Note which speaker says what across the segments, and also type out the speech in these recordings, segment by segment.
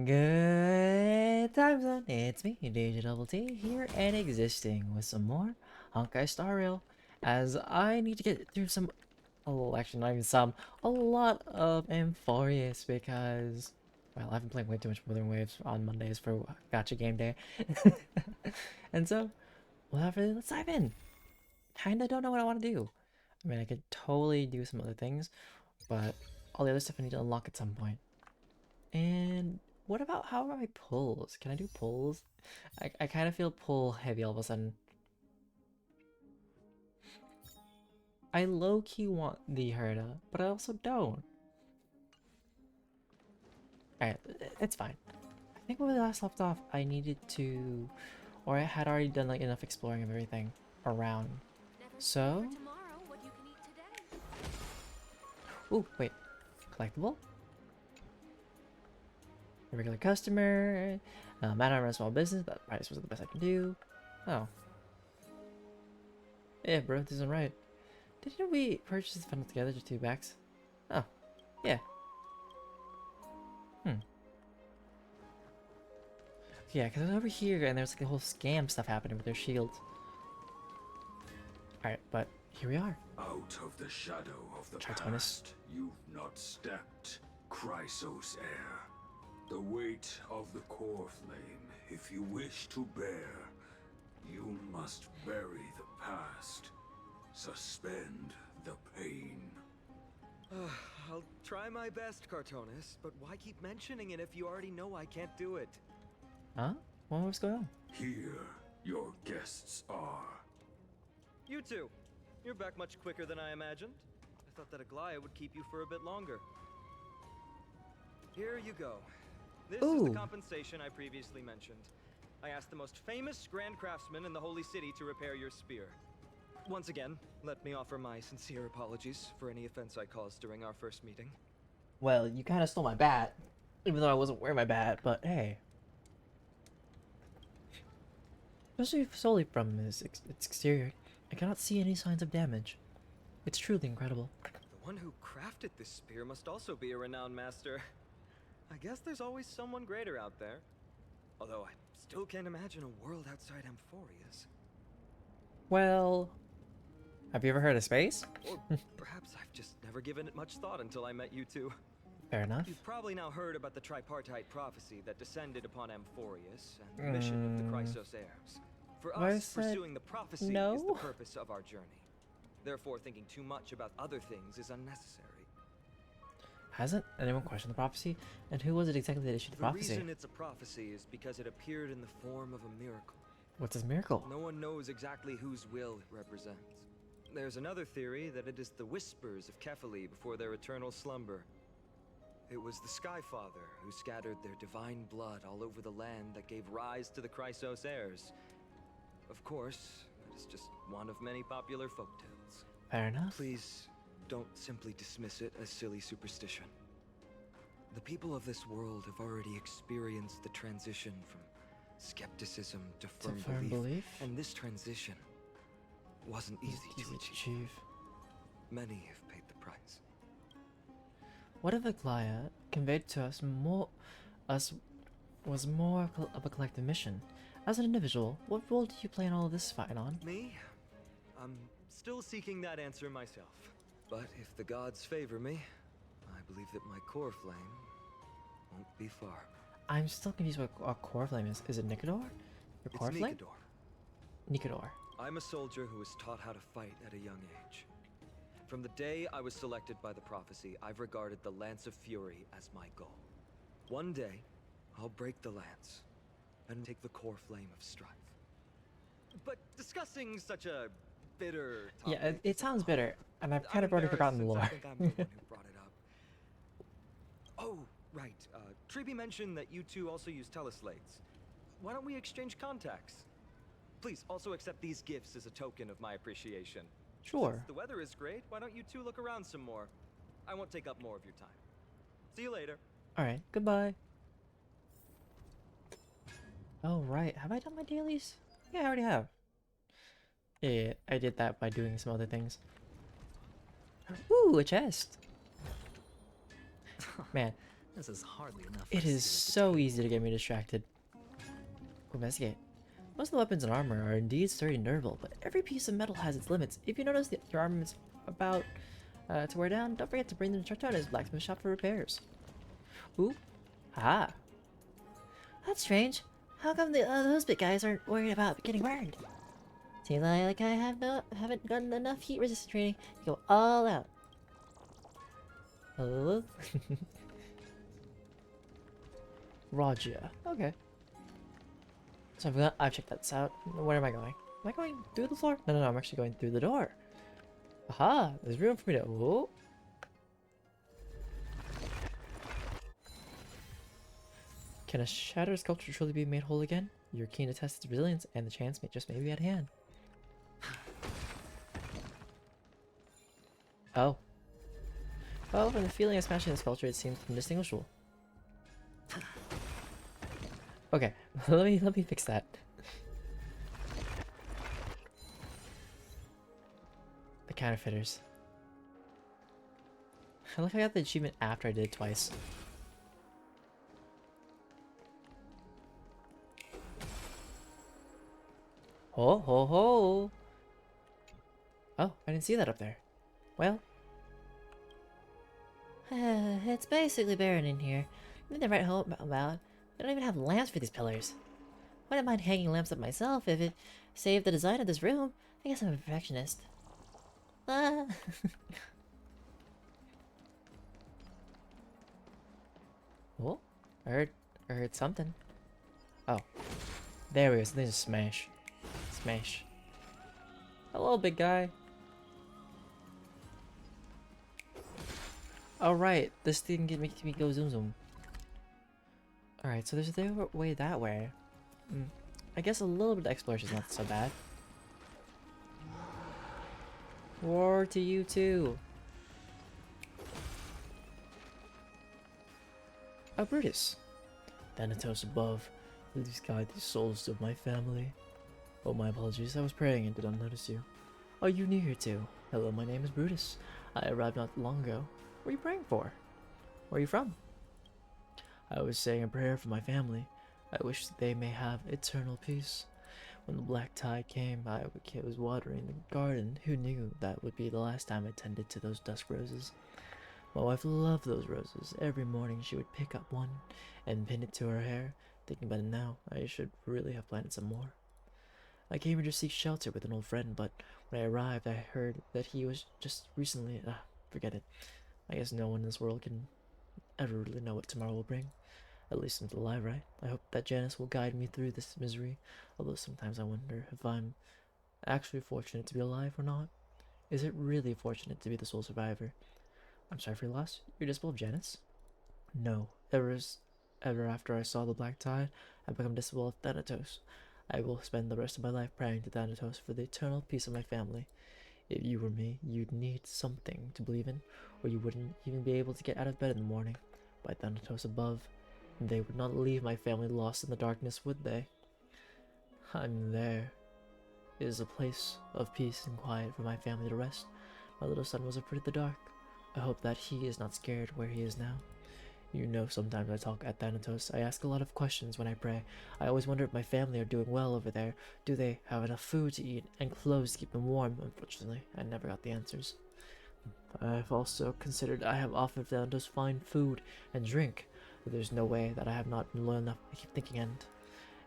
Speaker 1: Good time zone. It's me, DjDoubleT, here and existing with some more Honkai Star Rail. As I need to get through some, oh, actually not even some, a lot of Amphoreus because, well, I've been playing way too much Wuthering Waves on Mondays for Gotcha Game Day. And so, without further ado, let's dive in. Kinda don't know what I want to do. I mean, I could totally do some other things, but all the other stuff I need to unlock at some point. And what about how about my pulls? Can I do pulls? I kind of feel pull heavy all of a sudden. I low-key want the Herda, but I also don't. Alright, it's fine. I think when we last left off, I needed to, or I had already done like enough exploring of everything around. So, ooh, wait, collectible? A regular customer, man, I run a small business, that price was the best I can do. Oh. Yeah, bro, this isn't right. Didn't we purchase the funnel together just 2 backs? Oh, yeah. Yeah, because I was over here and there's like the whole scam stuff happening with their shields. Alright, but here we are.
Speaker 2: Out of the shadow of the
Speaker 1: Tritonus.
Speaker 2: past, you've not stepped, Chrysos heir. The weight of the core flame, if you wish to bear, you must bury the past. Suspend the pain.
Speaker 3: I'll try my best, Cartonis, but why keep mentioning it if you already know I can't do it?
Speaker 1: Huh? What's going on?
Speaker 2: Here, your guests are.
Speaker 3: You two, you're back much quicker than I imagined. I thought that Aglaya would keep you for a bit longer. Here you go. This is the compensation I previously mentioned. I asked the most famous Grand Craftsman in the Holy City to repair your spear. Once again, let me offer my sincere apologies for any offense I caused during our first meeting.
Speaker 1: Well, you kind of stole my bat, even though I wasn't wearing my bat, but hey. Especially solely from its exterior, I cannot see any signs of damage. It's truly incredible.
Speaker 3: The one who crafted this spear must also be a renowned master. I guess there's always someone greater out there. Although I still can't imagine a world outside Amphoreus.
Speaker 1: Well, have you ever heard of space?
Speaker 3: Or perhaps I've just never given it much thought until I met you two.
Speaker 1: Fair enough.
Speaker 3: You've probably now heard about the tripartite prophecy that descended upon Amphoreus and the mission of the Chrysos heirs. For us, pursuing the prophecy is the purpose of our journey. Therefore, thinking too much about other things is unnecessary.
Speaker 1: Hasn't anyone questioned the prophecy? And who was it exactly that issued the prophecy?
Speaker 3: The reason it's a prophecy is because it appeared in the form of a miracle.
Speaker 1: What's this miracle?
Speaker 3: No one knows exactly whose will it represents. There's another theory that it is the whispers of Kefali before their eternal slumber. It was the Skyfather who scattered their divine blood all over the land that gave rise to the Chrysos heirs. Of course, it is just one of many popular folktales.
Speaker 1: Fair enough.
Speaker 3: Please don't simply dismiss it as silly superstition. The people of this world have already experienced the transition from skepticism to firm belief, and this transition wasn't easy to achieve. Many have paid the price.
Speaker 1: What if Aglaya conveyed to us was more of a collective mission? As an individual, what role do you play in all of this fight on?
Speaker 3: Me? I'm still seeking that answer myself. But if the gods favor me, I believe that my core flame won't be far.
Speaker 1: I'm still confused what a core flame is. Is it Nicodor? Your core flame? Nicodor.
Speaker 3: I'm a soldier who was taught how to fight at a young age. From the day I was selected by the prophecy, I've regarded the Lance of Fury as my goal. One day, I'll break the lance and take the core flame of strife. But discussing such a bitter topic,
Speaker 1: yeah, it sounds bitter, and I've kind of already forgotten the lore.
Speaker 3: I think I'm the one who brought it up. Oh, right. Treeby mentioned that you two also use teleslates. Why don't we exchange contacts? Please also accept these gifts as a token of my appreciation.
Speaker 1: Sure.
Speaker 3: Since the weather is great, why don't you two look around some more? I won't take up more of your time. See you later.
Speaker 1: Alright, goodbye. Oh, right. Have I done my dailies? Yeah, I already have. Yeah, I did that by doing some other things. Ooh, a chest! Man,
Speaker 4: This is hardly enough.
Speaker 1: It is so easy to get me distracted. Investigate. Most of the weapons and armor are indeed sturdy and durable, but every piece of metal has its limits. If you notice that your armament's about to wear down, don't forget to bring them to Chartona's blacksmith shop for repairs. Ooh. Ah. That's strange. How come those big guys aren't worried about getting burned? Seems like I haven't gotten enough heat resistance training to go all out. Hello? Raja. Okay. So I've checked that out. Where am I going? Am I going through the floor? No, I'm actually going through the door. Aha! There's room for me to... Whoa! Can a shattered sculpture truly be made whole again? You're keen to test its resilience, and the chance may be at hand. Oh. Well, from the feeling of smashing the sculpture, it seems indistinguishable. Okay, let me fix that. The counterfeiters. I like I got the achievement after I did it twice. Ho ho ho! Oh, I didn't see that up there. Well, it's basically barren in here. Even the right home about. I don't even have lamps for these pillars. Wouldn't mind hanging lamps up myself if it saved the design of this room. I guess I'm a perfectionist. Ah. Oh, I heard something. Oh, there we go. So there's a smash. Smash. Hello, big guy. Alright, this thing makes me go zoom zoom. Alright, so there's a way that way. I guess a little bit of exploration is not so bad. War to you too. Oh, Brutus. Thanatos above, please guide the souls of my family. Oh, my apologies, I was praying and did not notice you. Are you new here too? Hello, my name is Brutus. I arrived not long ago. What are you praying for? Where are you from? I was saying a prayer for my family. I wish that they may have eternal peace. When the black tide came, I was watering the garden. Who knew that would be the last time I tended to those dusk roses? My wife loved those roses. Every morning she would pick up one and pin it to her hair. Thinking about it now, I should really have planted some more. I came here to seek shelter with an old friend, but when I arrived, I heard that he was just recently... forget it. I guess no one in this world can ever really know what tomorrow will bring. At least I'm still alive, right? I hope that Janice will guide me through this misery, although sometimes I wonder if I'm actually fortunate to be alive or not. Is it really fortunate to be the sole survivor? I'm sorry for your loss. You're disciple of Janice? No. Ever after I saw the black tide, I've become disciple of Thanatos. I will spend the rest of my life praying to Thanatos for the eternal peace of my family. If you were me, you'd need something to believe in, or you wouldn't even be able to get out of bed in the morning. By Thanatos above, they would not leave my family lost in the darkness, would they? I'm there. It is a place of peace and quiet for my family to rest. My little son was afraid of the dark. I hope that he is not scared where he is now. You know, sometimes I talk at Thanatos. I ask a lot of questions when I pray. I always wonder if my family are doing well over there. Do they have enough food to eat and clothes to keep them warm? Unfortunately, I never got the answers. I've also considered I have offered Thanatos fine food and drink, but there's no way that I have not been loyal enough. I keep thinking, and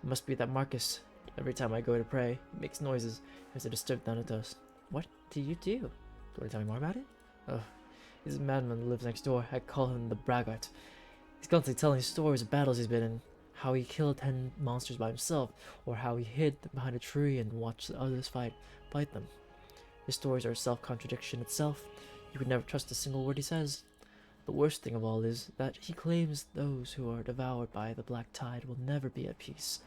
Speaker 1: it must be that Marcus. Every time I go to pray, he makes noises. He has to disturb Thanatos. What do you do? Do you want to tell me more about it? Oh, he's a madman who lives next door. I call him the braggart. He's constantly telling stories of battles he's been in, how he killed 10 monsters by himself, or how he hid behind a tree and watched the others fight them. His stories are self-contradiction itself. You would never trust a single word he says. The worst thing of all is that he claims those who are devoured by the black tide will never be at peace.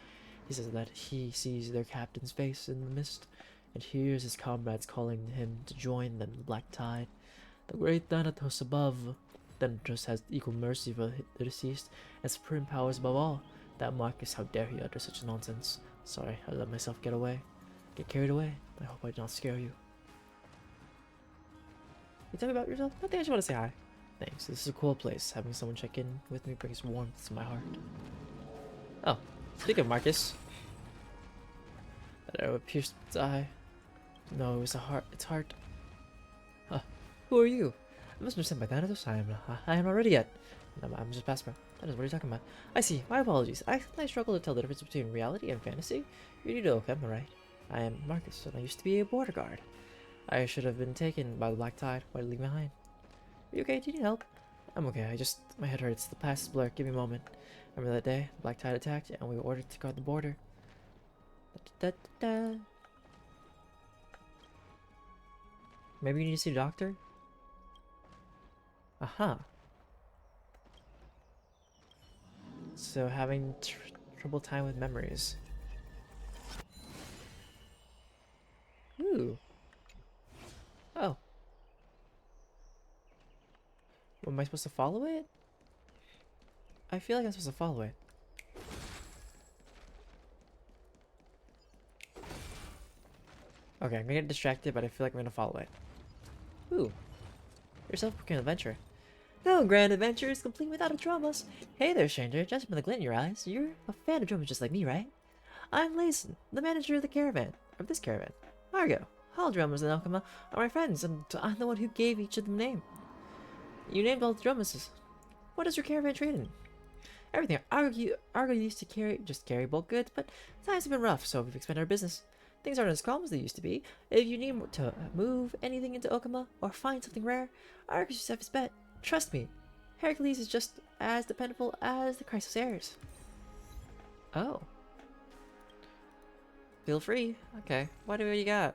Speaker 1: He says that he sees their captain's face in the mist, and hears his comrades calling him to join them in the black tide. The great Thanatos above. Thanatos has equal mercy for the deceased, and supreme powers above all. That Marcus, how dare he utter such nonsense. Sorry, I let myself get carried away. I hope I did not scare you. You tell me about yourself? I think I just want to say hi. Thanks. This is a cool place. Having someone check in with me brings warmth to my heart. Oh, speak of Marcus. That arrow pierced its eye. No, it was a heart. Its heart. Huh. Who are you? I must have been sent by Thanatos. I am not ready yet. I'm just past my. That is what are you talking about? I see. My apologies. I struggle to tell the difference between reality and fantasy. You're new to Oakham, right? I am Marcus, and I used to be a border guard. I should have been taken by the black tide. Why did I leave behind? Are you okay? Do you need help? I'm okay. My head hurts. The past is blurred. Give me a moment. Remember that day? The black tide attacked, and we were ordered to guard the border. Da, da, da, da. Maybe you need to see a doctor? Aha. So having trouble time with memories. Ooh. Oh. Am I supposed to follow it? I feel like I'm supposed to follow it. Okay, I'm gonna get distracted, but I feel like I'm gonna follow it. Ooh. Your self-proclaimed adventure. No grand adventure is complete without a dramas. Hey there, stranger. Just from the glint in your eyes, you're a fan of dramas just like me, right? I'm Layson, the manager of the caravan. Of this caravan. Margo. All drummers in Alchema are my friends, and I'm the one who gave each of them a name. You named all the drummers. What does your caravan trade in? Everything. Argo used to carry bulk goods, but times have been rough, so we've expanded our business. Things aren't as calm as they used to be. If you need to move anything into Okama or find something rare, Argo used to have his bet. Trust me, Hercules is just as dependable as the Crisis heirs. Oh. Feel free. Okay. What do you got?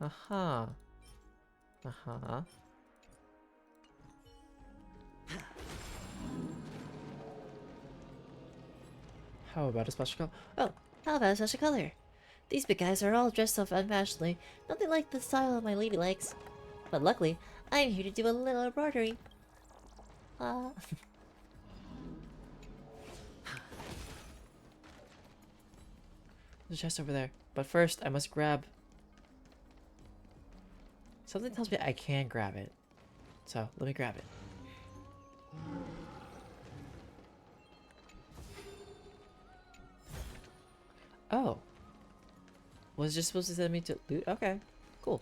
Speaker 1: Uh-huh. Uh-huh. How about a special color?
Speaker 4: Oh, how about such a color? These big guys are all dressed up unfashionably, nothing like the style my lady likes. But luckily, I'm here to do a little embroidery.
Speaker 1: There's a chest over there. But first, I must grab... Something tells me I can grab it. So, let me grab it. Oh. Was it just supposed to send me to loot? Okay. Cool.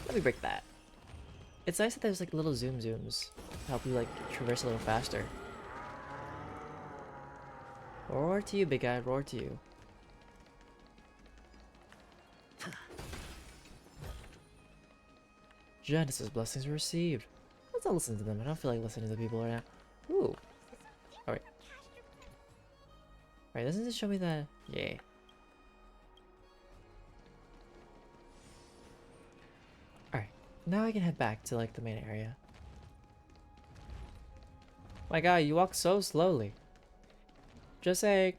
Speaker 1: Let me break that. It's nice that there's like little zooms to help you like traverse a little faster. Roar to you, big guy. Roar to you. Genesis blessings were received. Let's not listen to them. I don't feel like listening to the people right now. Ooh. Alright. Alright, doesn't this show me that? Yeah. Alright. Now I can head back to like the main area. My guy, you walk so slowly. Just say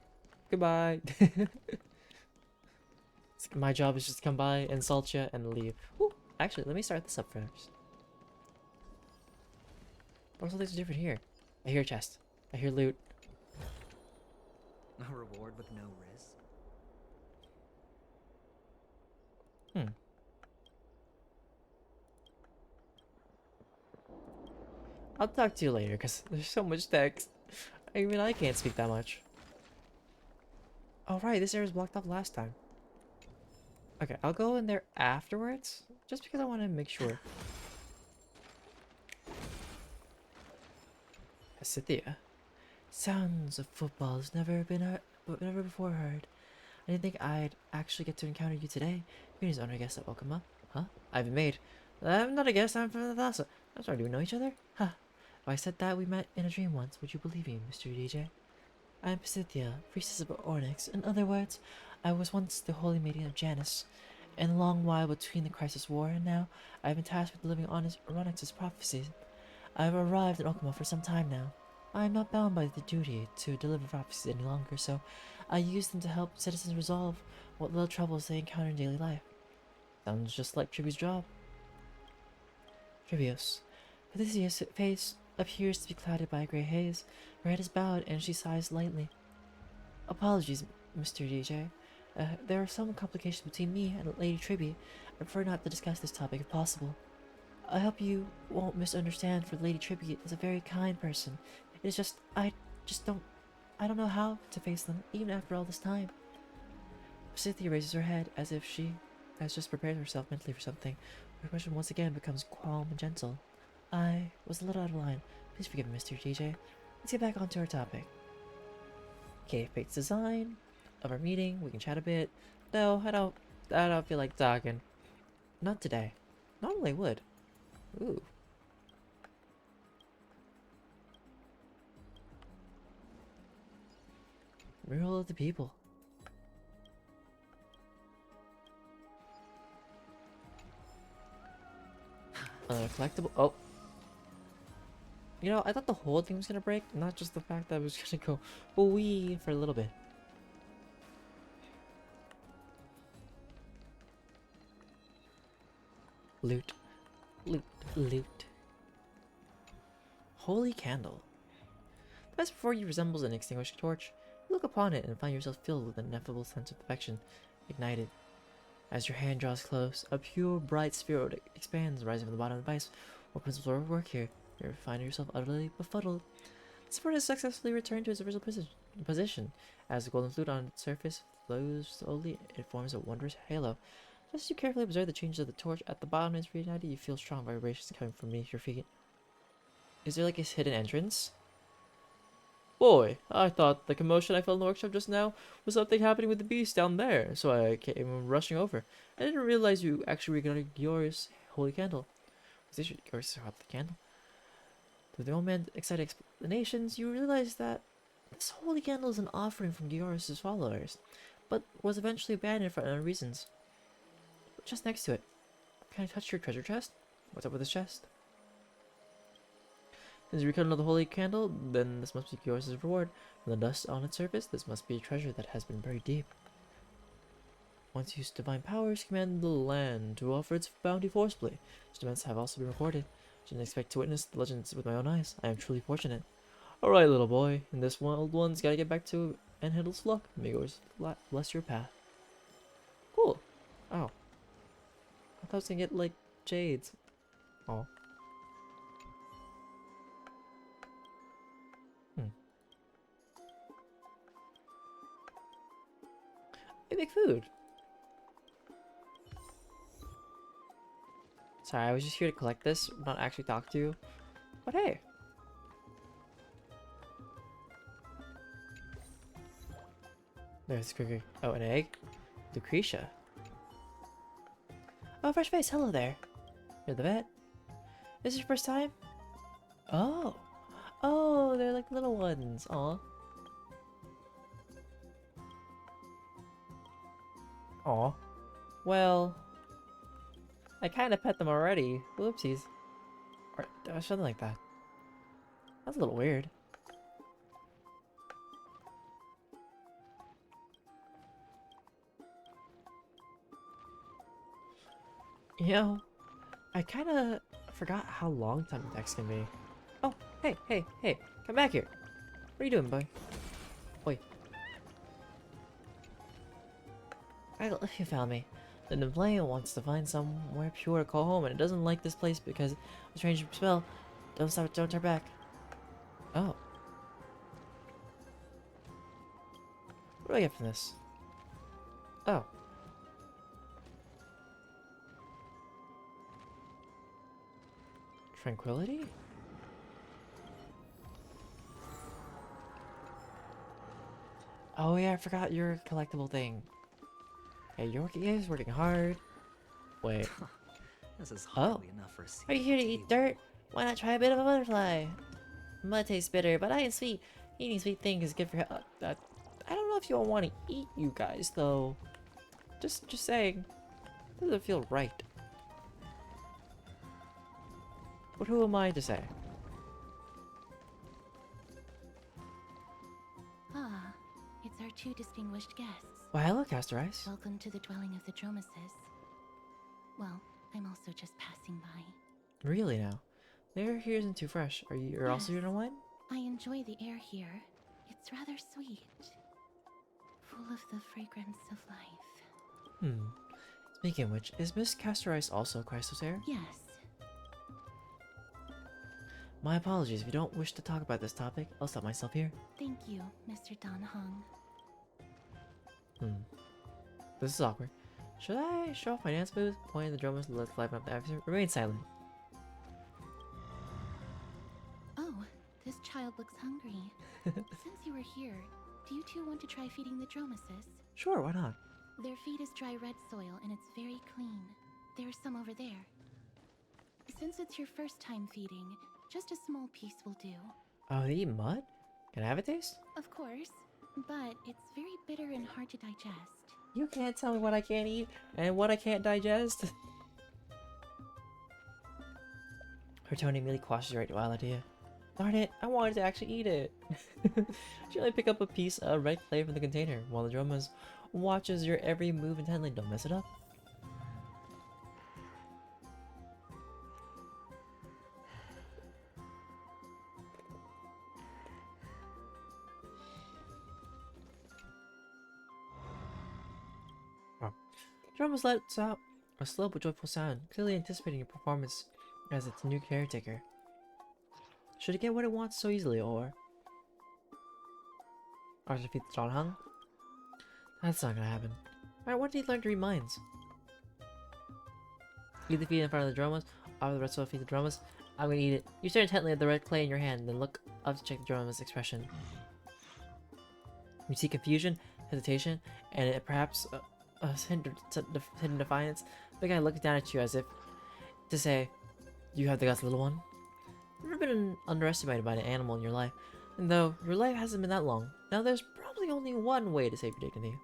Speaker 1: goodbye. My job is just to come by, insult you, and leave. Ooh. Actually, let me start this up first. What's all things different here? I hear a chest. I hear loot.
Speaker 3: A reward with no risk.
Speaker 1: I'll talk to you later, because there's so much text. I mean, I can't speak that much. Oh, right, this area was blocked off last time. Okay, I'll go in there afterwards, just because I want to make sure. Scythia. Sounds of football has never before heard. I didn't think I'd actually get to encounter you today. You're his owner guest at Okama. Huh? I've been made. I'm not a guest, I'm from the Thassa. I'm sorry, do we know each other? Huh. If I said that we met in a dream once, would you believe me, Mr. DJ? I am Pasithia, priestess of Ornyx. In other words, I was once the holy maiden of Janus. In the long while between the Crisis War and now, I have been tasked with delivering Ornyx's prophecies. I have arrived in Okama for some time now. I am not bound by the duty to deliver prophecies any longer, so I use them to help citizens resolve what little troubles they encounter in daily life. Sounds just like Tribu's job. Trivius. Pathicia's face appears to be clouded by a grey haze. Her head is bowed and she sighs lightly. Apologies, Mr. DJ. There are some complications between me and Lady Tribu. I prefer not to discuss this topic if possible. I hope you won't misunderstand, for Lady Tribute is a very kind person. It's just, I don't know how to face them, even after all this time. Cynthia raises her head as if she has just prepared herself mentally for something. Her question once again becomes calm and gentle. I was a little out of line. Please forgive me, Mr. DJ. Let's get back onto our topic. Cave Pate's design of our meeting. We can chat a bit. No, I don't feel like talking. Not today. Normally I would. Ooh. Mural of the people. Collectible. Oh. You know, I thought the whole thing was gonna break, not just the fact that I was gonna go wee for a little bit. Loot. Loot. Loot. Holy candle. As before you resembles an extinguished torch, you look upon it and find yourself filled with an ineffable sense of affection, ignited. As your hand draws close, a pure, bright sphere expands, rising from the bottom of the device. What principles are at work here? You find yourself utterly befuddled. The sword has successfully returned to its original position. As the golden flute on its surface flows slowly, it forms a wondrous halo. Just as you carefully observe the changes of the torch at the bottom is reignited, you feel strong vibrations coming from beneath your feet. Is there like a hidden entrance? Boy, I thought the commotion I felt in the workshop just now was something happening with the beast down there, so I came rushing over. I didn't realize you actually regarded Gior's holy candle. Was this Gior's holy candle? Through the old man's excited explanations, you realize that this holy candle is an offering from Gior's followers, but was eventually abandoned for unknown reasons. Just next to it. Can I touch your treasure chest? What's up with this chest? Since you rekindled the holy candle, then this must be Gior's reward. From the dust on its surface, this must be a treasure that has been buried deep. Once used divine powers, command the land to offer its bounty forcibly. Such events have also been recorded. I didn't expect to witness the legends with my own eyes. I am truly fortunate. Alright, little boy, and this old one's gotta get back to and handle his luck. May yours bless your path. Cool. Oh. I thought I was gonna get, like, jades. Oh. I make food. Sorry, I was just here to collect this, not actually talk to you. But hey. There's the cookie. Oh, an egg? Lucretia. Oh, fresh face. Hello there. You're the vet. Is this your first time? Oh. Oh, they're like little ones. Aw. Aw. Well, I kind of pet them already. Whoopsies. Or something like that. That's a little weird. You know, I kind of forgot how long time attacks can be. Oh, hey, hey, hey, come back here. What are you doing, boy? Oi. You found me. The Nemplain wants to find somewhere pure to call home, and it doesn't like this place because of a strange spell. Don't stop, don't turn back. Oh. What do I get from this? Oh. Tranquility? Oh yeah, I forgot your collectible thing. Hey, you're working hard. Wait.
Speaker 5: This is hardly enough for a
Speaker 4: Are you here to eat dirt? Why not try a bit of a butterfly? Mud tastes bitter, but I am sweet. Eating sweet things is good for health. I don't know if you'll want to eat you guys, though. Just saying. Doesn't feel right. But who am I to say?
Speaker 6: Ah, it's our two distinguished guests.
Speaker 1: Well, hello, Castor Ice.
Speaker 6: Welcome to the dwelling of the Dromeses. Well, I'm also just passing by.
Speaker 1: Really now? The air here isn't too fresh. You're also here to wine?
Speaker 6: I enjoy the air here. It's rather sweet. Full of the fragrance of life.
Speaker 1: Speaking of which, is Miss Castor Ice also Chrysos Air?
Speaker 6: Yes.
Speaker 1: My apologies. If you don't wish to talk about this topic, I'll stop myself here.
Speaker 6: Thank you, Mr. Don Hong.
Speaker 1: This is awkward. Should I show off my dance moves? Pointing the drummers, let's liven up the atmosphere. Remain silent.
Speaker 6: Oh, this child looks hungry. Since you were here, do you two want to try feeding the dromeses?
Speaker 1: Sure, why not?
Speaker 6: Their feed is dry red soil and it's very clean. There's some over there. Since it's your first time feeding, just a small piece will do.
Speaker 1: Oh, they eat mud? Can I have a taste?
Speaker 6: Of course, but it's very bitter and hard to digest.
Speaker 1: You can't tell me what I can't eat and what I can't digest. Her tone immediately quashes your wild idea. Darn it, I wanted to actually eat it. She only pick up a piece of red clay from the container while the drummers watches your every move intently. Don't mess it up. Drummers lets out a slow but joyful sound, clearly anticipating your performance as its new caretaker. Should it get what it wants so easily, or defeat the John Hung? That's not gonna happen. Alright, when did he learn to read minds? Eat the feed in front of the drummers, offer the red soil feed the drummers. I'm gonna eat it. You stare intently at the red clay in your hand, then look up to check the drummer's expression. You see confusion, hesitation, and perhaps hidden defiance. The guy looks down at you as if to say, "You have the guts, little one." You've never been underestimated by an animal in your life, and though your life hasn't been that long, now there's probably only one way to save your dignity.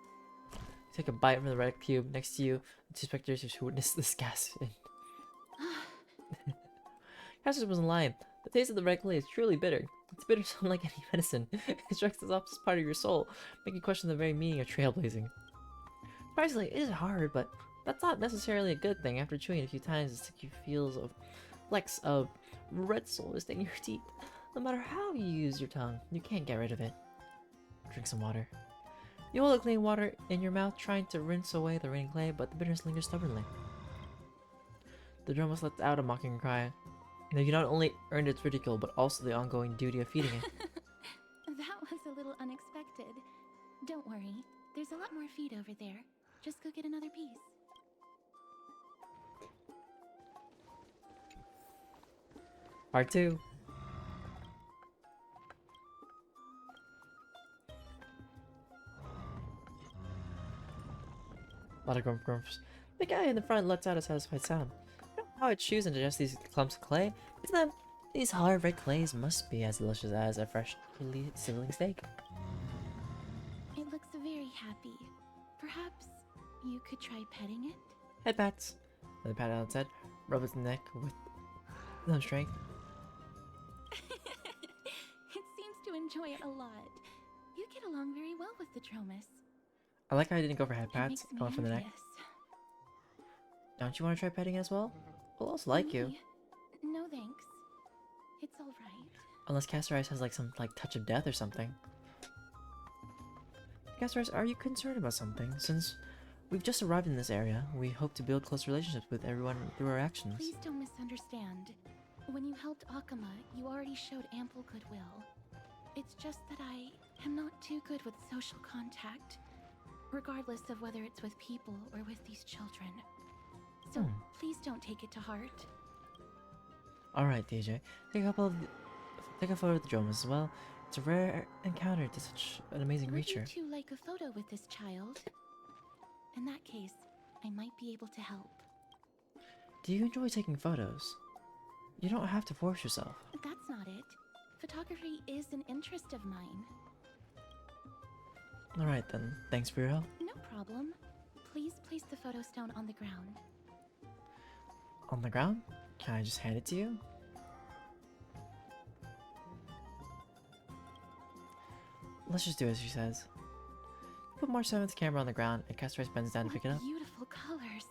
Speaker 1: You take a bite from the red cube next to you, and two spectators who witness this gasping. Cassius wasn't lying. The taste of the red clay is truly bitter. It's bitter, so unlike any medicine. It strikes the opposite part of your soul, making you question the very meaning of trailblazing. Surprisingly, it is hard, but that's not necessarily a good thing. After chewing it a few times, the sticky feels of flecks of red soul is stinging your teeth. No matter how you use your tongue, you can't get rid of it. Drink some water. You hold the clean water in your mouth, trying to rinse away the raining clay, but the bitterness lingers stubbornly. The drummer lets out a mocking cry. Now you not only earned its ridicule, but also the ongoing duty of feeding it.
Speaker 6: That was a little unexpected. Don't worry, there's a lot more feed over there. Just go get another piece.
Speaker 1: Part 2. A lot of grumps. The guy in the front lets out a satisfied sound. You know how it chews and digests these clumps of clay? Isn't that these hard red clays must be as delicious as a fresh sizzling steak?
Speaker 6: It looks very happy. Perhaps you could try petting it?
Speaker 1: Head pats. Then pat on its head, rub its neck with no strength.
Speaker 6: It seems to enjoy it a lot. You get along very well with the Dromus.
Speaker 1: I like how I didn't go for head
Speaker 6: It
Speaker 1: pats,
Speaker 6: makes me
Speaker 1: going for the neck.
Speaker 6: envious.
Speaker 1: Don't you want to try petting as well? We'll also like you.
Speaker 6: Me? No thanks. It's alright.
Speaker 1: Unless Castorise has like some touch of death or something. Castorise, are you concerned about something? Since we've just arrived in this area, we hope to build close relationships with everyone through our actions.
Speaker 6: Please don't misunderstand. When you helped Akama, you already showed ample goodwill. It's just that I am not too good with social contact, regardless of whether it's with people or with these children. So please don't take it to heart.
Speaker 1: Alright, DJ. Take a photo of the Dromas as well. It's a rare encounter to such an amazing
Speaker 6: Would
Speaker 1: creature.
Speaker 6: you two like a photo with this child? In that case, I might be able to help.
Speaker 1: Do you enjoy taking photos? You don't have to force yourself.
Speaker 6: That's not it. Photography is an interest of mine.
Speaker 1: Alright then, thanks for your help.
Speaker 6: No problem. Please place the photo stone on the ground.
Speaker 1: On the ground? Can I just hand it to you? Let's just do as she says. Put March 7th camera on the ground and Castorise bends down to pick it up.
Speaker 6: Beautiful colors.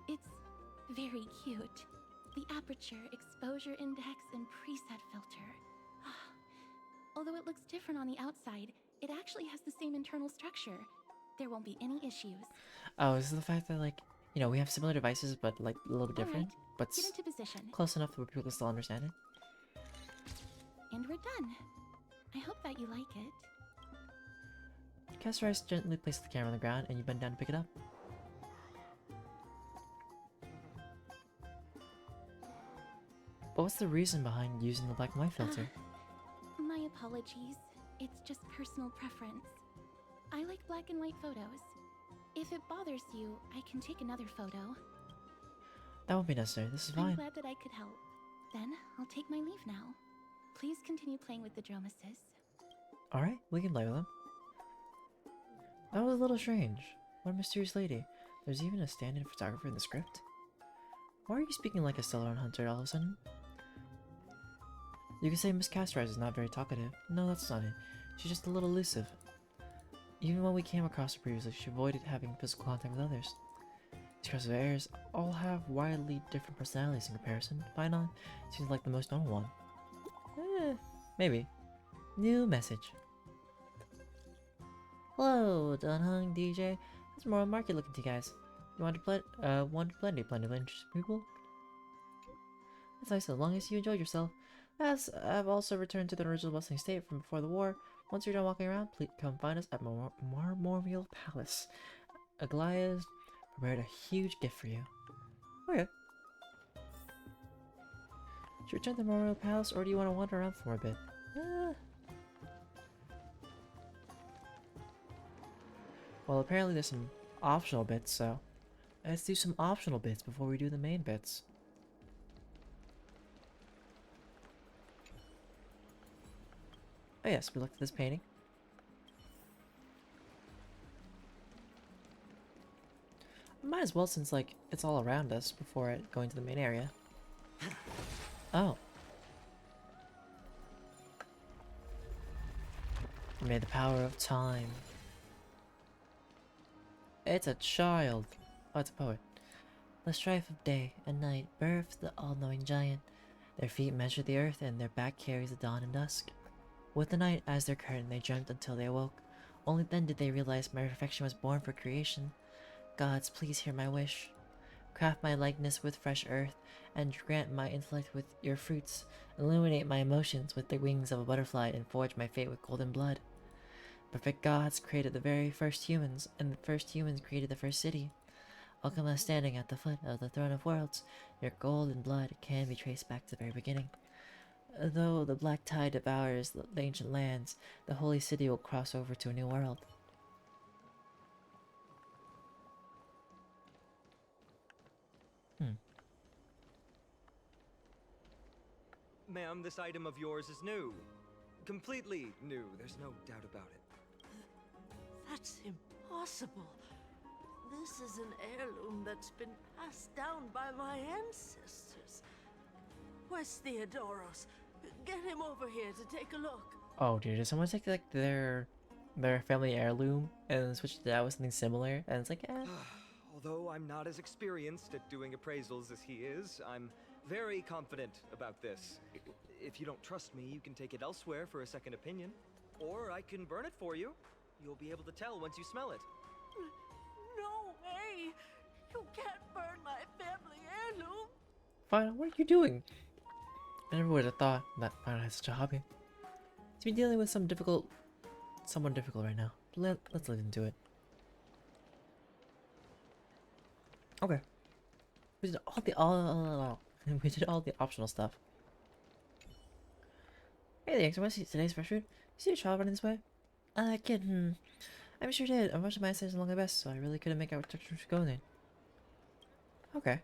Speaker 6: It's very cute. The aperture, exposure index, and preset filter. Although it looks different on the outside, it actually has the same internal structure. There won't be any issues.
Speaker 1: Oh, is it the fact that we have similar devices but a little bit different?
Speaker 6: Alright,
Speaker 1: But
Speaker 6: get into position.
Speaker 1: close enough where people can still understand it?
Speaker 6: And we're done. I hope that you like it.
Speaker 1: Amphoreus gently places the camera on the ground, and you bend down to pick it up. But what's the reason behind using the black and white filter?
Speaker 6: My apologies. It's just personal preference. I like black and white photos. If it bothers you, I can take another photo.
Speaker 1: That won't be necessary. This is
Speaker 6: I'm
Speaker 1: fine.
Speaker 6: glad that I could help. Then, I'll take my leave now. Please continue playing with the Dromases.
Speaker 1: Alright, we can play with them. That was a little strange. What a mysterious lady. There's even a stand-in photographer in the script. Why are you speaking like a Stellar Hunter all of a sudden? You could say Miss Castorise is not very talkative. No, that's not it. She's just a little elusive. Even when we came across her previously, she avoided having physical contact with others. These crosses of heirs all have widely different personalities in comparison. Finon seems like the most normal one. Maybe. New message. Hello, Dunhung DJ. It's more market looking to you guys. You want plenty of interesting people? That's nice, as long as you enjoyed yourself. As I've also returned to the original bustling state from before the war. Once you're done walking around, please come find us at Marmorial Palace. Aglaya's prepared a huge gift for you. Okay. Should we return to the Marmorial Palace, or do you want to wander around for a bit? Well, apparently there's some optional bits, so let's do some optional bits before we do the main bits. Oh yes, we looked at this painting. Might as well, since like it's all around us before going to the main area. Oh. May the power of time. It's a child. Oh, it's a poet. The strife of day and night births the all-knowing giant. Their feet measure the earth, and their back carries the dawn and dusk. With the night as their curtain, they dreamt until they awoke. Only then did they realize my perfection was born for creation. Gods, please hear my wish. Craft my likeness with fresh earth, and grant my intellect with your fruits. Illuminate my emotions with the wings of a butterfly, and forge my fate with golden blood. Perfect gods created the very first humans, and the first humans created the first city. Alchema standing at the foot of the throne of worlds, your golden blood can be traced back to the very beginning. Though the black tide devours the ancient lands, the holy city will cross over to a new world.
Speaker 3: Ma'am, this item of yours is new. Completely new, there's no doubt about it.
Speaker 7: That's impossible. This is an heirloom that's been passed down by my ancestors. Where's Theodoros? Get him over here to take a look.
Speaker 1: Oh, dude, did someone take like their family heirloom and switch it out with something similar? And it's like, eh.
Speaker 3: Although I'm not as experienced at doing appraisals as he is, I'm very confident about this. If you don't trust me, you can take it elsewhere for a second opinion. Or I can burn it for you. You'll be able to tell once you smell it.
Speaker 7: No way! You can't burn my family heirloom!
Speaker 1: Fine, what are you doing? I never would have thought that Fine had such a hobby. He's been dealing with someone difficult right now. Let's let him do it. Okay. We did all the optional stuff. Hey there, so want to see today's fresh food? You see a child running this way? Kid, I sure did. Unfortunately, my eyesight is along the best, so I really couldn't make out what direction she was going in. Okay.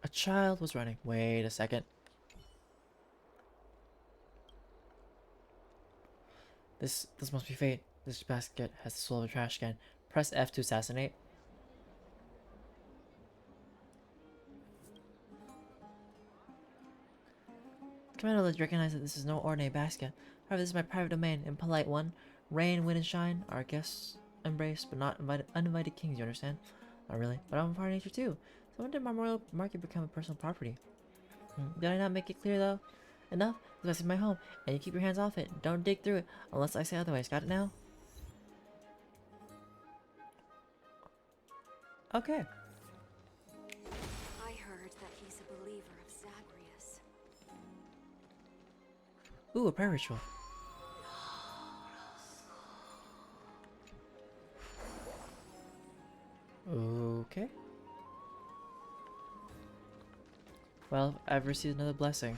Speaker 1: A child was running. Wait a second. This must be fate. This basket has the soul of a trash can. Press F to assassinate. Commander, let's recognize that this is no ordinary basket. However, this is my private domain, impolite one. Rain, wind, and shine are guests embraced, but not uninvited kings, you understand? Not really, but I'm a part of nature too. So when did my royal market become a personal property? Did I not make it clear though? Enough? This is my home, and you keep your hands off it. Don't dig through it, unless I say otherwise. Got it now? Okay.
Speaker 8: I heard that he's a believer of Zagreus.
Speaker 1: Ooh, a prayer ritual. Okay. Well, I've received another blessing.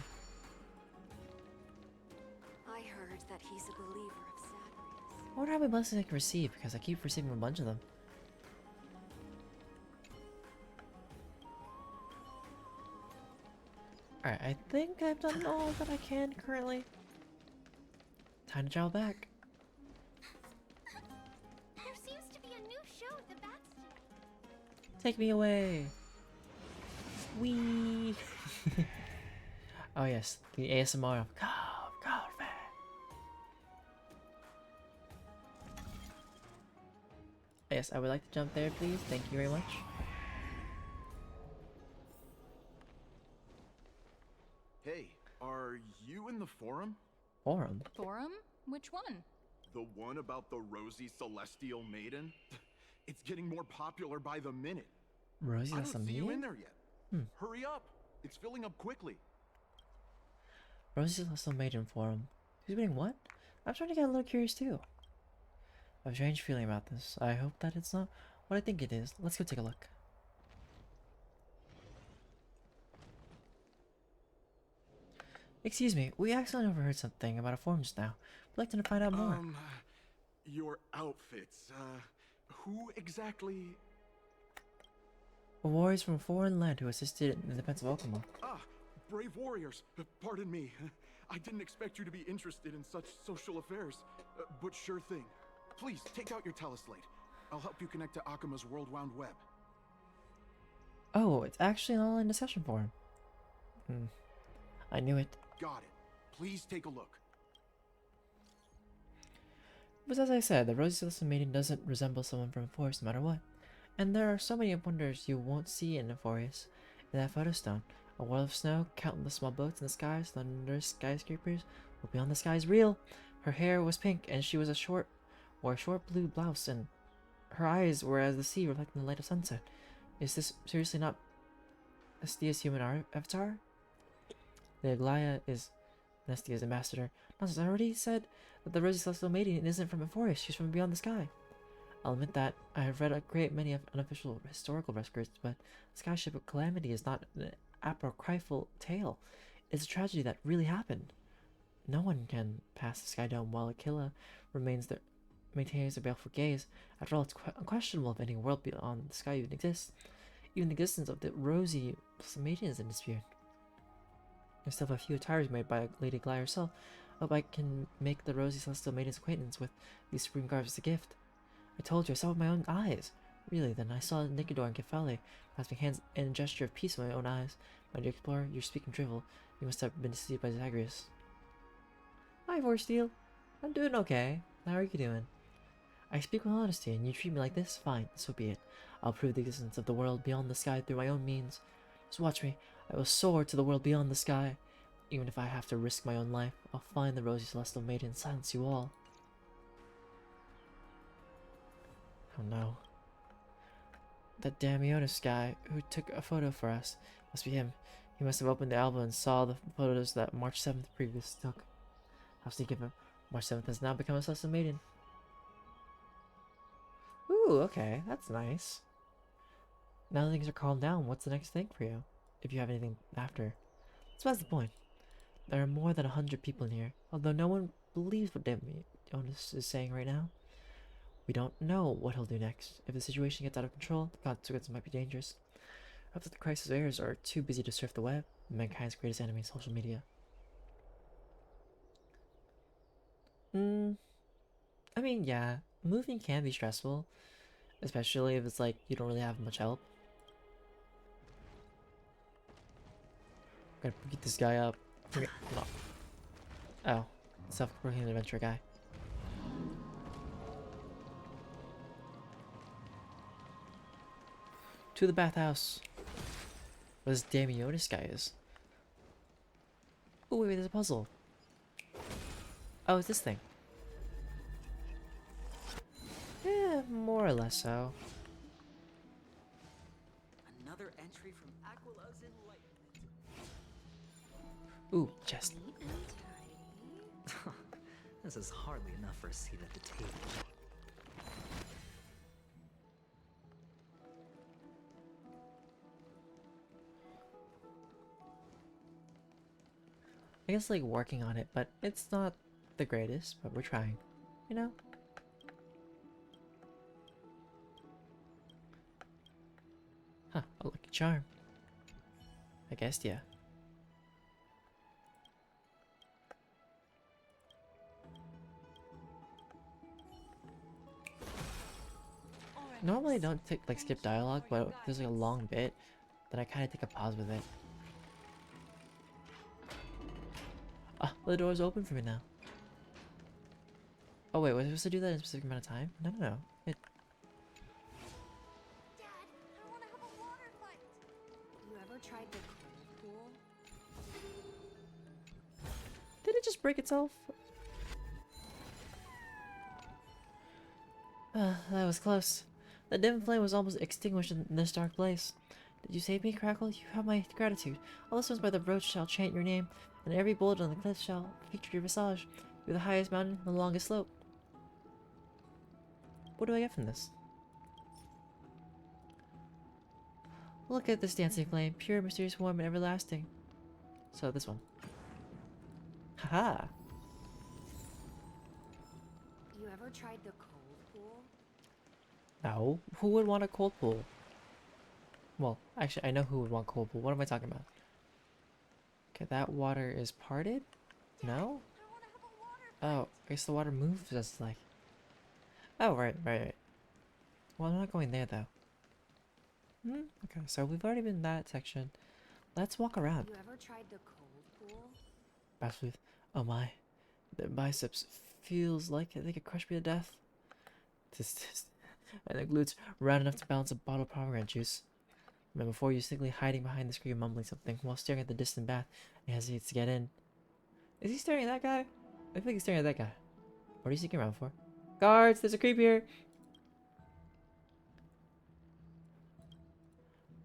Speaker 8: I heard that he's a believer of Saturnius.
Speaker 1: I wonder how many blessings I can receive, because I keep receiving a bunch of them. Alright, I think I've done all that I can currently. Time to travel back.
Speaker 6: There seems to be a new show at the Baxter.
Speaker 1: Take me away. Wee. Oh yes, the ASMR of coffee. Yes, I would like to jump there, please. Thank you very much.
Speaker 9: Hey, are you in the forum?
Speaker 1: Forum.
Speaker 10: Forum? Which one?
Speaker 9: The one about the rosy celestial maiden? It's getting more popular by the minute.
Speaker 1: Rosie,
Speaker 9: I
Speaker 1: that's
Speaker 9: don't
Speaker 1: a
Speaker 9: see you
Speaker 1: me?
Speaker 9: in there yet.
Speaker 1: Hmm.
Speaker 9: Hurry up. It's filling up quickly.
Speaker 1: Rosie's also maiden forum. Who's reading what? I'm starting to get a little curious too. I have a strange feeling about this. I hope that it's not what I think it is. Let's go take a look. Excuse me, we accidentally overheard something about a forum just now. We'd like to find out more.
Speaker 9: Your outfits, who exactly?
Speaker 1: Warriors from a foreign land who assisted in the defense of Okuma.
Speaker 9: Ah, brave warriors. Pardon me. I didn't expect you to be interested in such social affairs. But sure thing. Please, take out your teleslate. I'll help you connect to Akuma's World Wound Web.
Speaker 1: Oh, it's actually an online discussion forum. I knew it.
Speaker 9: Got it. Please take a look.
Speaker 1: But as I said, the Rosy Celestial Maiden doesn't resemble someone from Amphoreus no matter what. And there are so many wonders you won't see in Amphoreus. In that photo stone, a world of snow, countless small boats in the skies, thunderous skyscrapers, but beyond the sky is real. Her hair was pink, and she was wore a short blue blouse, and her eyes were as the sea reflecting the light of sunset. Is this seriously not Nestia's human avatar? The Aglaya is Nestia's ambassador. Nonsense, I already said that the Rosy Celestial Maiden isn't from Amphoreus, she's from beyond the sky. I'll admit that I have read a great many unofficial historical records, but the Skyship of Calamity is not an apocryphal tale. It's a tragedy that really happened. No one can pass the Sky Dome while Aquila maintains a baleful gaze. After all, it's unquestionable if any world beyond the sky even exists. Even the existence of the Rosy Maiden is in dispute. I still have a few attires made by Lady Gly herself. I hope I can make the Rosy Celestial Maiden's acquaintance with these supreme garbs as a gift. I told you, I saw it with my own eyes. Really, then I saw Nicanor and Kefale clasping hands in a gesture of peace with my own eyes. My dear explorer, you're speaking drivel. You must have been deceived by Zagreus. Hi, Vorsteel. I'm doing okay. How are you doing? I speak with honesty, and you treat me like this? Fine, so be it. I'll prove the existence of the world beyond the sky through my own means. Just watch me. I will soar to the world beyond the sky. Even if I have to risk my own life, I'll find the Rosy Celestial Maiden and silence you all. Oh no. That damn Ionis guy who took a photo for us. Must be him. He must have opened the album and saw the photos that March 7th previous took. How sneaky of him. March 7th has now become a Celestial Maiden. Ooh, okay. That's nice. Now that things are calmed down, what's the next thing for you? If you have anything after. So that's the point. There are more than 100 people in here, although no one believes what Ionis is saying right now. We don't know what he'll do next. If the situation gets out of control, the consequences might be dangerous. I hope that the crisis heirs are too busy to surf the web, mankind's greatest enemy, social media. I mean, yeah, moving can be stressful, especially if it's like you don't really have much help. Gotta beat this guy up. No. Oh, self-proclaimed adventure guy. To the bathhouse. What this damn Ionis guy is. Oh wait, there's a puzzle. Oh, it's this thing. Yeah, more or less so.
Speaker 5: Another entry from Aquila's Enlightenment.
Speaker 1: Ooh, chest.
Speaker 8: Neat and tidy.
Speaker 5: This is hardly enough for a seat at the table.
Speaker 1: I guess like working on it, but it's not the greatest, but we're trying, you know? Huh, a lucky charm. I guess, yeah. Normally I don't take, like skip dialogue, but if there's like a long bit, then I kind of take a pause with it. Ah, the door's open for me now. Oh wait, was I supposed to do that in a specific amount of time? No, no, no.
Speaker 8: Dad, I want to have a water fight. You ever tried the cold pool?
Speaker 1: Did it just break itself? That was close. The dim flame was almost extinguished in this dark place. Did you save me, Crackle? You have my gratitude. All the stones by the road shall chant your name, and every boulder on the cliff shall feature your visage. You're the highest mountain and the longest slope. What do I get from this? Look at this dancing flame, pure, mysterious, warm, and everlasting. So this one. Haha!
Speaker 8: You ever tried the cold pool?
Speaker 1: No. Who would want a cold pool? Well, actually, I know who would want cold pool. What am I talking about? Okay, that water is parted? No?
Speaker 8: I want to have a water fight.
Speaker 1: Oh, I guess the water moves as like... Oh, right. Well, I'm not going there, though. Okay, so we've already been in that section. Let's walk around.
Speaker 8: You ever tried the cold pool?
Speaker 1: Bassbooth. Oh my. Their biceps feels like they could crush me to death. Tisk. And their glutes round enough to balance a bottle of pomegranate juice. And before you sneakily hiding behind the screen mumbling something while staring at the distant bath and hesitates to get in. Is he staring at that guy? I think he's staring at that guy. What are you sneaking around for? Guards, there's a creep here!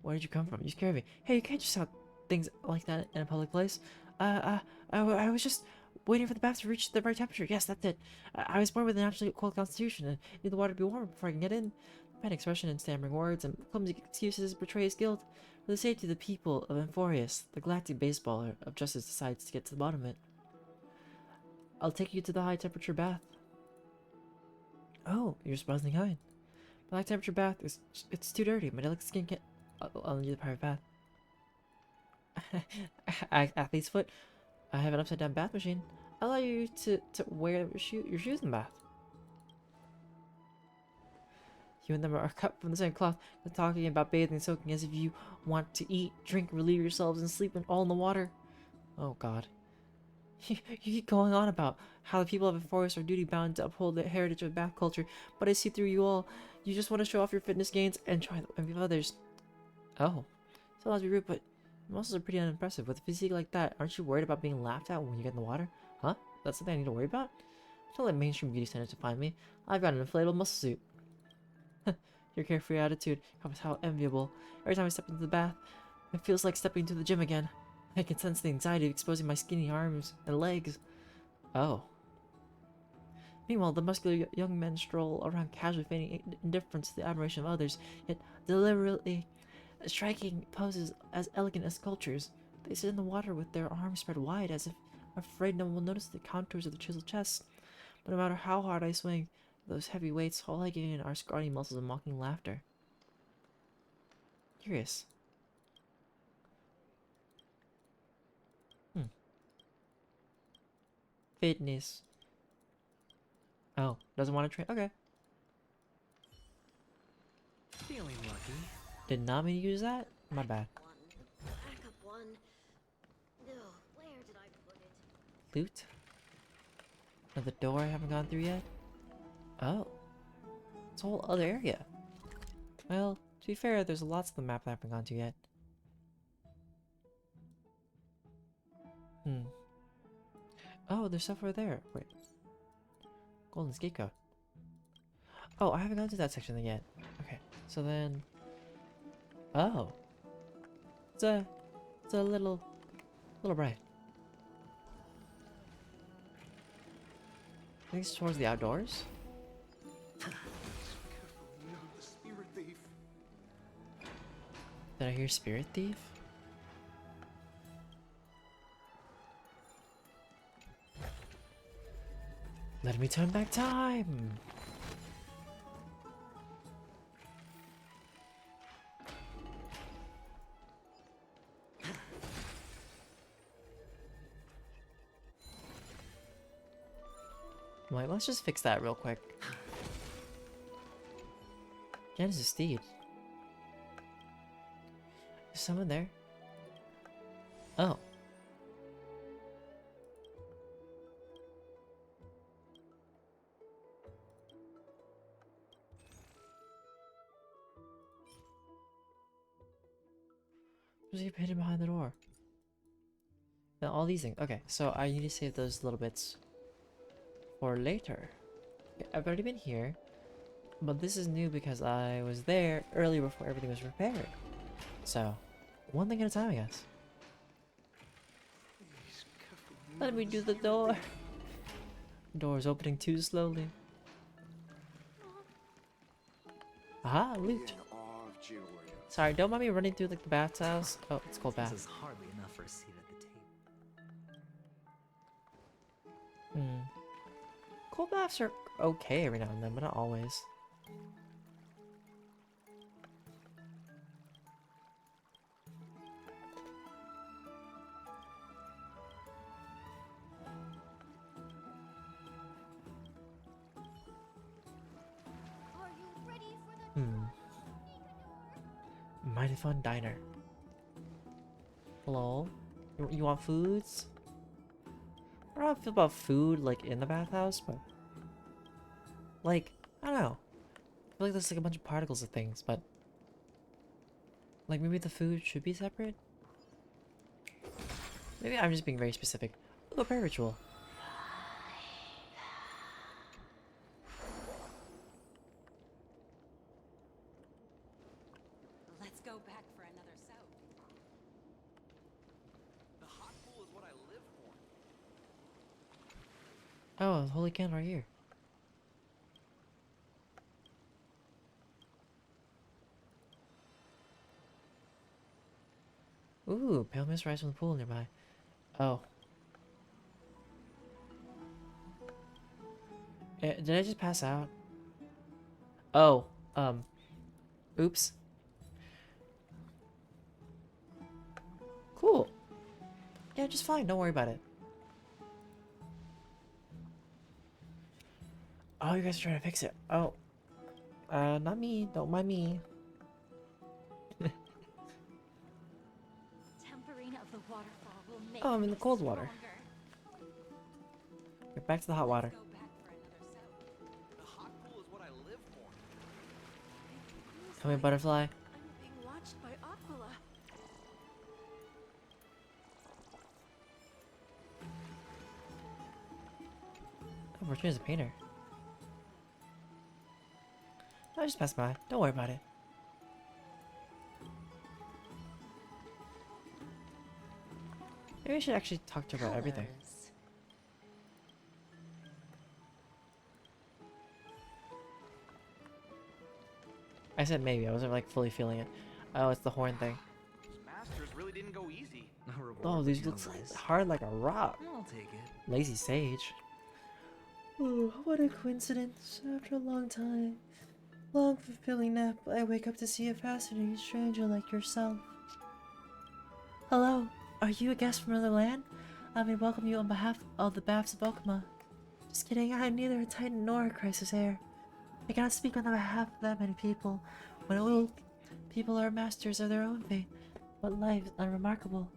Speaker 1: Where did you come from? You scared me. Hey, you can't just shout things like that in a public place. I was just waiting for the bath to reach the right temperature. Yes, that's it. I was born with a naturally cold constitution and need the water to be warm before I can get in. Bad expression and stammering words and clumsy excuses betray his guilt. For the safety of the people of Amphoreus, the galactic baseballer of justice decides to get to the bottom of it. I'll take you to the high temperature bath. Oh, you're surprisingly kind. The high temperature bath it's too dirty. My delicate skin can't. I'll need the private bath. Athlete's foot. I have an upside down bath machine. I'll allow you to wear your shoes in the bath. You and them are cut from the same cloth. They're talking about bathing and soaking as if you want to eat, drink, relieve yourselves, and sleep all in the water. Oh God. You keep going on about how the people of Amphoreus are duty bound to uphold the heritage of bath culture, but I see through you all. You just want to show off your fitness gains and try the envy of others. Oh, so not to be rude, but muscles are pretty unimpressive. With a physique like that, aren't you worried about being laughed at when you get in the water? Huh? That's something I need to worry about? Don't let mainstream beauty standards define me. I've got an inflatable muscle suit. Your carefree attitude is how enviable. Every time I step into the bath, it feels like stepping into the gym again. I can sense the anxiety of exposing my skinny arms and legs. Oh. Meanwhile, the muscular young men stroll around casually feigning indifference to the admiration of others, yet deliberately striking poses as elegant as sculptures. They sit in the water with their arms spread wide as if afraid no one will notice the contours of the chiseled chests. But no matter how hard I swing those heavy weights, all I gain are scrawny muscles and mocking laughter. Curious. Fitness. Oh, doesn't want to train? Okay.
Speaker 5: Feeling lucky.
Speaker 1: Did not mean to use that? My bad.
Speaker 8: Back up one. No, where did I put it?
Speaker 1: Loot? Another door I haven't gone through yet? Oh. It's a whole other area. Well, to be fair, there's lots of the map that I haven't gone to yet. Oh, there's stuff over there. Wait. Golden skate code. Oh, I haven't gone to that section yet. Okay, so then... Oh. It's a little bright. I think it's towards the outdoors.
Speaker 9: Careful, no, the spirit thief.
Speaker 1: Did I hear Spirit Thief? Let me turn back time! I'm like, let's just fix that real quick. Genesis Steed. Is someone there? Oh. Who's he hidden behind the door? Now all these things. Okay, so I need to save those little bits for later. Okay, I've already been here, but this is new because I was there early before everything was repaired. So, one thing at a time, I guess.
Speaker 9: Please, careful,
Speaker 1: Let
Speaker 9: no,
Speaker 1: me
Speaker 9: the
Speaker 1: do the
Speaker 9: spirit
Speaker 1: door.
Speaker 9: thief.
Speaker 1: Door's opening too slowly. Aha,
Speaker 9: Be
Speaker 1: loot.
Speaker 9: in awe of DjDoubleT.
Speaker 1: Sorry, don't mind me running through the bathhouse. Oh, it's called
Speaker 5: This
Speaker 1: bath.
Speaker 5: is hardly enough for a seat at the table.
Speaker 1: Hmm. Cold baths are okay every now and then, but not always.
Speaker 8: Are you ready for the
Speaker 1: Mighty Fun Diner. Hello? You want foods? I don't know how I feel about food, like, in the bathhouse, but... Like, I don't know. I feel like there's, like, a bunch of particles of things, but... Like, maybe the food should be separate? Maybe I'm just being very specific. Ooh, a prayer ritual.
Speaker 10: Let's go back for another soak.
Speaker 9: The hot pool is what I live for.
Speaker 1: Oh, the holy candle right here. Ooh, pale mist rise from the pool nearby. Oh. Did I just pass out? Oh, oops. Cool. Yeah, just fine. Don't worry about it. Oh, you guys are trying to fix it. Oh. Not me. Don't mind me.
Speaker 8: tempering of the waterfall will make
Speaker 1: Oh, I'm in the
Speaker 8: me
Speaker 1: cold water.
Speaker 8: stronger.
Speaker 1: Get back to the hot water.
Speaker 10: Go back for another soak.
Speaker 9: The hot pool is what I live for.
Speaker 1: Come here, butterfly.
Speaker 7: I'm being watched by Aquila.
Speaker 1: Oh, Fortuna's a painter. I just passed by. Don't worry about it. Maybe I should actually talk to her about everything.
Speaker 10: Colors.
Speaker 1: I said maybe. I wasn't like fully feeling it. Oh, it's the horn thing.
Speaker 9: These masters really didn't go easy.
Speaker 5: A reward
Speaker 1: Oh,
Speaker 5: for
Speaker 1: these
Speaker 5: your
Speaker 1: looks
Speaker 5: ways.
Speaker 1: hard like a rock.
Speaker 5: I'll take it.
Speaker 1: Lazy sage. Oh, what a coincidence. After a long time, long fulfilling nap, I wake up to see a fascinating stranger like yourself. Hello, are you a guest from another land? Let me welcome you on behalf of the Baths of Okama. Just kidding, I am neither a Titan nor a Crisis Heir. I cannot speak on the behalf of that many people. When old people are masters of their own fate, but life is unremarkable.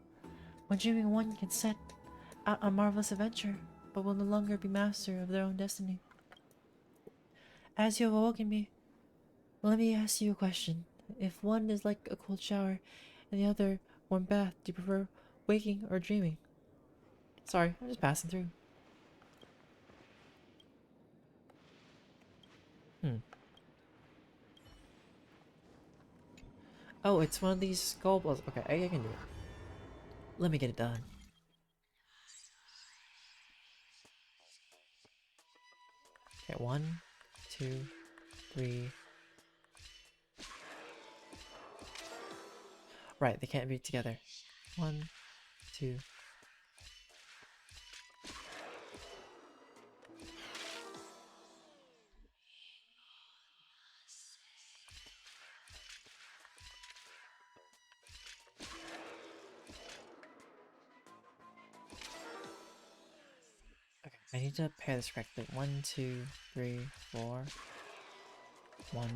Speaker 1: When dreaming, one can set out on marvelous adventure, but will no longer be master of their own destiny. As you have awoken me, let me ask you a question. If one is like a cold shower and the other warm bath, do you prefer waking or dreaming? Sorry, I'm just passing through. Oh, it's one of these skull balls. Okay, I can do it. Let me get it done. 1, 2, 3. Right, they can't be together. 1, 2. Okay, I need to pair this correctly. 1, 2, 3, 4. 1,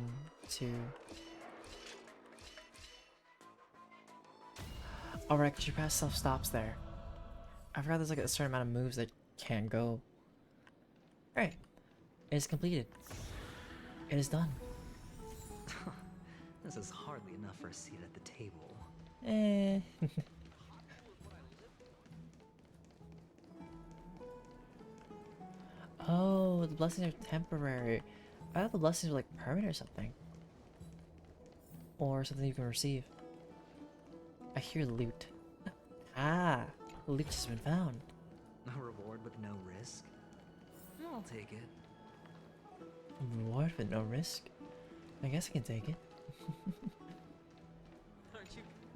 Speaker 1: 2. Alright, because your past self stops there. I forgot there's like a certain amount of moves that can't go. Alright, it is completed. It is done.
Speaker 5: This is hardly enough for a seat at the table.
Speaker 1: Eh. Oh, the blessings are temporary. I thought the blessings were like permanent or something. Or something you can receive. I hear loot. Ah, loot has been found.
Speaker 5: A reward with no risk? I'll take it.
Speaker 1: Reward with no risk? I guess I can take it.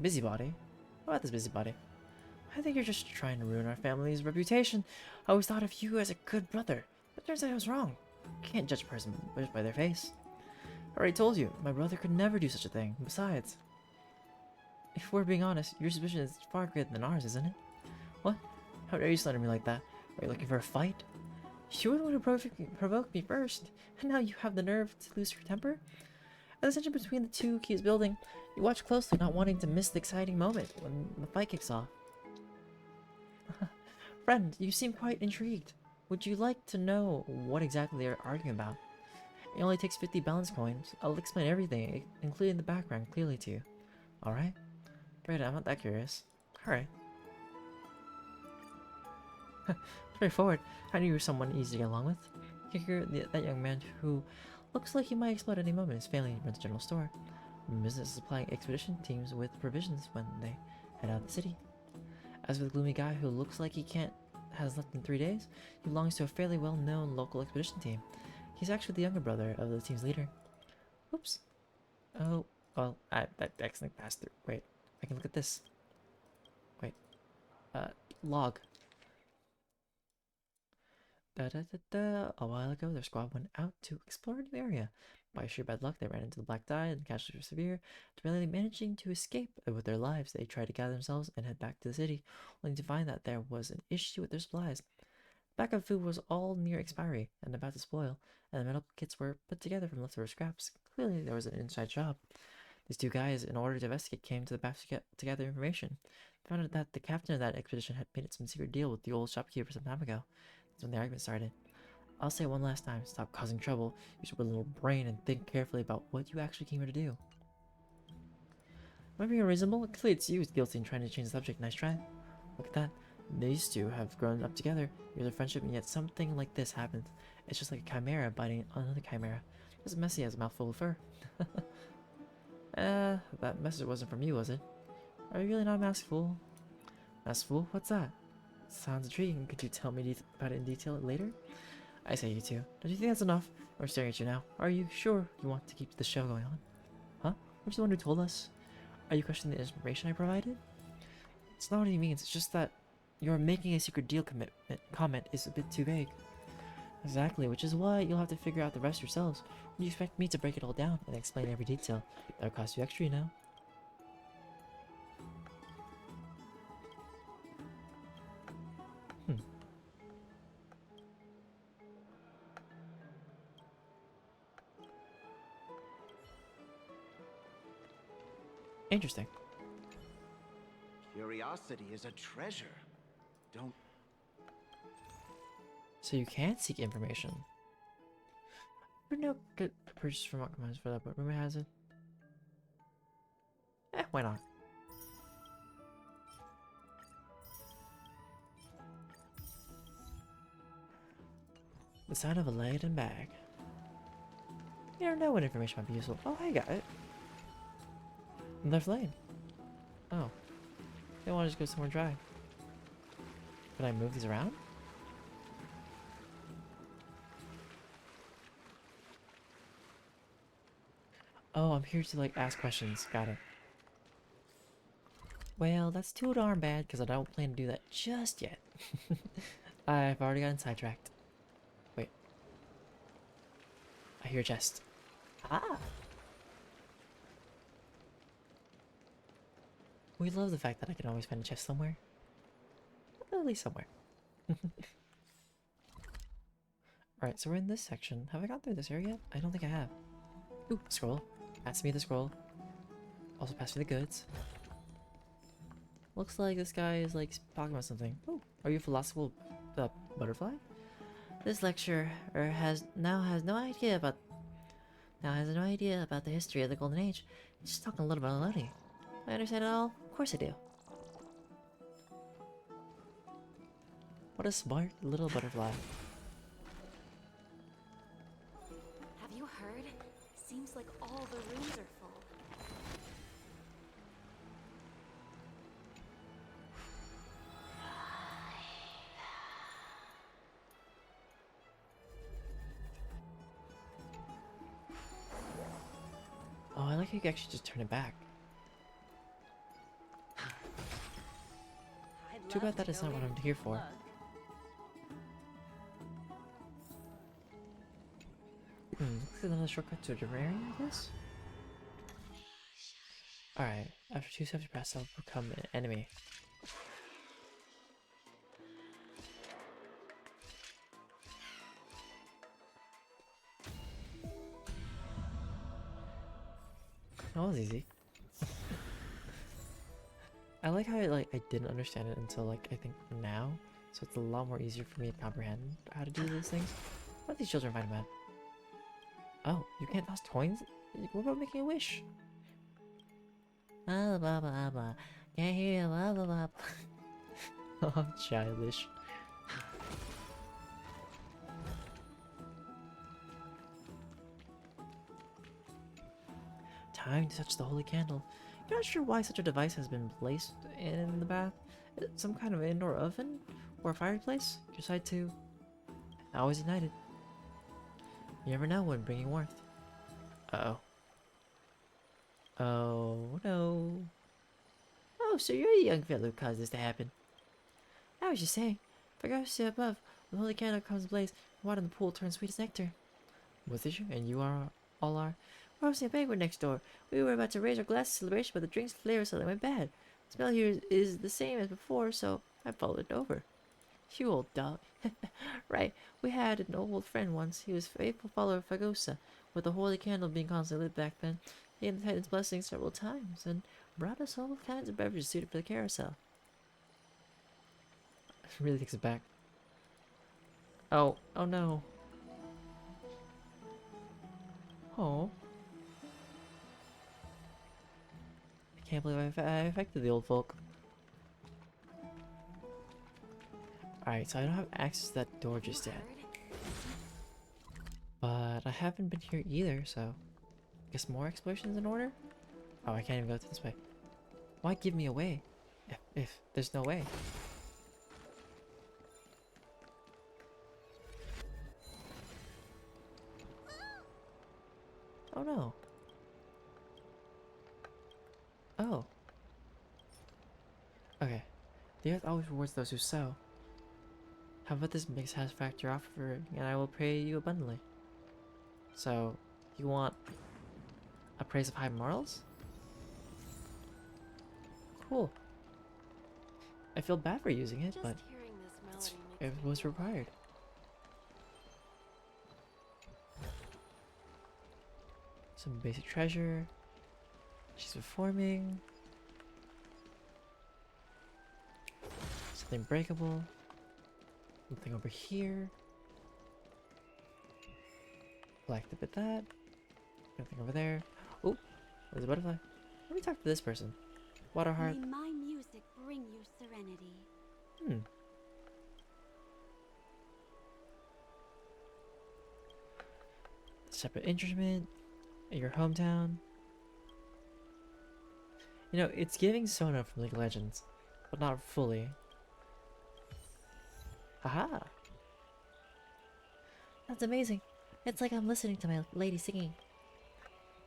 Speaker 1: Busybody? What about this busybody? I think you're just trying to ruin our family's reputation. I always thought of you as a good brother, but turns out I was wrong. You can't judge a person just by their face. I already told you, my brother could never do such a thing. Besides, if we're being honest, your suspicion is far greater than ours, isn't it? What? How dare you slander me like that? Are you looking for a fight? You were the one who provoked me first, and now you have the nerve to lose your temper? As the tension between the two keeps building, you watch closely, not wanting to miss the exciting moment when the fight kicks off. Friend, you seem quite intrigued. Would you like to know what exactly they're arguing about? It only takes 50 balance coins. I'll explain everything, including the background, clearly to you. Alright? Great, I'm not that curious. Alright. Straightforward. I knew you were someone easy to get along with. You hear that young man who looks like he might explode at any moment is failing to run the general store. Business is supplying expedition teams with provisions when they head out of the city. As for the gloomy guy who looks like he has less than 3 days, he belongs to a fairly well-known local expedition team. He's actually the younger brother of the team's leader. Oops. Oh, well, that accidentally passed through. Wait, I can look at this. Wait. Log. A while ago, their squad went out to explore a new area. By sheer bad luck, they ran into the black tide and the casualties were severe. Barely managing to escape with their lives, they tried to gather themselves and head back to the city, only to find that there was an issue with their supplies. Backup food was all near expiry and about to spoil, and the medical kits were put together from leftover scraps. Clearly, there was an inside job. These two guys, in order to investigate, came to the back to gather information. They found out that the captain of that expedition had made some secret deal with the old shopkeeper some time ago. That's when the argument started. I'll say one last time, stop causing trouble, use your little brain, and think carefully about what you actually came here to do. Am I being unreasonable? Clearly it's you who's guilty in trying to change the subject. Nice try. Look at that. These two have grown up together, years of friendship, and yet something like this happens. It's just like a chimera biting another chimera. Just as messy as a mouthful of fur. That message wasn't from you, was it? Are you really not a masked fool? Masked fool? What's that? Sounds intriguing. Could you tell me about it in detail later? I say you two. Don't you think that's enough? We're staring at you now. Are you sure you want to keep the show going on? Huh? Weren't you the one who told us? Are you questioning the information I provided? It's not what he means. It's just that your making a secret deal comment is a bit too vague. Exactly, which is why you'll have to figure out the rest yourselves. When you expect me to break it all down and explain every detail, that'll cost you extra, you know? Interesting.
Speaker 11: Curiosity is a treasure. Don't.
Speaker 1: So you can seek information. But no good purchase from optimized for that, but rumor has it. Why not? The sound of a laden bag. You never know what information might be useful. Oh, I got it. Left lane. Oh. They want to just go somewhere dry. Can I move these around? Oh, I'm here to like ask questions. Got it. Well, that's too darn bad because I don't plan to do that just yet. I've already gotten sidetracked. Wait. I hear a chest. Ah! We love the fact that I can always find a chest somewhere. At least somewhere. Alright, so we're in this section. Have I gone through this area yet? I don't think I have. Ooh, scroll. Pass me the scroll. Also pass me the goods. Looks like this guy is like talking about something. Oh, are you a philosophical butterfly?
Speaker 4: This lecturer has no idea about the history of the Golden Age. He's just talking a little about baloney. I understand it all? Of course I do.
Speaker 1: What a smart little butterfly.
Speaker 10: Have you heard? Seems like all the rooms are full.
Speaker 1: Oh, I like how you can actually just turn it back. Too bad that is not what I'm here for. Looks like another shortcut to a different area, I guess? Alright, after 2 steps past, I'll become an enemy. That was easy. I like how I didn't understand it until I think now, so it's a lot more easier for me to comprehend how to do these things. What are these children fighting about? Oh, you can't toss coins? What about making a wish?
Speaker 4: Blah blah blah blah. Can't hear you, blah blah blah.
Speaker 1: Oh, I'm childish. Time to touch the holy candle. You're not sure why such a device has been placed in the bath? Some kind of indoor oven? Or a fireplace? You decide to... always ignite it. You never know when bringing warmth. Uh-oh. Oh, no.
Speaker 4: Oh, so you're the young fellow who caused this to happen. I was just saying, if I go sit above, the holy candle comes ablaze, the water in the pool turns sweet as nectar.
Speaker 1: Was it you? And you are... all are...
Speaker 4: We're hosting a banquet next door. We were about to raise our glass celebration, but the drink's flavor suddenly went bad. The smell here is the same as before, so I followed it over.
Speaker 1: You old dog.
Speaker 4: Right, we had an old friend once. He was a faithful follower of Fagosa, with the holy candle being constantly lit back then. He had the Titan's blessing several times, and brought us all kinds of beverages suited for the carousel.
Speaker 1: Really takes it back. Oh, oh no. Oh. I can't believe I affected the old folk. Alright, so I don't have access to that door just yet. But I haven't been here either, so... I guess more explorations in order? Oh, I can't even go this way. Why give me away? If there's no way. Oh no. Oh. Okay. The earth always rewards those who sow. How about this mixed hash factor offer, and I will pay you abundantly. So, you want a praise of high morals? Cool. I feel bad for using it, but it was required. Some basic treasure. She's performing. Something breakable. Something over here. Collect a bit that. Nothing over there. Oh, there's a butterfly. Let me talk to this person. Water heart.
Speaker 10: May my music bring you serenity.
Speaker 1: Hmm. Separate instrument in your hometown. You know, it's giving Sona from League of Legends, but not fully. Aha!
Speaker 4: That's amazing. It's like I'm listening to my lady singing.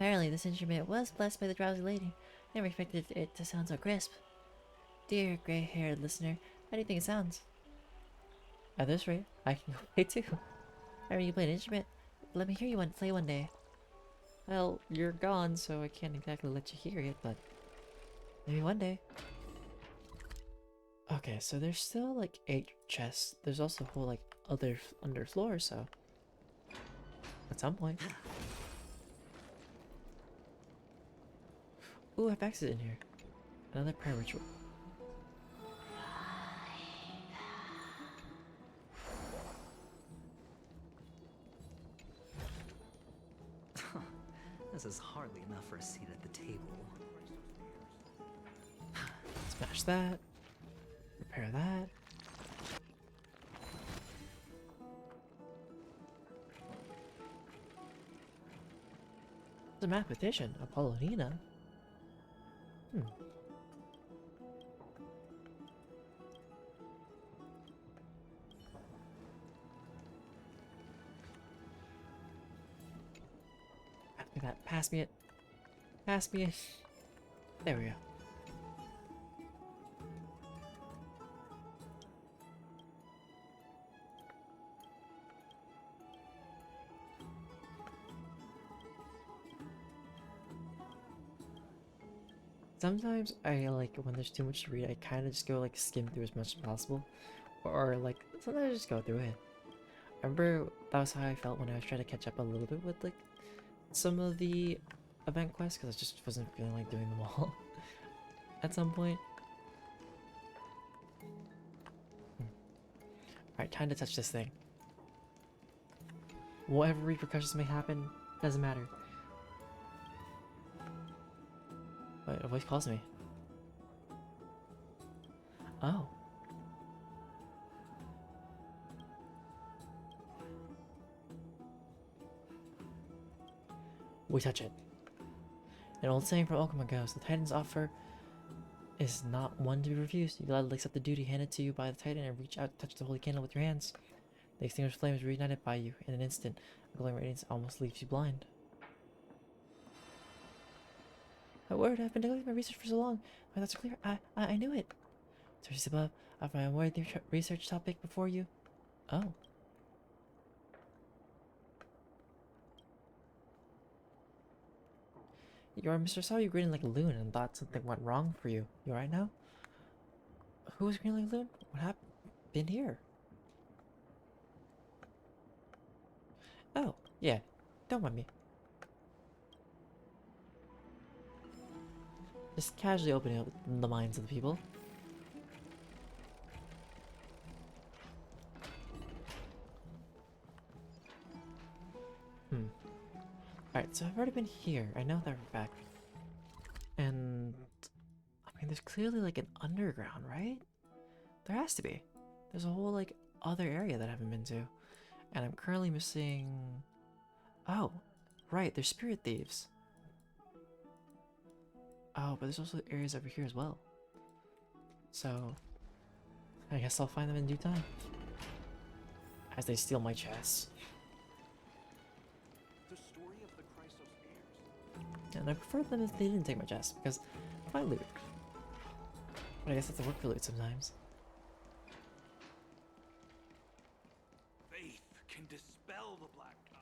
Speaker 4: Apparently, this instrument was blessed by the drowsy lady. Never expected it to sound so crisp. Dear gray-haired listener, how do you think it sounds? At this rate, I can go play too. How are you play an instrument? Let me hear you play one day. Well, you're gone, so I can't exactly let you hear it, but maybe one day. Okay, so there's still like 8 chests. There's also a whole like other underfloor, so at some point. Ooh, I have access in here. Another prayer ritual.
Speaker 5: This is hardly enough for a seat at the table.
Speaker 1: Smash that. Repair that. The mathematician, Apollonina. Pass me that. Pass me it. Pass me it. There we go. Sometimes I like when there's too much to read, I kind of just go like skim through as much as possible, or like sometimes I just go through it. I remember that was how I felt when I was trying to catch up a little bit with like some of the event quests because I just wasn't feeling like doing them all at some point. Alright, time to touch this thing. Whatever repercussions may happen, doesn't matter. Wait, a voice calls me. Oh. We touch it. An old saying from Okama goes, the Titan's offer is not one to be refused. You gladly accept the duty handed to you by the Titan and reach out to touch the holy candle with your hands. The extinguished flame is reignited by you in an instant. A glowing radiance almost leaves you blind. My word, I've been neglecting my research for so long. My thoughts are clear. I knew it. Searches above. I have my own worthy research topic before you. Oh. Your Mr. Saw you grinning like a loon and thought something went wrong for you. You alright now? Who was grinning like a loon? What happened here? Oh, yeah. Don't mind me. Just casually opening up the minds of the people. Alright, so I've already been here. I know that we're back. And I mean, there's clearly like an underground, right? There has to be. There's a whole like other area that I haven't been to. And I'm currently missing... Oh, right, there's spirit thieves. Oh, but there's also areas over here as well. So, I guess I'll find them in due time. As they steal my chests.
Speaker 9: The story of the Chrysos heirs.
Speaker 1: And I prefer them if they didn't take my chest, because I loot. But I guess I have to work for loot sometimes.
Speaker 2: Faith can dispel the black eye.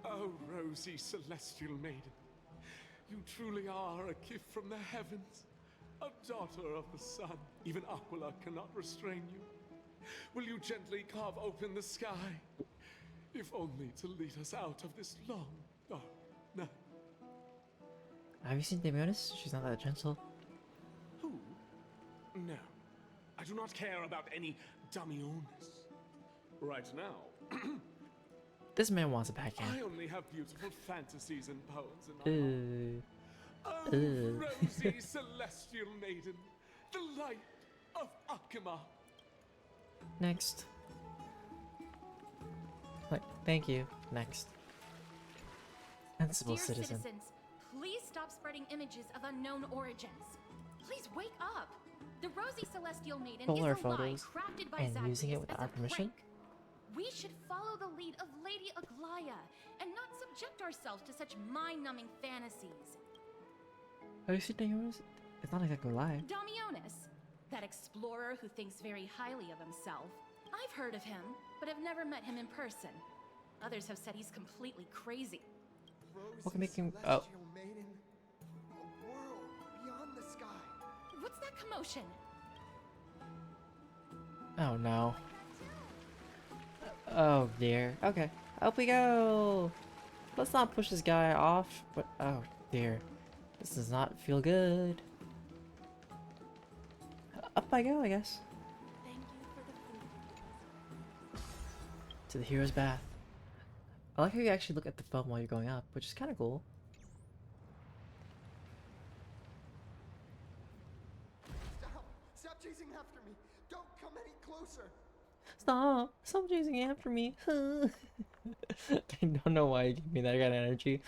Speaker 12: Oh, rosy celestial maiden, you truly are a gift from the heavens, a daughter of the sun. Even Aquila cannot restrain you. Will you gently carve open the sky, if only to lead us out of this long, dark night?
Speaker 1: Have you seen Demionis? She's not that gentle.
Speaker 12: Who? No, I do not care about any Damionis. Right now,
Speaker 1: This man wants a backhand.
Speaker 12: I only have beautiful fantasies and poems in my heart. Oh,
Speaker 1: Ugh.
Speaker 12: rosy celestial maiden, the light of Akima.
Speaker 1: Next. Like, thank you. Next. Sensible
Speaker 10: Dear
Speaker 1: citizen.
Speaker 10: citizens, please stop spreading images of unknown origins. Please wake up.
Speaker 6: The Rosy Celestial Maiden
Speaker 1: Pull
Speaker 6: is
Speaker 1: our
Speaker 6: a lie
Speaker 1: photos
Speaker 6: crafted by
Speaker 1: and using it
Speaker 6: Zagreus
Speaker 1: without
Speaker 6: as
Speaker 1: our
Speaker 6: a
Speaker 1: permission?
Speaker 6: prank. We should follow the lead of Lady Aglaya and not subject ourselves to such mind-numbing fantasies.
Speaker 1: Are you sitting? It's not exactly a lie.
Speaker 6: Damionis, that explorer who thinks very highly of himself. I've heard of him, but have never met him in person. Others have said he's completely crazy.
Speaker 1: What can make him? Oh,
Speaker 13: Maiden, a world beyond the sky.
Speaker 6: What's that commotion?
Speaker 1: oh no. Oh dear. Okay, up we go. Let's not push this guy off. But oh dear, this does not feel good. Up I go, I guess.
Speaker 10: Thank you for the food.
Speaker 1: To the hero's bath. I like how you actually look at the phone while you're going up, which is kind of cool.
Speaker 13: Stop chasing after me. Don't come any closer.
Speaker 1: Stop chasing after me. I don't know why you give me that kind of energy.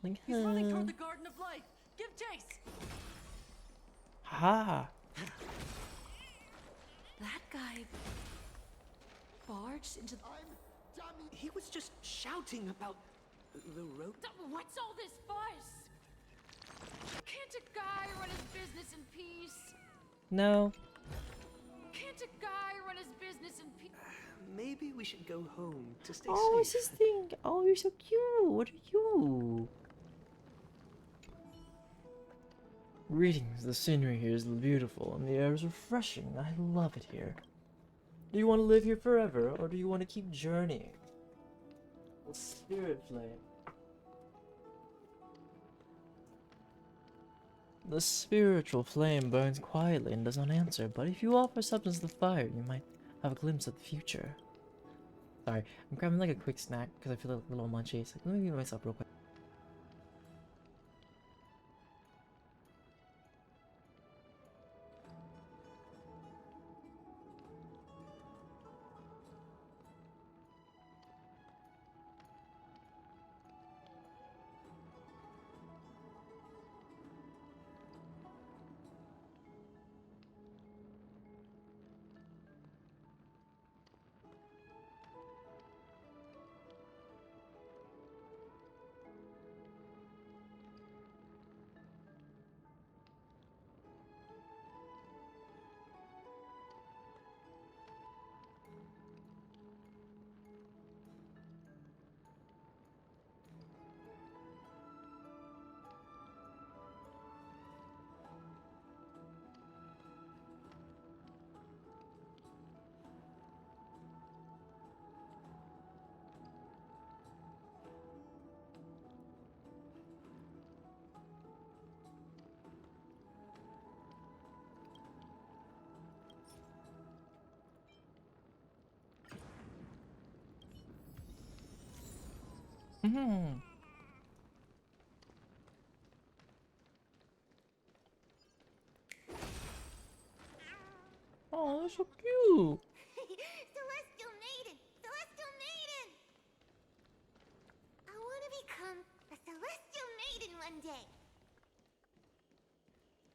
Speaker 1: Like,
Speaker 7: He's running toward the Garden of Life. Give chase.
Speaker 1: ha.
Speaker 10: That guy barged into.
Speaker 5: He was just shouting about the road.
Speaker 10: What's all this fuss? Can't a guy run his business in peace?
Speaker 1: No.
Speaker 10: Can't a guy run his business in peace?
Speaker 5: Maybe we should go home to stay
Speaker 1: Oh, what's
Speaker 5: safe.
Speaker 1: this thing? Oh, you're so cute. What are you? Greetings. The scenery here is beautiful and the air is refreshing. I love it here. Do you want to live here forever, or do you want to keep journeying? The spirit flame. The spiritual flame burns quietly and does not answer, but if you offer substance to the fire, you might have a glimpse of the future. Sorry, I'm grabbing like a quick snack because I feel like a little munchy. So let me mute myself real quick. Mm-hmm. Oh, that's so cute.
Speaker 8: Celestial Maiden! Celestial Maiden! I want to become a Celestial Maiden one day.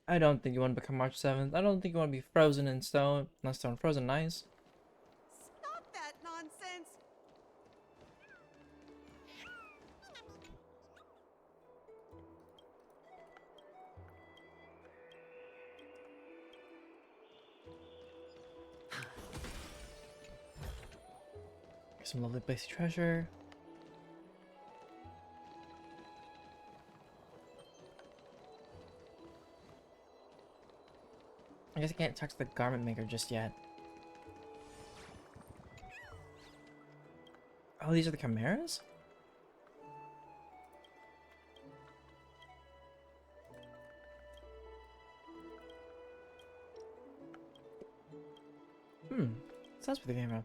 Speaker 1: I don't think you want to become March 7th. I don't think you want to be frozen in stone. Not stone, frozen in ice.
Speaker 7: Stop that nonsense.
Speaker 1: Some lovely basic treasure. I guess I can't talk to the garment maker just yet. Oh, these are the chimeras? So that's what the game about.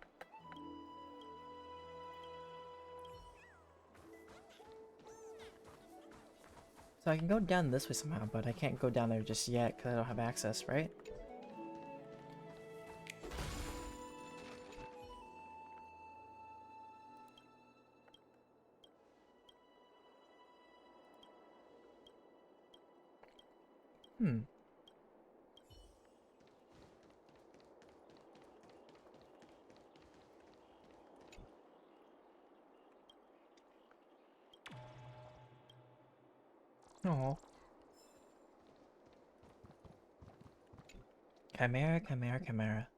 Speaker 1: So I can go down this way somehow, but I can't go down there just yet because I don't have access, right? Oh. Chimera, chimera, chimera.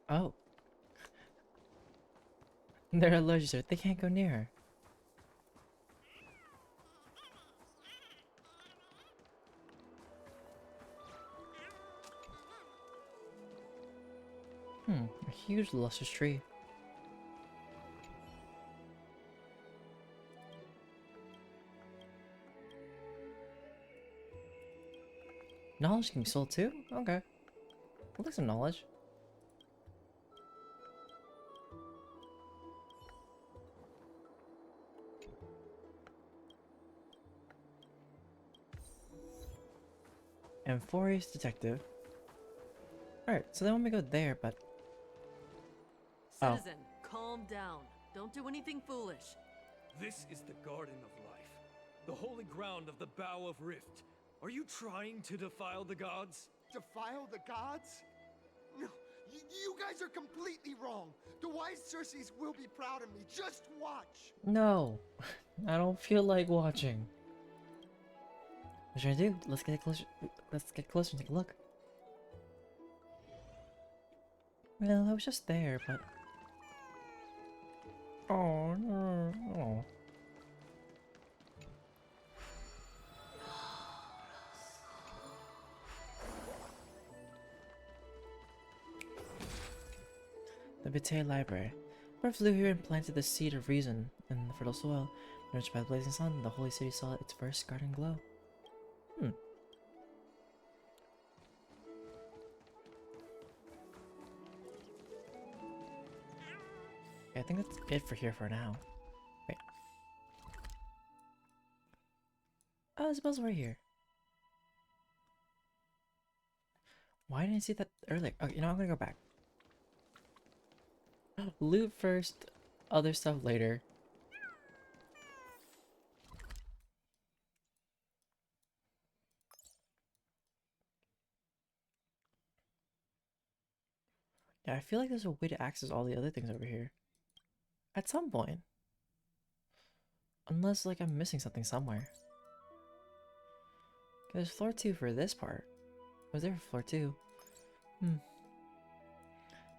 Speaker 1: Oh. They're allergic to it. They can't go near her. A huge lustrous tree. Knowledge can be sold too? Okay. I'll take some knowledge. Amphoreus detective. Alright, so they want me to go there, but...
Speaker 7: Citizen, calm down. Don't do anything foolish.
Speaker 14: This is the Garden of Life, the holy ground of the Bow of Rift. Are you trying to defile the gods?
Speaker 13: Defile the gods? No, you guys are completely wrong. The wise Circes will be proud of me. Just watch.
Speaker 1: No! I don't feel like watching. What should I do? Let's get closer. Let's get closer and take a look. Well, I was just there, but... Oh, no. Oh. The Vitae Library. Where flew here and planted the seed of reason in the fertile soil. Nurtured by the blazing sun, the holy city saw its first garden glow. I think that's it for here for now. Wait. Oh, the bell's right here. Why didn't I see that earlier? Okay, you know, I'm gonna go back. Loot first, other stuff later. Yeah, I feel like there's a way to access all the other things over here. At some point. Unless, like, I'm missing something somewhere. There's floor 2 for this part. Was there floor 2?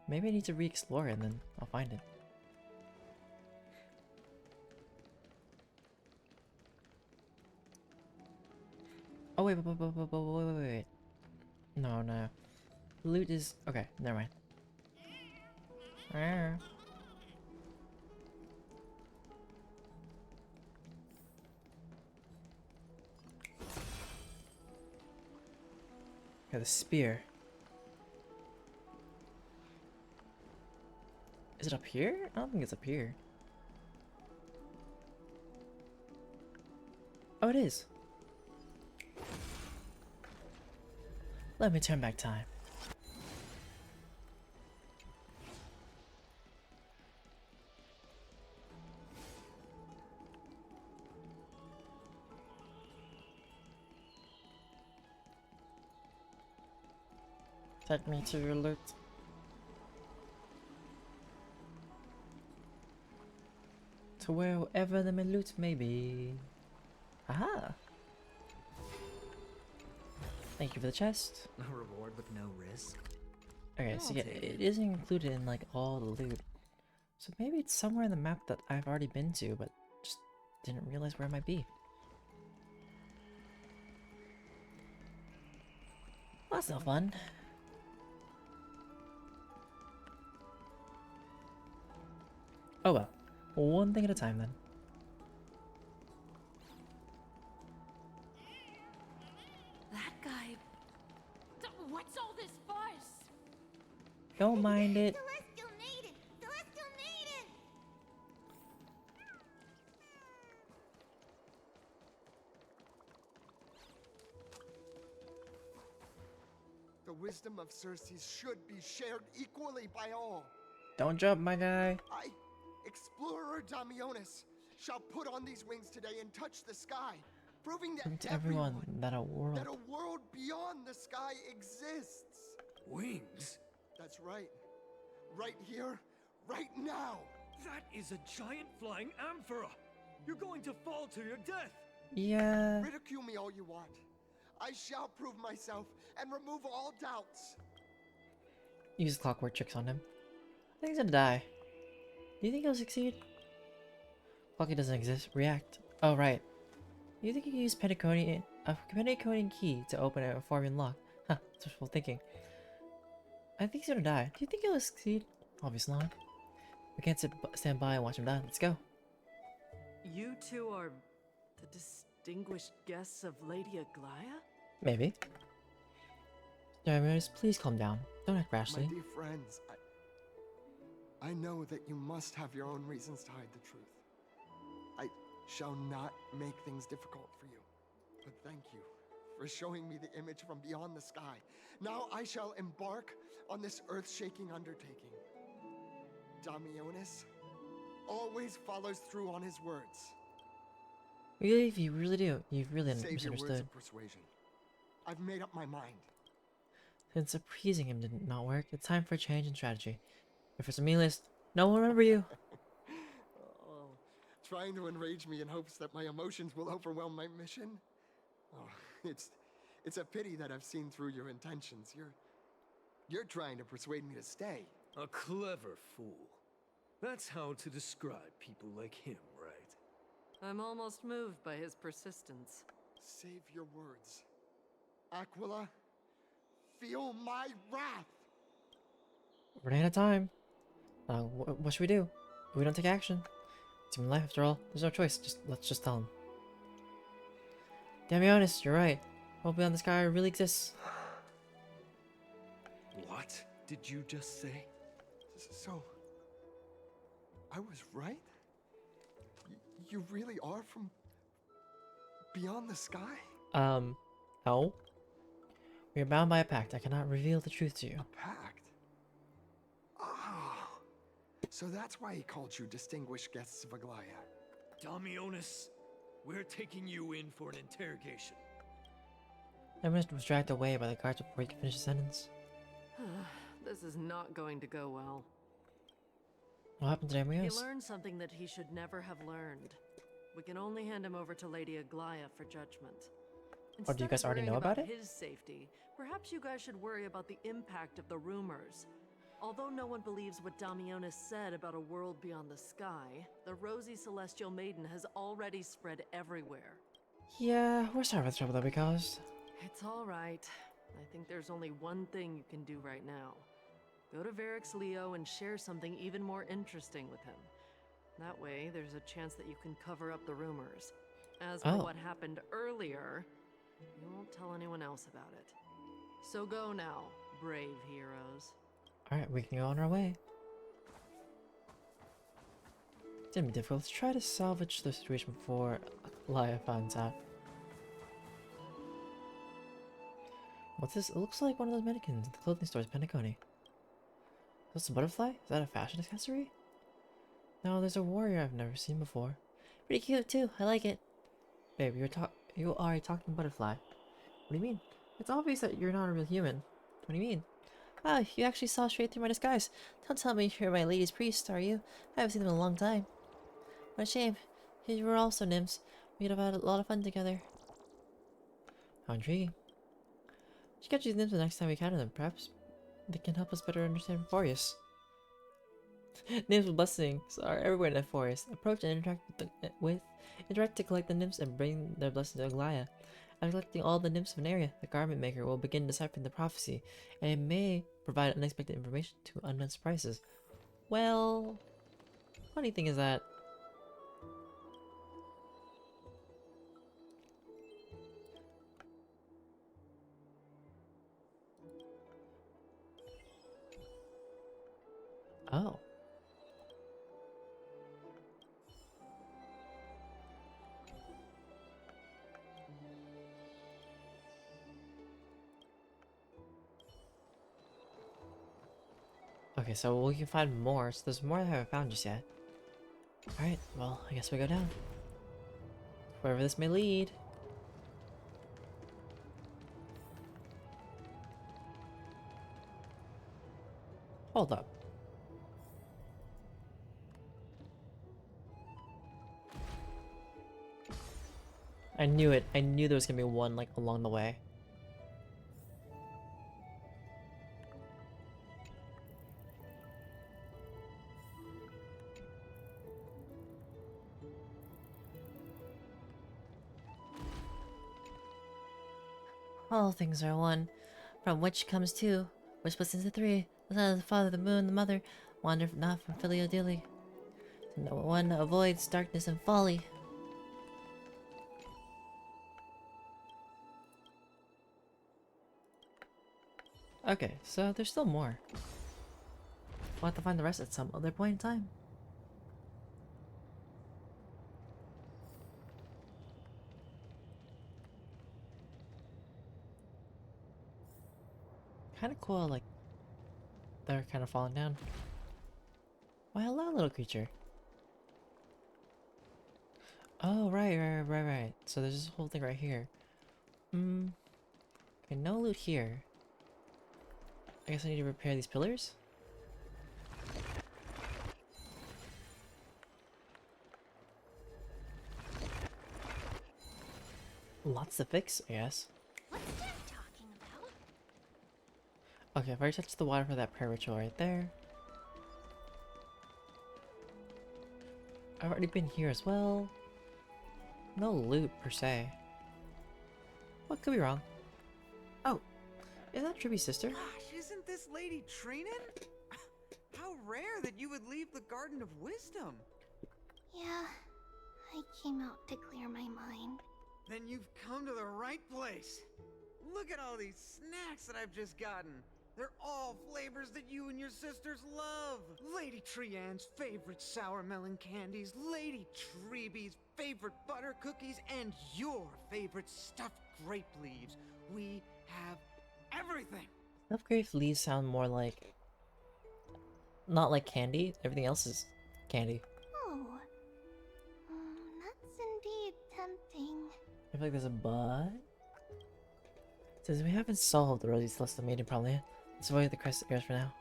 Speaker 1: Maybe I need to re-explore it and then I'll find it. Oh, wait. No. Loot is... Okay, never mind. Yeah, the spear. Is it up here? I don't think it's up here. Oh, it is. Let me turn back time. Take me to your loot. To wherever the loot may be. Aha! Thank you for the chest.
Speaker 5: A reward with no risk.
Speaker 1: Okay, so yeah, it isn't included in like all the loot. So maybe it's somewhere in the map that I've already been to, but just didn't realize where it might be. Well, that's no fun. Oh well, one thing at a time then.
Speaker 7: That guy...
Speaker 10: What's all this fuss?
Speaker 1: Don't mind it.
Speaker 8: Celestial maiden! Celestial maiden!
Speaker 13: The wisdom of Circes should be shared equally by all.
Speaker 1: Don't jump, my guy.
Speaker 13: I, Explorer Damionis, shall put on these wings today and touch the sky, proving to everyone
Speaker 1: that a world
Speaker 13: beyond the sky exists.
Speaker 14: Wings?
Speaker 13: That's right. Right here, right now.
Speaker 14: That is a giant flying amphora. You're going to fall to your death!
Speaker 1: Yeah.
Speaker 13: Ridicule me all you want. I shall prove myself and remove all doubts.
Speaker 1: Use clockwork tricks on him. I think he's gonna die. Do you think he'll succeed? Clocky doesn't exist. React. Oh, right. You think you can use a Penaconian key to open a Amphorean lock? Huh, that's wishful thinking. I think he's gonna die. Do you think he'll succeed? Obviously not. We can't stand by and watch him die. Let's go.
Speaker 7: You two are the distinguished guests of Lady Aglaya?
Speaker 1: Maybe. Darius, please calm down. Don't act
Speaker 13: My
Speaker 1: rashly.
Speaker 13: dear friends, I know that you must have your own reasons to hide the truth. I shall not make things difficult for you. But thank you for showing me the image from beyond the sky. Now I shall embark on this earth-shaking undertaking. Damionis always follows through on his words.
Speaker 1: Really, you really do. You've really
Speaker 13: Save your words
Speaker 1: misunderstood.
Speaker 13: of persuasion. I've made up my mind.
Speaker 1: Since appeasing him did not work, it's time for a change in strategy. If it's a me list, no one will remember you.
Speaker 13: Oh, trying to enrage me in hopes that my emotions will overwhelm my mission? Oh, it's a pity that I've seen through your intentions. You're trying to persuade me to stay.
Speaker 14: A clever fool. That's how to describe people like him, right?
Speaker 7: I'm almost moved by his persistence.
Speaker 13: Save your words. Aquila, feel my wrath!
Speaker 1: Running out of time. What should we do? If we don't take action? It's human life after all. There's no choice. Let's just tell him. Damn, be honest, you're right. World beyond the sky really exists.
Speaker 14: What did you just say?
Speaker 13: So, I was right? You really are from beyond the sky?
Speaker 1: No. We are bound by a pact. I cannot reveal the truth to you.
Speaker 13: A pact? Ah, so that's why he called you distinguished guests of Aglaya.
Speaker 14: Damionis, we're taking you in for an interrogation.
Speaker 1: Everyone was dragged away by the guards before he could finish the sentence.
Speaker 7: This is not going to go well.
Speaker 1: What happened to
Speaker 7: He
Speaker 1: Amphoreus?
Speaker 7: learned something that he should never have learned. We can only hand him over to Lady Aglaya for judgment.
Speaker 1: Oh, do you guys already know about it?
Speaker 7: His safety, perhaps you guys should worry about the impact of the rumors. Although no one believes what Damionis said about a world beyond the sky, the rosy celestial maiden has already spread everywhere.
Speaker 1: Yeah, we're sorry about the trouble that we caused.
Speaker 7: It's all right. I think there's only one thing you can do right now. Go to Varix Leo and share something even more interesting with him. That way, there's a chance that you can cover up the rumors. As for what happened earlier, you won't tell anyone else about it. So go now, brave heroes.
Speaker 1: Alright, we can go on our way. It's gonna be difficult. Let's try to salvage the situation before Laya finds out. What's this? It looks like one of those mannequins at the clothing store's Penacony. Is this a butterfly? Is that a fashion accessory? No, there's a warrior I've never seen before.
Speaker 4: Pretty cute too. I like it.
Speaker 1: Babe, you are a talking butterfly. What do you mean? It's obvious that you're not a real human. What do you mean?
Speaker 4: Ah, you actually saw straight through my disguise. Don't tell me you're my lady's priest, are you? I haven't seen them in a long time. What a shame. You were also nymphs. We could have had a lot of fun together.
Speaker 1: How intriguing. We should catch these nymphs the next time we encounter them. Perhaps they can help us better understand Amphoreus. Nymphs with blessings are everywhere in Amphoreus. Approach and interact to collect the nymphs and bring their blessings to Aglaya. After collecting all the nymphs of an area, the garment maker will begin deciphering the prophecy, and it may provide unexpected information to unknown surprises. Well, funny thing is that oh. Okay, so we can find more. So there's more that I haven't found just yet. Alright, well, I guess we go down. Wherever this may lead. Hold up. I knew it. I knew there was gonna be one like along the way.
Speaker 4: All things are one, from which comes two, which splits into three. The Son, the Father, the Moon, the Mother, wander not from filial dilly. No one avoids darkness and folly.
Speaker 1: Okay, so there's still more. We'll have to find the rest at some other point in time. Kind of cool, like they're kind of falling down. Why, hello, little creature. Oh, right. So there's this whole thing right here. Okay, no loot here. I guess I need to repair these pillars. Lots to fix, I guess.
Speaker 8: What's Dad talking about?
Speaker 1: Okay, I've already touched the water for that prayer ritual right there. I've already been here as well. No loot, per se. What could be wrong? Oh, is that Tribby's sister?
Speaker 5: Gosh, isn't this Lady Treenan? How rare that you would leave the Garden of Wisdom.
Speaker 8: Yeah, I came out to clear my mind.
Speaker 5: Then you've come to the right place. Look at all these snacks that I've just gotten. They're all flavors that you and your sisters love. Lady Trianne's favorite sour melon candies, Lady Treeby's favorite butter cookies, and your favorite stuffed grape leaves. We have everything.
Speaker 1: Stuffed grape leaves sound more like... not like candy. Everything else is candy.
Speaker 8: Oh, that's indeed tempting.
Speaker 1: I feel like there's a but. It says we haven't solved the Rosie Celeste maiden problem yet. Let's avoid the crescent girls for now.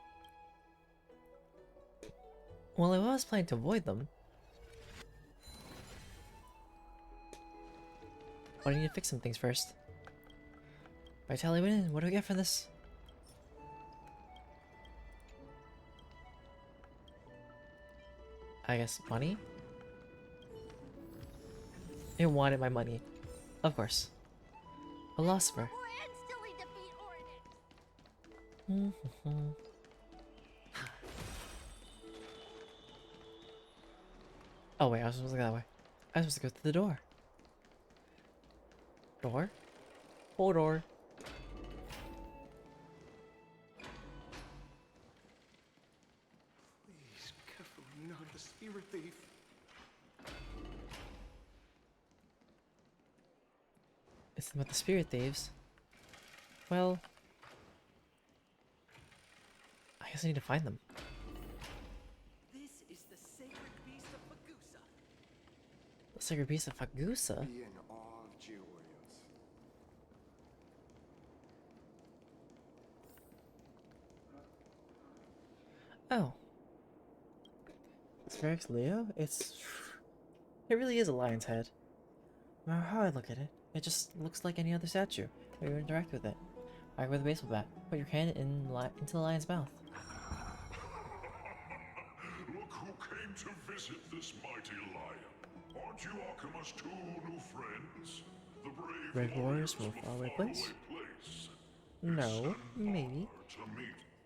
Speaker 1: Well, I was planning to avoid them. But I need to fix some things first. Vitality win. What do we get for this? I guess money? It wanted my money. Of course. Philosopher. Oh wait, I was supposed to go that way. I was supposed to go through the door. Door? Oh, door.
Speaker 9: Please, carefully, not the spirit thief.
Speaker 1: It's about the spirit thieves. Well, I guess I need to find them.
Speaker 5: This is the sacred beast of Fagusa.
Speaker 1: The sacred beast of Fagusa?
Speaker 13: Be in awe of DjDoubleT.
Speaker 1: Oh. Spherix Leo? It really is a lion's head. No matter how I look at it, it just looks like any other statue. When you interact with it. Like with a baseball bat, put your hand into the lion's mouth.
Speaker 2: Look who came to visit this mighty lion. Aren't you Akima's two new friends? The brave
Speaker 1: Warriors from a faraway place? No, maybe.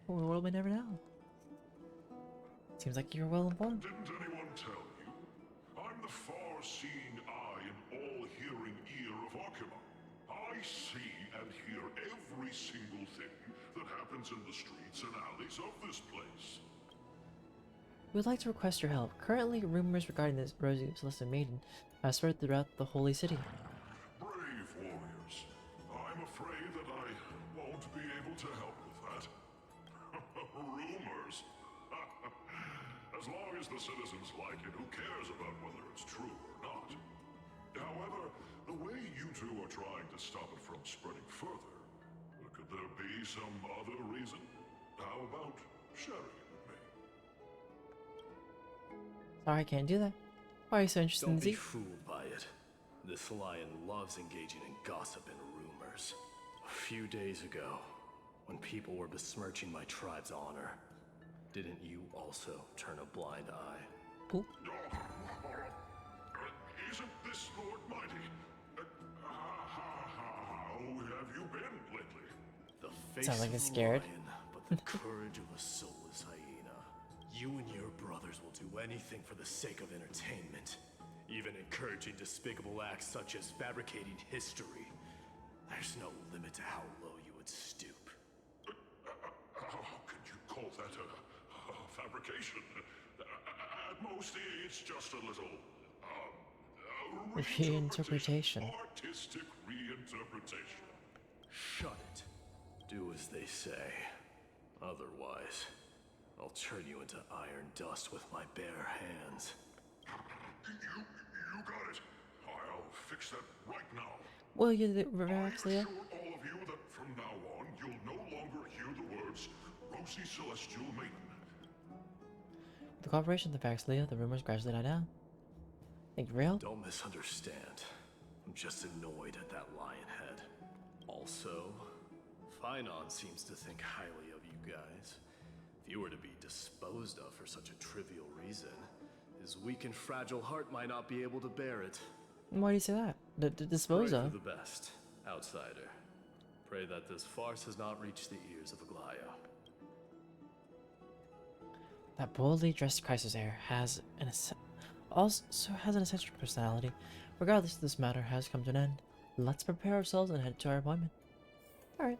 Speaker 1: Well, the world may never know. Seems like you're well informed.
Speaker 2: Didn't anyone tell you? I'm the far-seeing eye and all-hearing ear of Akima. I see and hear every single thing that happens in the streets and alleys of this place.
Speaker 1: We would like to request your help. Currently, rumors regarding this Rosie Celeste maiden have spread throughout the holy city.
Speaker 2: Brave warriors. I'm afraid that I won't be able to help with that. Rumors? As long as the citizens like it, who cares about whether it's true or not? However, the way you two are trying to stop it from spreading further, could there be some other reason? How about sharing it with me?
Speaker 1: Sorry, I can't do that. Why are you so interested in
Speaker 14: Don't be
Speaker 1: Zeke?
Speaker 14: fooled by it.
Speaker 15: This lion loves engaging in gossip and rumors. A few days ago, when people were besmirching my tribe's honor, didn't you also turn a blind eye?
Speaker 1: Ooh.
Speaker 16: Isn't this Lord Mighty? How have you been lately?
Speaker 15: The face
Speaker 1: Sounds like
Speaker 15: of
Speaker 1: he's
Speaker 15: a
Speaker 1: scared.
Speaker 15: lion, but the courage of a soulless hyena. You and your brothers will do anything for the sake of entertainment, even encouraging despicable acts such as fabricating history. There's no limit to how low you would stoop.
Speaker 16: How could you call that a fabrication? At most, it's just a little
Speaker 1: Reinterpretation.
Speaker 16: Artistic reinterpretation.
Speaker 15: Shut it. Do as they say. Otherwise, I'll turn you into iron dust with my bare hands.
Speaker 16: You got it. I'll fix that right now.
Speaker 1: Will you relax,
Speaker 16: I
Speaker 1: Leo?
Speaker 16: assure all of you that from now on, you'll no longer hear the words Rosy Celestial Maiden.
Speaker 1: With the cooperation of the Varax Leo, the rumors gradually die down. Think real?
Speaker 15: Don't misunderstand. I'm just annoyed at that lion head. Also, Finon seems to think highly of you guys. If you were to be disposed of for such a trivial reason, his weak and fragile heart might not be able to bear it.
Speaker 1: Why do you say that? The dispose
Speaker 15: Pray
Speaker 1: of?
Speaker 15: for the best, outsider. Pray that this farce has not reached the ears of Aglaya.
Speaker 1: That boldly dressed crisis heir has also has an eccentric personality. Regardless, this matter has come to an end. Let's prepare ourselves and head to our appointment. Alright.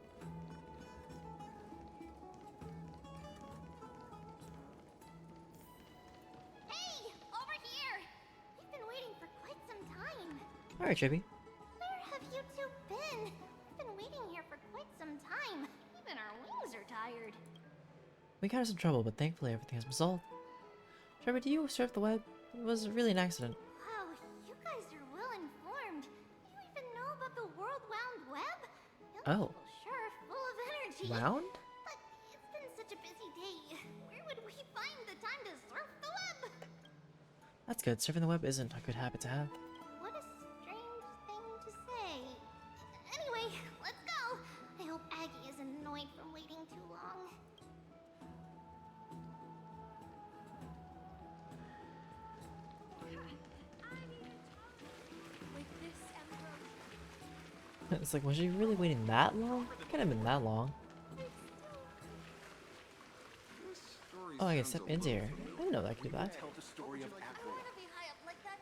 Speaker 8: Hey! Over here! We've been waiting for quite some time.
Speaker 1: Alright, Chibi.
Speaker 8: Where have you two been? We've been waiting here for quite some time. Even our wings are tired.
Speaker 1: We got us in trouble, but thankfully everything has been solved. Trevor, do you surf the web? It was really an accident.
Speaker 8: Wow, you guys are well informed. You even know about the World Wound Web?
Speaker 1: Oh.
Speaker 8: Sure, full of energy.
Speaker 1: Wound?
Speaker 8: But it's been such a busy day. Where would we find the time to surf the web?
Speaker 1: That's good. Surfing the web isn't a good habit to have.
Speaker 8: What a strange thing to say. Anyway, let's go. I hope Aggie isn't annoyed from waiting too long.
Speaker 1: It's like, was she really waiting that long? It couldn't have been that long. Oh, I can step into here. I didn't know that I could do that.
Speaker 11: Tell the story of
Speaker 8: I want to be high up like that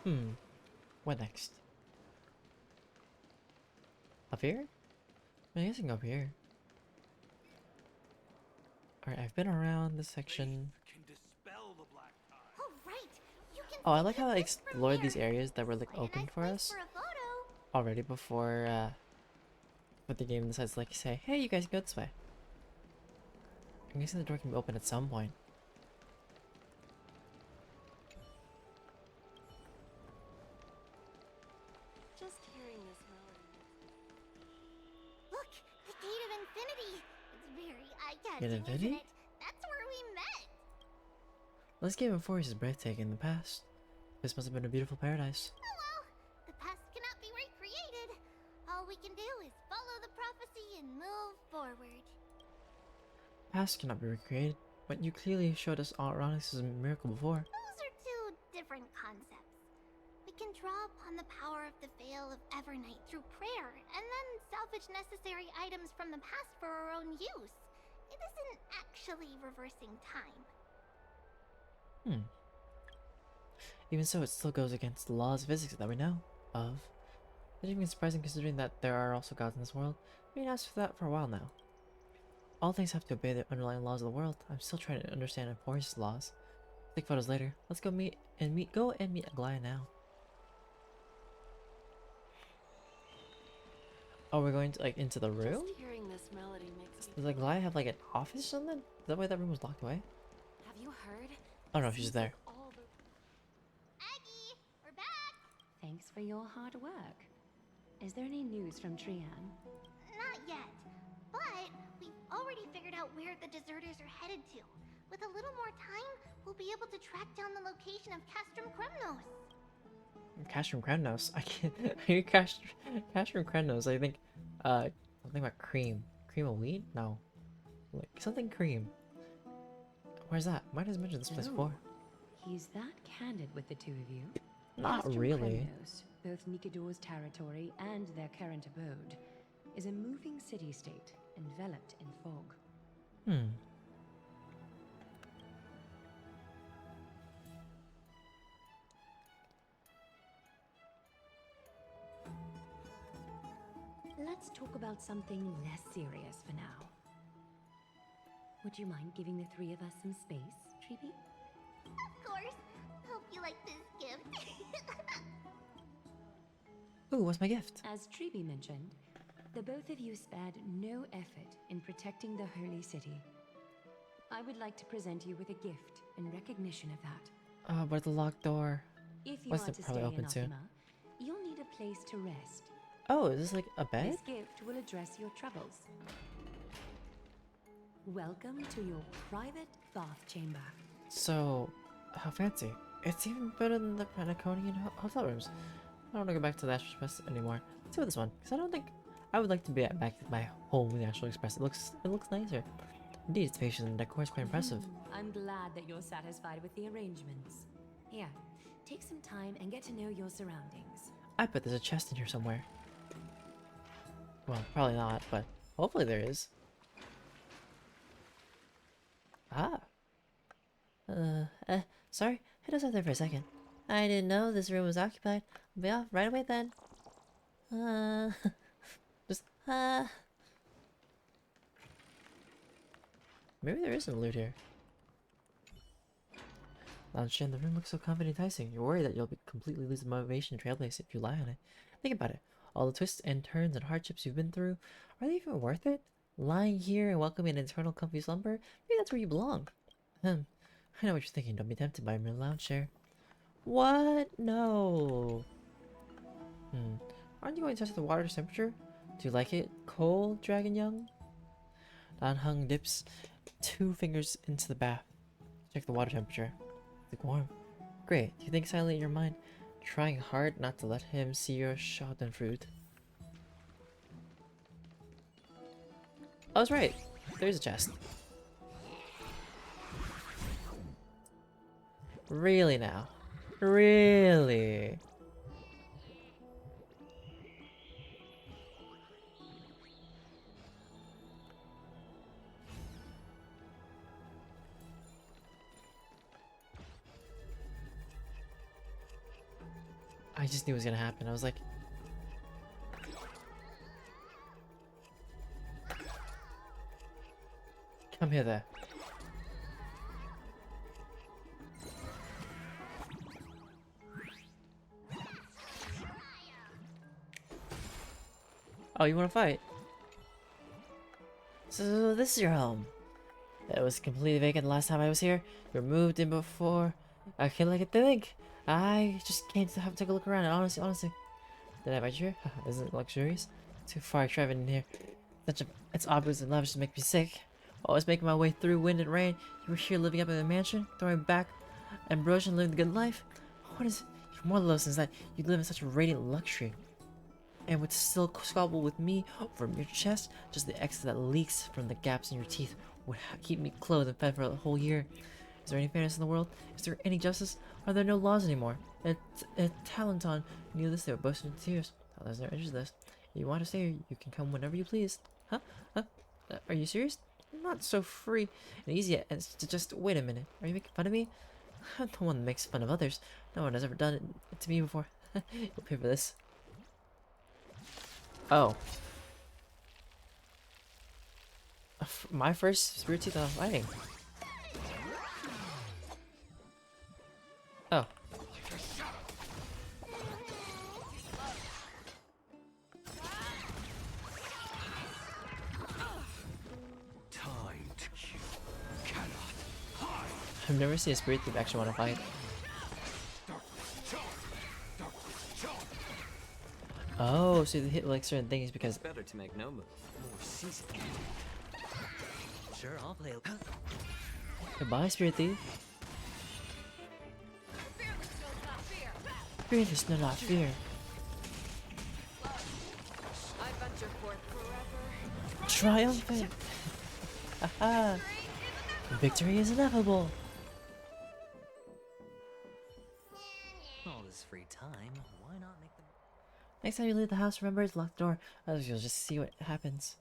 Speaker 8: too.
Speaker 1: What next? Up here? I guess I can go up here. Alright, I've been around this section.
Speaker 8: Oh, right. You can
Speaker 1: Oh, I like how I explored these areas that were like open for us
Speaker 8: for a photo.
Speaker 1: already before but the game decides to like say, hey, you guys go this way. I'm guessing the door can be open at some point.
Speaker 7: Just hearing this melody.
Speaker 8: Look, the Gate of Infinity. It's very eye-catching,
Speaker 1: Gate of
Speaker 8: isn't
Speaker 1: Infinity?
Speaker 8: it? That's where we met.
Speaker 1: This game of Amphoreus is breathtaking in the past. This must have been a beautiful paradise.
Speaker 8: Oh well, the past cannot be recreated. All we can do is follow the prophecy and move forward.
Speaker 1: Past cannot be recreated, but you clearly showed us Onyx's miracle before.
Speaker 8: Those are two different concepts. We can draw upon the power of the Veil of Evernight through prayer, and then salvage necessary items from the past for our own use. It isn't actually reversing time.
Speaker 1: Even so, it still goes against the laws of physics that we know of. It's even surprising considering that there are also gods in this world. We've been asked for that for a while now. All things have to obey the underlying laws of the world. I'm still trying to understand Amphoreus' laws. Take photos later. Let's go meet Aglaya now. Oh, we're going to like into the room?
Speaker 7: Just hearing this melody makes me.
Speaker 1: Does Aglaya have like an office or something? Is that why that room was locked away?
Speaker 7: Have you heard?
Speaker 1: I don't know if she's there.
Speaker 8: Aggie, we're back!
Speaker 17: Thanks for your hard work. Is there any news from Trian?
Speaker 8: Not yet, but we've already figured out where the deserters are headed to. With a little more time, we'll be able to track down the location of Castrum Kremnos.
Speaker 1: Cash from Kranos. I can't. I hear cash from Kranos. I think something about cream. Cream of wheat? No. Like something cream. Where's that? Might have mentioned this place before.
Speaker 17: He's that candid with the two of you.
Speaker 1: Not
Speaker 17: Castrum
Speaker 1: really.
Speaker 17: Kremnos, both Nikador's territory and their current abode, is a moving city-state enveloped in fog.
Speaker 1: Hmm.
Speaker 17: Let's talk about something less serious for now. Would you mind giving the three of us some space, Treeby?
Speaker 8: Of course. Hope you like this gift.
Speaker 1: Ooh, what's my gift?
Speaker 17: As Treeby mentioned, the both of you spared no effort in protecting the holy city. I would like to present you with a gift in recognition of that.
Speaker 1: Oh, but the locked door.
Speaker 17: If you
Speaker 1: What's
Speaker 17: are
Speaker 1: it
Speaker 17: to
Speaker 1: probably
Speaker 17: stay
Speaker 1: open
Speaker 17: in
Speaker 1: soon?
Speaker 17: Akuma, you'll need a place to rest.
Speaker 1: Oh, is this like a bed?
Speaker 17: This gift will address your troubles. Welcome to your private bath chamber.
Speaker 1: So, how fancy. It's even better than the Panaconian hotel rooms. I don't want to go back to the Astral Express anymore. Let's go with this one, because I don't think I would like to be back at my home with the Astral Express. It looks nicer. Indeed, it's spacious and the decor is quite impressive.
Speaker 17: I'm glad that you're satisfied with the arrangements. Here, take some time and get to know your surroundings.
Speaker 1: I bet there's a chest in here somewhere. Well, probably not, but hopefully there is. Ah. Sorry, I just sat there for a second. I didn't know this room was occupied. I'll be off right away then. Maybe there is some loot here. Lounge in the room looks so comfy and enticing. You're worried that you'll completely lose the motivation to trailblaze if you lie on it. Think about it. All the twists and turns and hardships you've been through, are they even worth it? Lying here and welcoming an eternal comfy slumber? Maybe that's where you belong. I know what you're thinking. Don't be tempted by a mere lounge chair. What? No. Aren't you going to test the water's temperature? Do you like it cold, Dragon Young? Dan Hung dips 2 fingers into the bath. Check the water temperature. It's warm. Great. Do you think silently in your mind, trying hard not to let him see your schadenfreude? I was right. There's a chest. Really now? Really? I just knew it was gonna happen. I was like... Come hither. Oh, you wanna fight? So this is your home. It was completely vacant the last time I was here. You were moved in before. I can't like it to think. I just came to have to take a look around, and honestly, did I invite you here? Isn't it luxurious? Too far traveling in here. It's obvious and lavish to make me sick. Always making my way through wind and rain. You were here living up in a mansion, throwing back ambrosia and living the good life. What is it? You're more low since that you live in such a radiant luxury. And would still squabble with me from your chest, just the exit that leaks from the gaps in your teeth would keep me clothed and fed for a whole year. Is there any fairness in the world? Is there any justice? Are there no laws anymore? Talenton knew this, they were bursting into tears. There's no interest in this. If you want to stay here, you can come whenever you please. Huh? Are you serious? I'm not so free and easy as to just wait a minute. Are you making fun of me? I'm the one that makes fun of others. No one has ever done it to me before. You'll pay for this. Oh. My first spirit teeth of fighting. Oh.
Speaker 14: Time to kill. Cannot hide.
Speaker 1: I've never seen a spirit thief actually want to fight. Oh, so they hit like certain things because
Speaker 3: It's better to make no move. More seasoned. Sure, I'll play.
Speaker 1: goodbye, spirit thief. Greatness do not fear.
Speaker 10: I venture forth forever.
Speaker 1: Triumphant! Haha! Victory is inevitable!
Speaker 18: All this free time, why not make the...
Speaker 1: Next time you leave the house, remember to lock the door. Otherwise you'll just see what happens.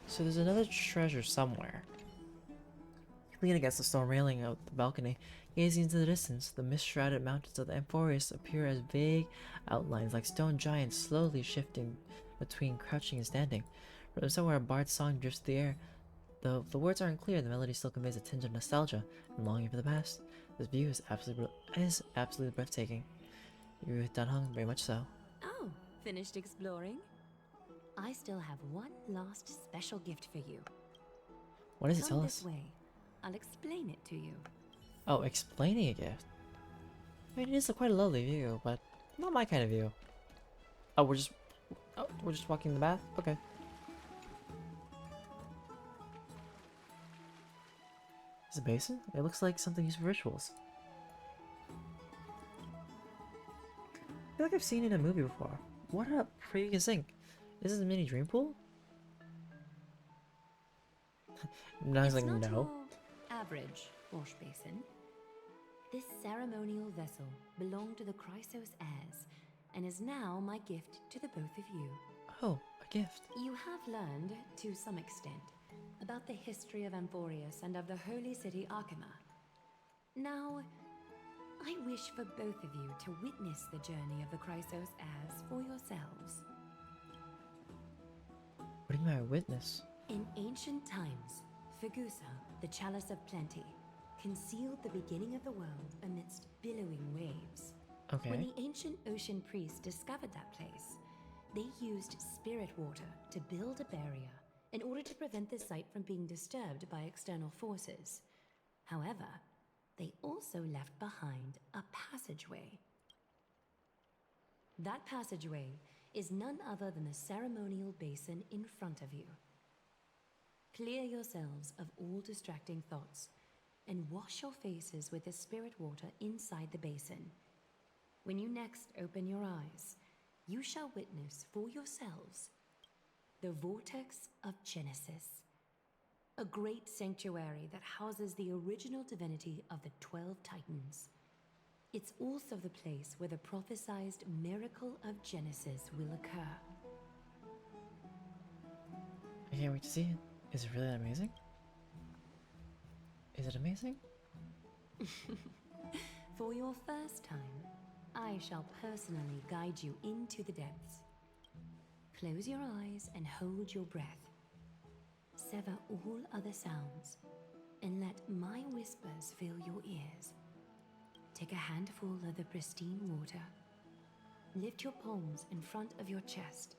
Speaker 1: So there's another treasure somewhere. Leaning against the stone railing of the balcony, gazing into the distance, the mist-shrouded mountains of the Amphoreus appear as vague outlines like stone giants slowly shifting between crouching and standing. From somewhere a bard's song drifts through the air. Though the words aren't clear, the melody still conveys a tinge of nostalgia and longing for the past. This view is absolutely breathtaking. You've done hung very much so.
Speaker 17: Oh, finished exploring? I still have one last special gift for you.
Speaker 1: What is it? Tell
Speaker 17: Come
Speaker 1: us.
Speaker 17: this way. I'll explain it to you.
Speaker 1: Oh, explaining a gift. I mean, it is quite a lovely view, but not my kind of view. Oh, we're just walking the path? Okay. Is it a basin? It looks like something used for rituals. I feel like I've seen it in a movie before. What a freaking sink. Is this a mini dream pool? And I was like,
Speaker 17: It's not
Speaker 1: no.
Speaker 17: your average wash basin. This ceremonial vessel belonged to the Chrysos heirs and is now my gift to the both of you.
Speaker 1: Oh, a gift.
Speaker 17: You have learned, to some extent, about the history of Amphoreus and of the holy city Arkema. Now, I wish for both of you to witness the journey of the Chrysos heirs for yourselves.
Speaker 1: What do you mean by witness?
Speaker 17: In ancient times, Fegusa, the Chalice of Plenty, concealed the beginning of the world amidst billowing waves.
Speaker 1: Okay.
Speaker 17: When the ancient ocean priests discovered that place, they used spirit water to build a barrier in order to prevent the site from being disturbed by external forces. However, they also left behind a passageway. That passageway is none other than the ceremonial basin in front of you. Clear yourselves of all distracting thoughts and wash your faces with the spirit water inside the basin. When you next open your eyes, you shall witness for yourselves the Vortex of Genesis, a great sanctuary that houses the original divinity of the 12 Titans. It's also the place where the prophesized miracle of Genesis will occur.
Speaker 1: I can't wait to see it. Is it really that amazing? Is it amazing?
Speaker 17: For your first time, I shall personally guide you into the depths. Close your eyes and hold your breath. Sever all other sounds and let my whispers fill your ears. Take a handful of the pristine water. Lift your palms in front of your chest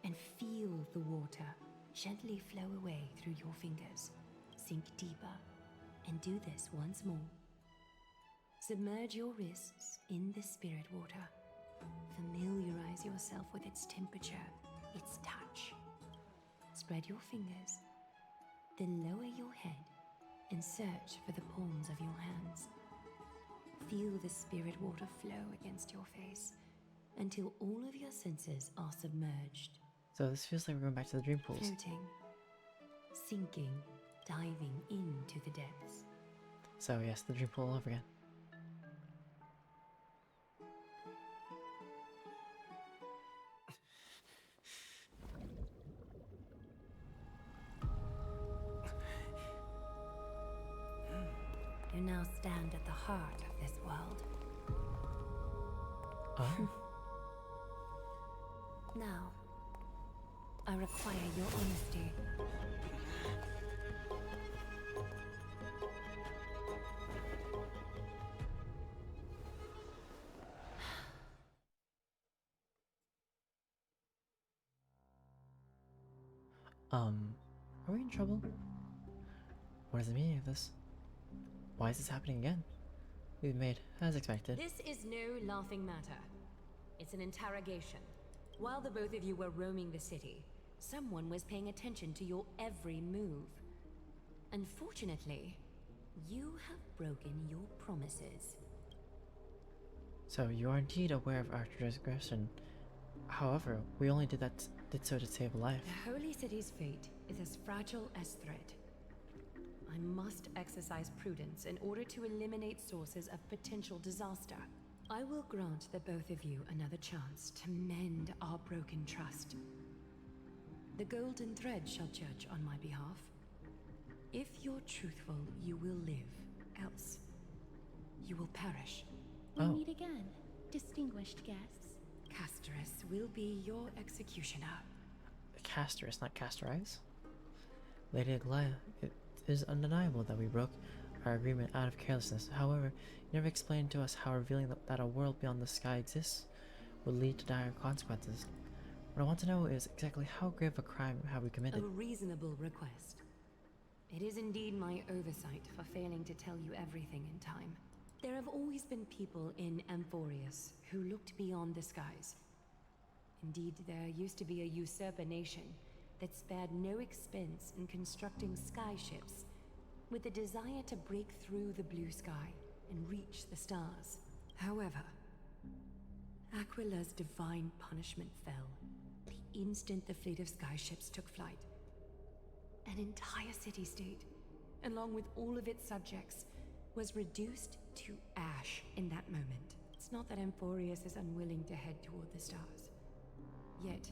Speaker 17: and feel the water gently flow away through your fingers. Sink deeper and do this once more. Submerge your wrists in the spirit water. Familiarize yourself with its temperature, its touch. Spread your fingers, then lower your head and search for the palms of your hands. Feel the spirit water flow against your face until all of your senses are submerged.
Speaker 1: So this feels like we're going back to the dream pools.
Speaker 17: Floating, sinking, diving into the depths.
Speaker 1: So yes, the dream pool all over again.
Speaker 17: You now stand at the heart of this world.
Speaker 1: Oh.
Speaker 17: Now, I require your honesty.
Speaker 1: Are we in trouble? What is the meaning of this? Why is this happening again? We've made as expected.
Speaker 17: This is no laughing matter. It's an interrogation. While the both of you were roaming the city, someone was paying attention to your every move. Unfortunately, you have broken your promises.
Speaker 1: So you are indeed aware of our transgression. However, we only did so to save a life.
Speaker 17: The Holy City's fate is as fragile as thread. I must exercise prudence in order to eliminate sources of potential disaster. I will grant the both of you another chance to mend our broken trust. The Golden Thread shall judge on my behalf. If you're truthful, you will live. Else, you will perish.
Speaker 6: We meet again, distinguished guests.
Speaker 17: Casterus will be your executioner.
Speaker 1: Casterus, not Casterize. Lady Aglaya, it is undeniable that we broke our agreement out of carelessness. However, you never explained to us how revealing that a world beyond the sky exists would lead to dire consequences. What I want to know is exactly how grave a crime have we committed.
Speaker 17: A reasonable request. It is indeed my oversight for failing to tell you everything in time. There have always been people in Amphoreus who looked beyond the skies. Indeed, there used to be a usurper nation that spared no expense in constructing skyships with the desire to break through the blue sky and reach the stars. However, Aquila's divine punishment fell the instant the fleet of skyships took flight. An entire city-state, along with all of its subjects, was reduced to ash in that moment. It's not that Amphoreus is unwilling to head toward the stars. Yet,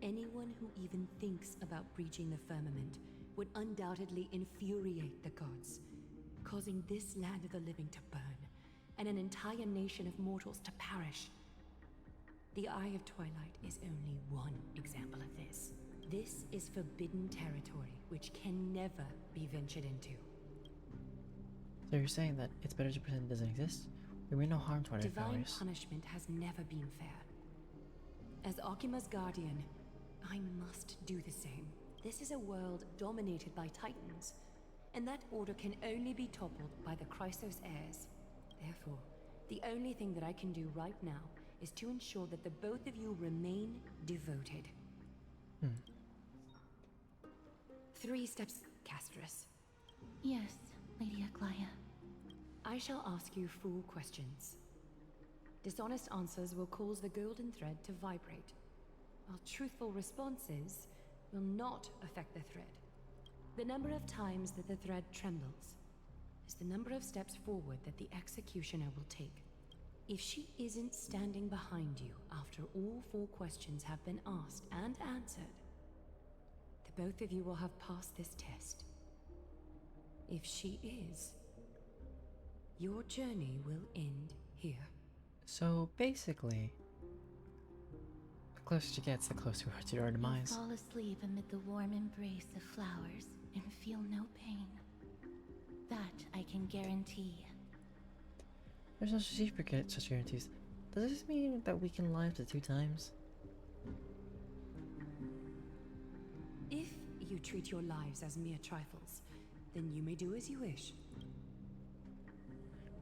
Speaker 17: anyone who even thinks about breaching the firmament would undoubtedly infuriate the gods, causing this land of the living to burn, and an entire nation of mortals to perish. The Eye of Twilight is only one example of this. This is forbidden territory, which can never be ventured into.
Speaker 1: So you're saying that it's better to pretend it doesn't exist? We mean no harm to our
Speaker 17: Divine
Speaker 1: Amphoreus.
Speaker 17: punishment has never been fair. As Akima's guardian, I must do the same. This is a world dominated by Titans, and that order can only be toppled by the Chrysos heirs. Therefore, the only thing that I can do right now is to ensure that the both of you remain devoted. 3 steps, Casterus.
Speaker 6: Yes, Lady Aglaya.
Speaker 17: I shall ask you 4 questions. Dishonest answers will cause the golden thread to vibrate, while truthful responses will not affect the thread. The number of times that the thread trembles is the number of steps forward that the executioner will take. If she isn't standing behind you after all 4 questions have been asked and answered, the both of you will have passed this test. If she is, your journey will end here.
Speaker 1: So basically, the closer she gets, the closer we are to our demise.
Speaker 6: Fall asleep amid the warm embrace of flowers and feel no pain. That I can guarantee.
Speaker 1: There's no such guarantees. Does this mean that we can lie up to 2 times?
Speaker 17: If you treat your lives as mere trifles, then you may do as you wish.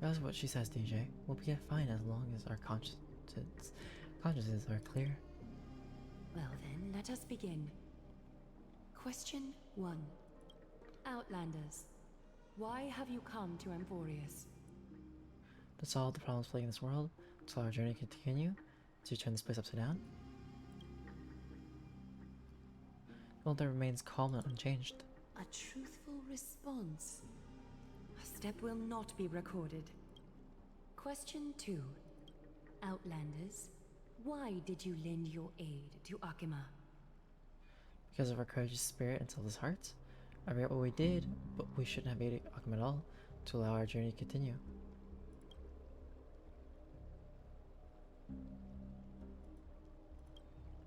Speaker 1: That's what she says, DJ. We'll be fine as long as our consciences are clear.
Speaker 17: Well then, let us begin. Question 1. Outlanders, why have you come to Amphoreus?
Speaker 1: To solve the problems plaguing this world, to allow our journey to continue, to turn this place upside down. The world that remains calm and unchanged.
Speaker 17: A truthful response. A step will not be recorded. Question 2. Outlanders, why did you lend your aid to Akima?
Speaker 1: Because of our courageous spirit and selfless hearts, I regret what we did, but we shouldn't have aided Akim at all, to allow our journey to continue.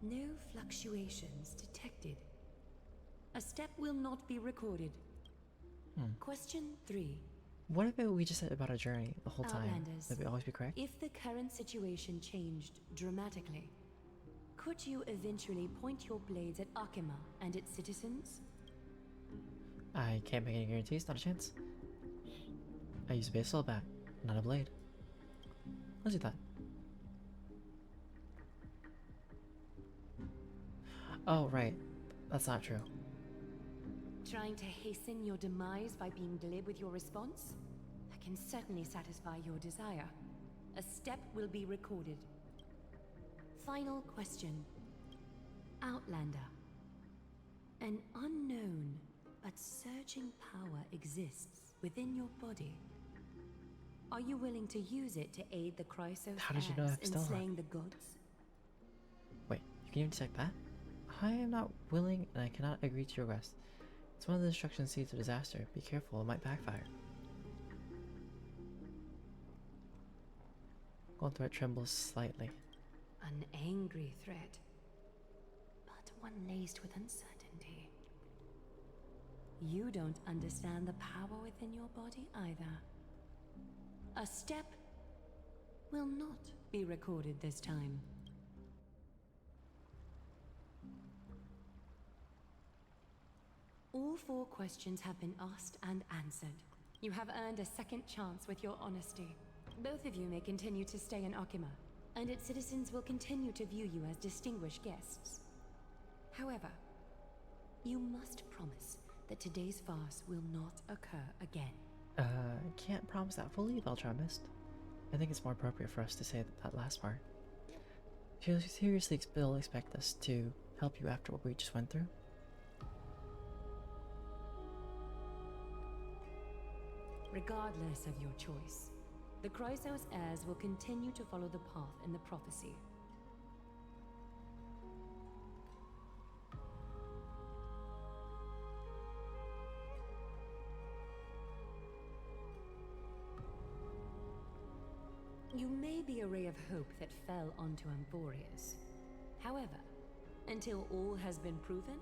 Speaker 17: No fluctuations detected. A step will not be recorded. Question 3.
Speaker 1: What if we just said about our journey the whole time?
Speaker 17: Outlanders,
Speaker 1: Would we always be correct?
Speaker 17: if the current situation changed dramatically, could you eventually point your blades at Akima and its citizens?
Speaker 1: I can't make any guarantees, not a chance. I use a baseball bat, not a blade. Let's do that. Oh, right. That's not true.
Speaker 17: Trying to hasten your demise by being glib with your response? I can certainly satisfy your desire. A step will be recorded. Final question. Outlander. An unknown but surging power exists within your body. Are you willing to use it to aid the Chrysos
Speaker 1: How did you know I have
Speaker 17: in
Speaker 1: still
Speaker 17: slaying the gods?
Speaker 1: Wait, you can even detect that? I am not willing and I cannot agree to your request. It's one of the destruction seeds of disaster. Be careful, it might backfire. Gold threat trembles slightly.
Speaker 17: An angry threat, but one laced with uncertainty. You don't understand the power within your body either. A step will not be recorded this time. All 4 questions have been asked and answered. You have earned a second chance with your honesty. Both of you may continue to stay in Akima, and its citizens will continue to view you as distinguished guests. However, you must promise that today's farce will not occur again.
Speaker 1: Can't promise that fully, Beltramist. I think it's more appropriate for us to say that last part. Do you seriously still expect us to help you after what we just went through?
Speaker 17: Regardless of your choice, the Chrysos heirs will continue to follow the path in the prophecy. You may be a ray of hope that fell onto Amphoreus. However, until all has been proven,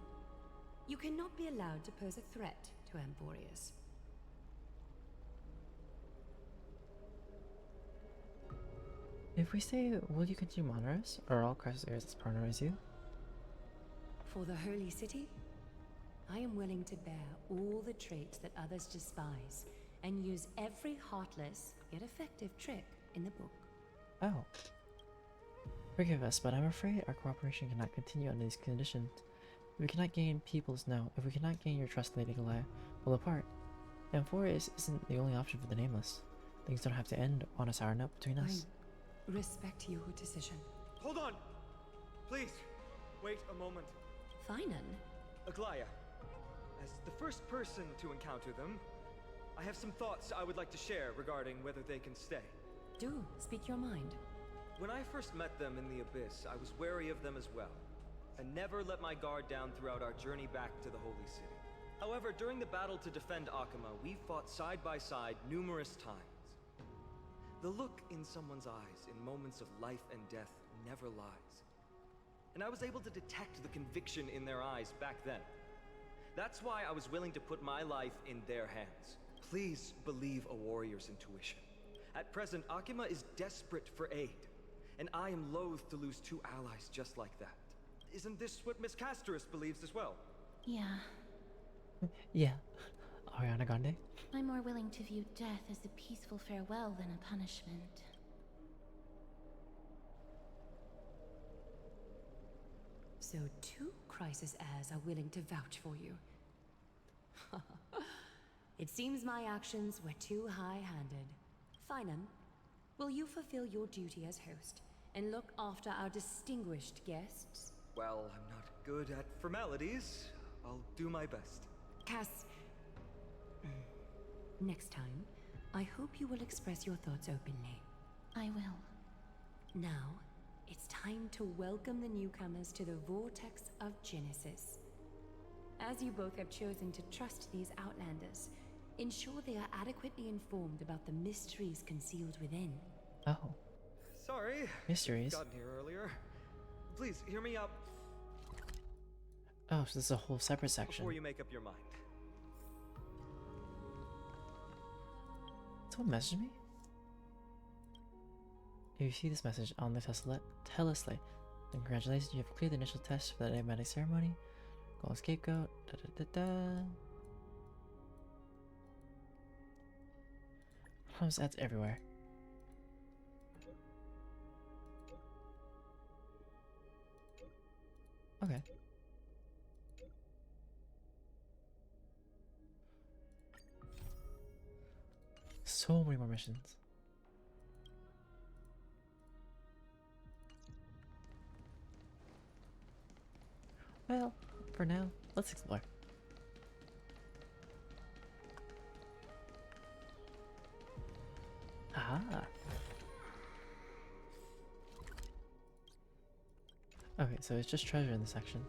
Speaker 17: you cannot be allowed to pose a threat to Amphoreus.
Speaker 1: If we say, will you continue to monitor us, or all Chrysos heirs as partner as you?
Speaker 17: For the Holy City, I am willing to bear all the traits that others despise, and use every heartless yet effective trick in the book.
Speaker 1: Oh. Forgive us, but I'm afraid our cooperation cannot continue under these conditions. If we cannot gain if we cannot gain your trust, Lady Goliath, we'll depart. Amphoreus isn't the only option for the Nameless. Things don't have to end on a sour note between us.
Speaker 17: I respect your decision.
Speaker 3: Hold on! Please, wait a moment.
Speaker 17: Finan?
Speaker 3: Aglaya, as the first person to encounter them, I have some thoughts I would like to share regarding whether they can stay.
Speaker 17: Do, speak your mind.
Speaker 3: When I first met them in the Abyss, I was wary of them as well, and never let my guard down throughout our journey back to the Holy City. However, during the battle to defend Akima, we fought side by side numerous times. The look in someone's eyes in moments of life and death never lies. And I was able to detect the conviction in their eyes back then. That's why I was willing to put my life in their hands. Please believe a warrior's intuition. At present, Akima is desperate for aid, and I am loath to lose 2 allies just like that. Isn't this what Miss Casterus believes as well?
Speaker 6: Yeah.
Speaker 1: Yeah. Ariana Grande?
Speaker 6: I'm more willing to view death as a peaceful farewell than a punishment.
Speaker 17: So 2 Chrysos heirs are willing to vouch for you. It seems my actions were too high-handed. Finan, will you fulfill your duty as host and look after our distinguished guests?
Speaker 3: Well, I'm not good at formalities. I'll do my best.
Speaker 17: Cass... Next time, I hope you will express your thoughts openly.
Speaker 6: I will.
Speaker 17: Now, it's time to welcome the newcomers to the Vortex of Genesis. As you both have chosen to trust these Outlanders, ensure they are adequately informed about the mysteries concealed within.
Speaker 1: Oh.
Speaker 3: Sorry.
Speaker 1: Mysteries?
Speaker 3: Gotten here earlier. Please, hear me out.
Speaker 1: Oh, so this is a whole separate section.
Speaker 3: Before you make up your mind.
Speaker 1: Someone messaged me? If you see this message on the telesleigh, then congratulations, you have cleared the initial test for the enigmatic ceremony. Go on scapegoat. That's everywhere. Okay. so many more missions. Well, for now, let's explore. Ah. Okay, so it's just treasure in this section.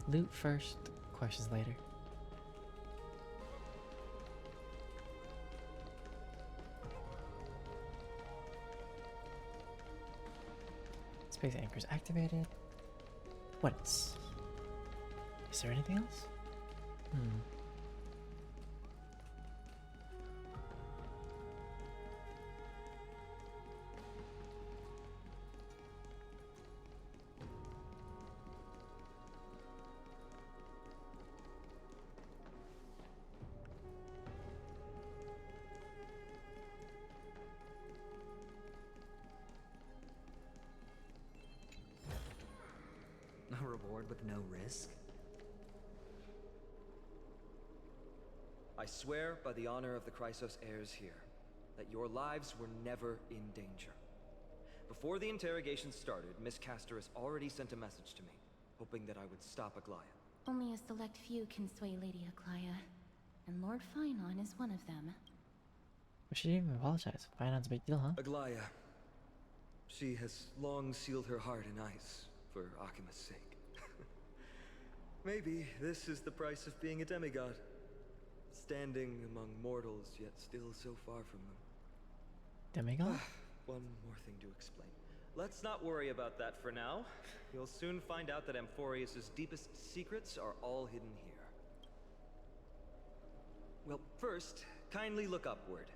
Speaker 1: Loot first, questions later. Space anchors activated. What else? Is there anything else?
Speaker 18: A reward with no risk?
Speaker 3: I swear by the honor of the Chrysos heirs here, that your lives were never in danger. Before the interrogation started, Miss Castorus already sent a message to me, hoping that I would stop Aglaya.
Speaker 6: Only a select few can sway Lady Aglaya, and Lord Finon is one of them.
Speaker 1: But she didn't even apologize. Finance a big deal, huh?
Speaker 3: Aglaya. She has long sealed her heart in ice for Akima's sake. Maybe this is the price of being a demigod. Standing among mortals, yet still so far from them.
Speaker 1: Demigod?
Speaker 3: One more thing to explain. Let's not worry about that for now. You'll soon find out that Amphoreus' deepest secrets are all hidden here. Well, first, kindly look upward.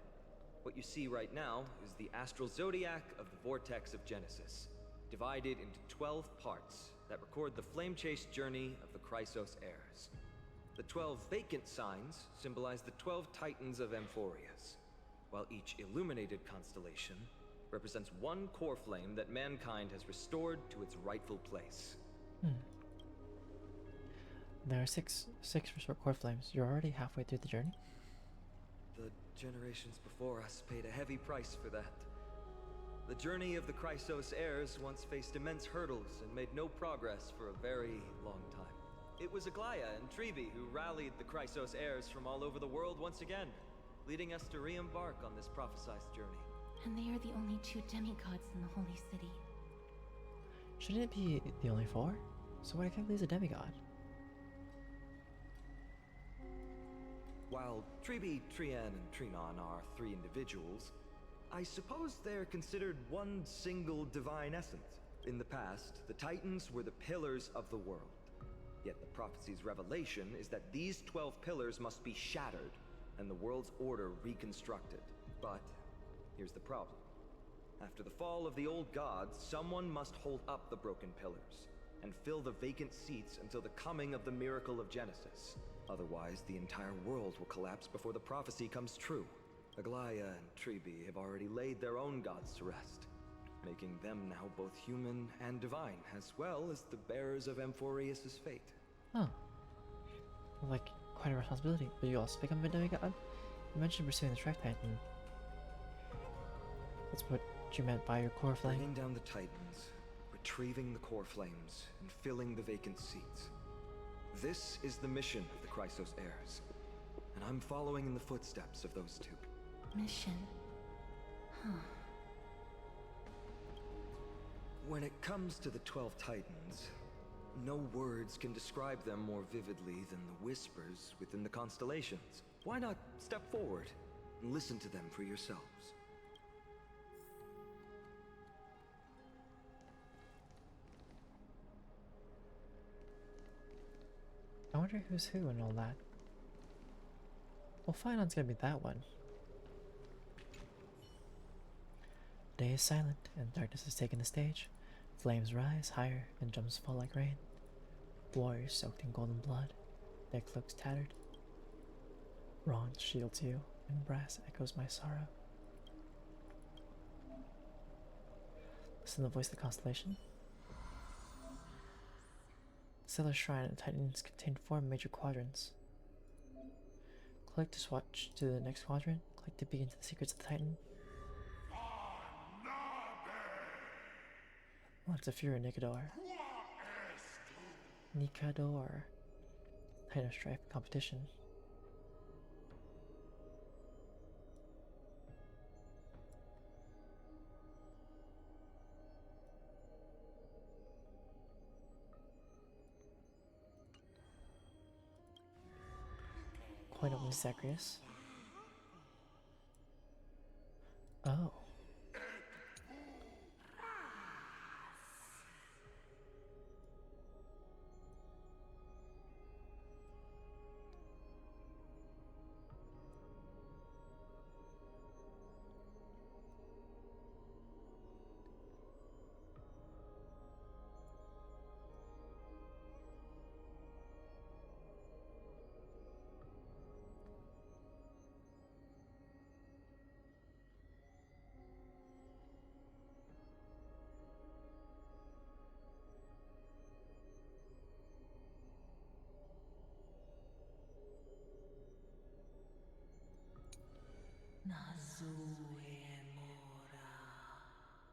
Speaker 3: What you see right now is the astral zodiac of the Vortex of Genesis, divided into 12 parts that record the flame-chased journey of the Chrysos heirs. The 12 vacant signs symbolize the 12 titans of Amphoreus, while each illuminated constellation represents one core flame that mankind has restored to its rightful place.
Speaker 1: There are six core flames. You're already halfway through the journey?
Speaker 3: The generations before us paid a heavy price for that. The journey of the Chrysos heirs once faced immense hurdles and made no progress for a very long time. It was Aglaya and Trebi who rallied the Chrysos heirs from all over the world once again, leading us to re-embark on this prophesized journey.
Speaker 6: And they are the only 2 demigods in the Holy City.
Speaker 1: Shouldn't it be the only 4? So why can't there's a demigod?
Speaker 3: While Trebi, Trian, and Trinon are 3 individuals, I suppose they're considered one single divine essence. In the past, the Titans were the pillars of the world. Yet the prophecy's revelation is that these 12 pillars must be shattered and the world's order reconstructed. But here's the problem. After the fall of the old gods, someone must hold up the broken pillars and fill the vacant seats until the coming of the miracle of Genesis. Otherwise, the entire world will collapse before the prophecy comes true. Aglaya and Trebi have already laid their own gods to rest, making them now both human and divine, as well as the bearers of Amphoreus' fate.
Speaker 1: Oh. Like, quite a responsibility. But you also become a demigod? You mentioned pursuing the Shrek Titan. That's what you meant by your core flame?
Speaker 3: Bringing down the Titans, retrieving the core flames, and filling the vacant seats. This is the mission of the Chrysos heirs, and I'm following in the footsteps of those 2.
Speaker 6: Mission? Huh.
Speaker 3: When it comes to the 12 Titans, no words can describe them more vividly than the whispers within the constellations. Why not step forward and listen to them for yourselves?
Speaker 1: I wonder who's who and all that. Well, Finon's gonna be that one. Day is silent, and darkness has taken the stage. Flames rise higher, and gems fall like rain. Warriors soaked in golden blood, their cloaks tattered. Bronze shields you, and brass echoes my sorrow. Listen to the voice of the constellation. Stellar Shrine and Titans contain 4 major quadrants. Click to switch to the next quadrant. Click to peek into the secrets of the Titan. Lots of Fury Nikador. Nikador. Titan of Strife competition. Coin of Zacharias. Oh.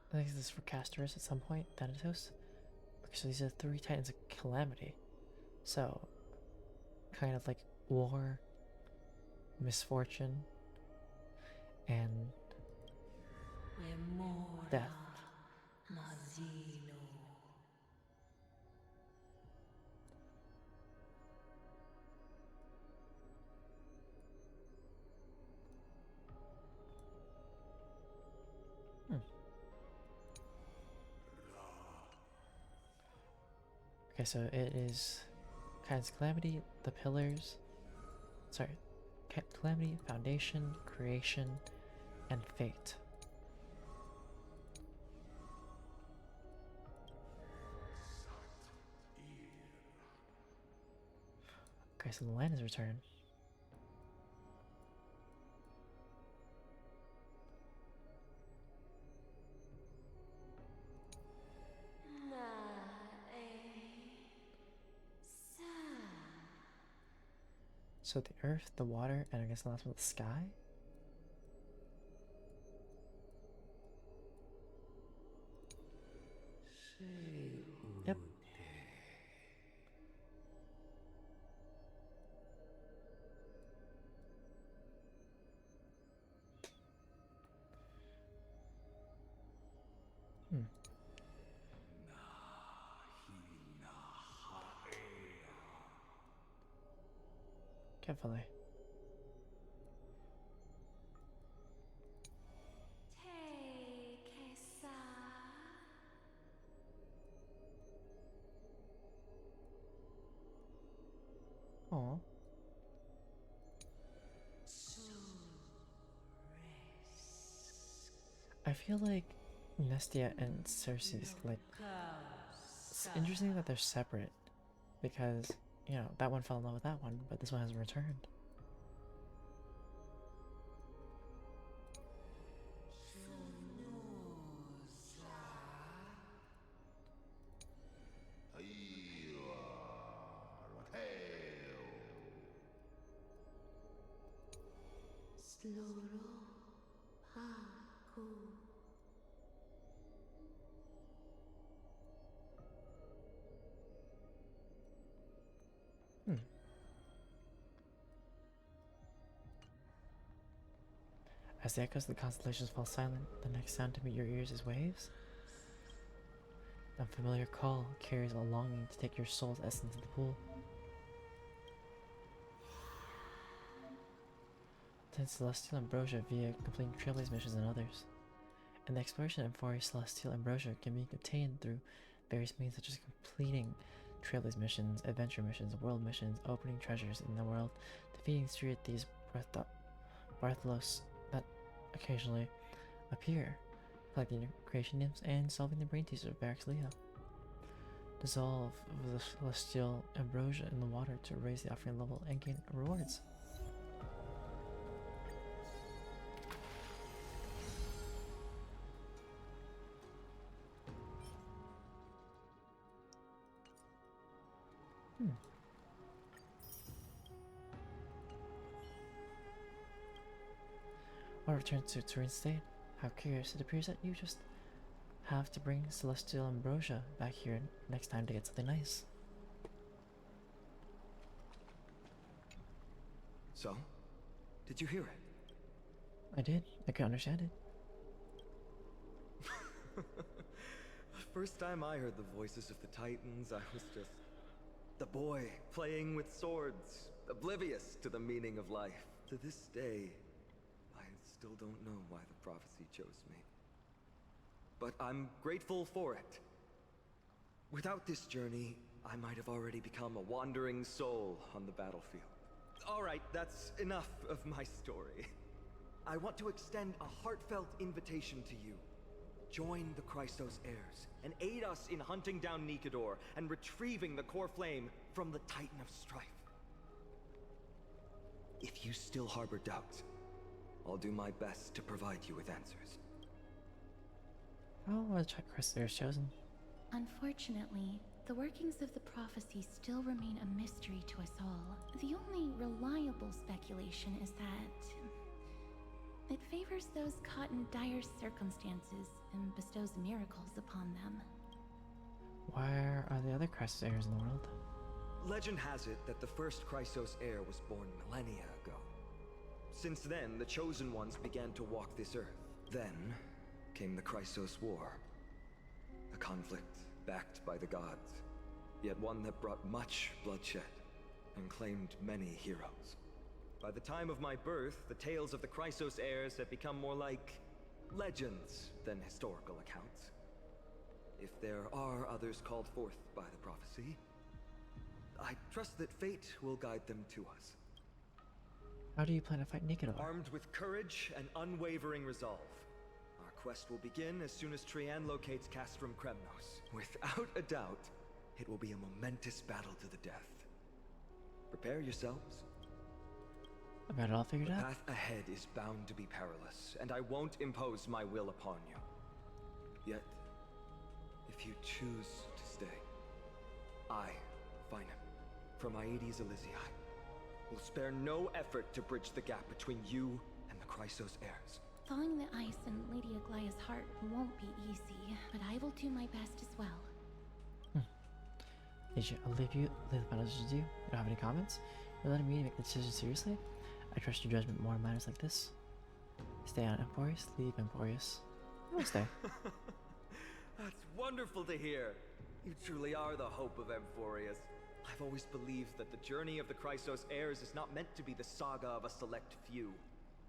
Speaker 1: I think this is for Castorus at some point, Thanatos. Okay, so these are 3 Titans of Calamity. So, kind of like war, misfortune, and death. Okay, so it is Titans of Calamity, the Pillars, sorry, Calamity, Foundation, Creation, and Fate. Okay, so the land is returned. So the earth, the water, and I guess the last one, the sky? Yep. Carefully. Aww. I feel like Nestia and Cersei's, like, it's interesting that they're separate because, you know, that one fell in love with that one, but this one hasn't returned. As the echoes of the constellations fall silent, the next sound to meet your ears is waves. The unfamiliar call carries a longing to take your soul's essence to the pool. Attend Celestial Ambrosia via completing Trailblaze missions and others. In the exploration of Amphoreus, Celestial Ambrosia can be obtained through various means such as completing Trailblaze missions, adventure missions, world missions, opening treasures in the world, defeating street thieves Bartholos that occasionally appear, collecting creation nymphs, and solving the brain teaser of Barracks Leo. Dissolve the Celestial Ambrosia in the water to raise the offering level and gain rewards. Or return to Turin State? How curious. It appears that you just have to bring Celestial Ambrosia back here next time to get something nice.
Speaker 3: So? Did you hear it?
Speaker 1: I did. I could understand it.
Speaker 3: The first time I heard the voices of the Titans, I was just the boy playing with swords, oblivious to the meaning of life. To this day, I still don't know why the prophecy chose me. But I'm grateful for it. Without this journey, I might have already become a wandering soul on the battlefield. Alright, that's enough of my story. I want to extend a heartfelt invitation to you. Join the Chrysos heirs, and aid us in hunting down Nikedor and retrieving the core flame from the Titan of Strife. If you still harbor doubts, I'll do my best to provide you with answers.
Speaker 1: How was Chrysos chosen?
Speaker 6: Unfortunately, the workings of the prophecy still remain a mystery to us all. The only reliable speculation is that it favors those caught in dire circumstances and bestows miracles upon them.
Speaker 1: Where are the other Chrysos heirs in the world?
Speaker 3: Legend has it that the first Chrysos heir was born millennia ago. Since then, the Chosen Ones began to walk this earth. Then came the Chrysos War. A conflict backed by the gods, yet one that brought much bloodshed and claimed many heroes. By the time of my birth, the tales of the Chrysos heirs had become more like legends than historical accounts. If there are others called forth by the prophecy, I trust that fate will guide them to us.
Speaker 1: How do you plan to fight Nikedor?
Speaker 3: Armed with courage and unwavering resolve. Our quest will begin as soon as Trian locates Castrum Kremnos. Without a doubt, it will be a momentous battle to the death. Prepare yourselves.
Speaker 1: I've got it all figured out.
Speaker 3: The path ahead is bound to be perilous, and I won't impose my will upon you. Yet, if you choose to stay, I, Finam, from Aedes Elysiae, will spare no effort to bridge the gap between you and the Chrysos heirs.
Speaker 6: Thawing the ice in Lady Aglaya's heart won't be easy, but I will do my best as well.
Speaker 1: I'll leave the final decision to you. I don't have any comments. You're letting me make the decision seriously? I trust your judgment more in matters like this. Stay on Amphoreus, leave Amphoreus. I will stay.
Speaker 3: That's wonderful to hear. You truly are the hope of Amphoreus. I've always believed that the journey of the Chrysos heirs is not meant to be the saga of a select few,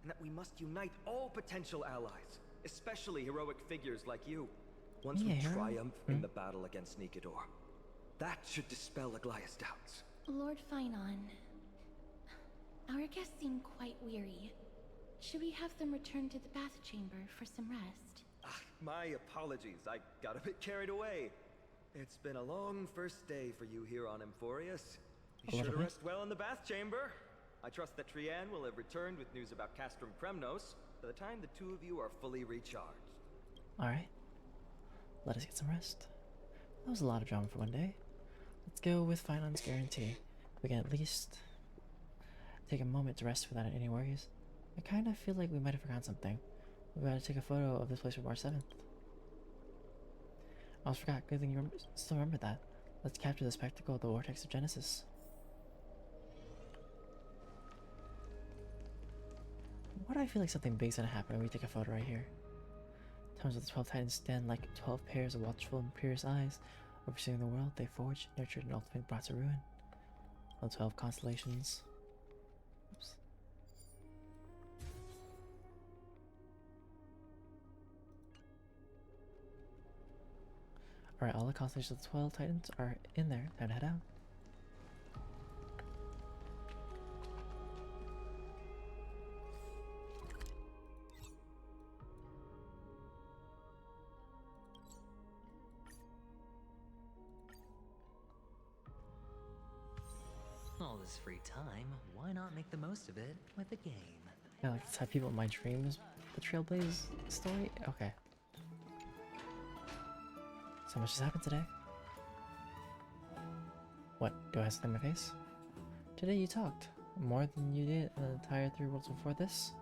Speaker 3: and that we must unite all potential allies, especially heroic figures like you. Once we triumph in the battle against Nikedor, that should dispel Aglaya's doubts.
Speaker 6: Lord Finon, our guests seem quite weary. Should we have them return to the bath chamber for some rest?
Speaker 3: My apologies, I got a bit carried away. It's been a long first day for you here on Amphoreus. Be sure to rest well in the bath chamber. I trust that Trian will have returned with news about Castrum Kremnos by the time the two of you are fully recharged.
Speaker 1: Alright. Let us get some rest. That was a lot of drama for one day. Let's go with Finon's guarantee. We can at least take a moment to rest without any worries. I kind of feel like we might have forgotten something. We gotta take a photo of this place for March 7th. I almost forgot. Good thing you still remember that. Let's capture the spectacle of the Vortex of Genesis. Why do I feel like something big's gonna happen when we take a photo right here? Times of the 12 Titans stand like 12 pairs of watchful and pierced eyes, overseeing the world they forged, nurtured, and ultimately brought to ruin. The 12 constellations. Oops. Alright, all the constellations of the 12 Titans are in there. Time to head out.
Speaker 18: All this free time, why not make the most of it with a game?
Speaker 1: Yeah, like that's how people in my dreams, the Trailblaze story. Okay. So much has happened today. What? Do I have something in my face? Today you talked more than you did in the entire 3 worlds before this.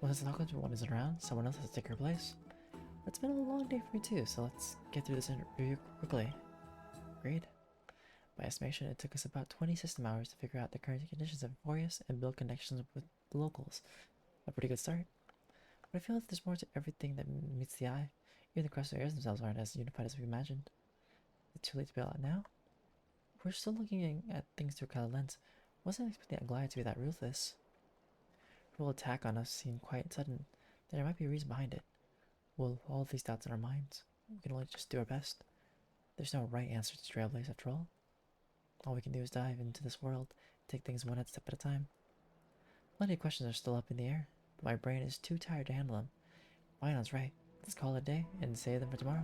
Speaker 1: Well, since the Knockout one isn't around, someone else has to take her place. It's been a long day for me too, so let's get through this interview quickly. Agreed. By estimation, it took us about 20 system hours to figure out the current conditions of Amphoreus and build connections with the locals. A pretty good start. But I feel like there's more to everything that meets the eye. Even the Crusaders themselves aren't as unified as we imagined. It's too late to bail out now? We're still looking at things through a kind of lens. Wasn't expecting Aglaia to be that ruthless. Her whole attack on us seemed quite sudden. There might be a reason behind it. With all of these doubts in our minds, we can only just do our best. There's no right answer to Trailblaze after all. All we can do is dive into this world, take things one step at a time. Plenty of questions are still up in the air, but my brain is too tired to handle them. Vinon's right. Let's call it a day and save them for tomorrow.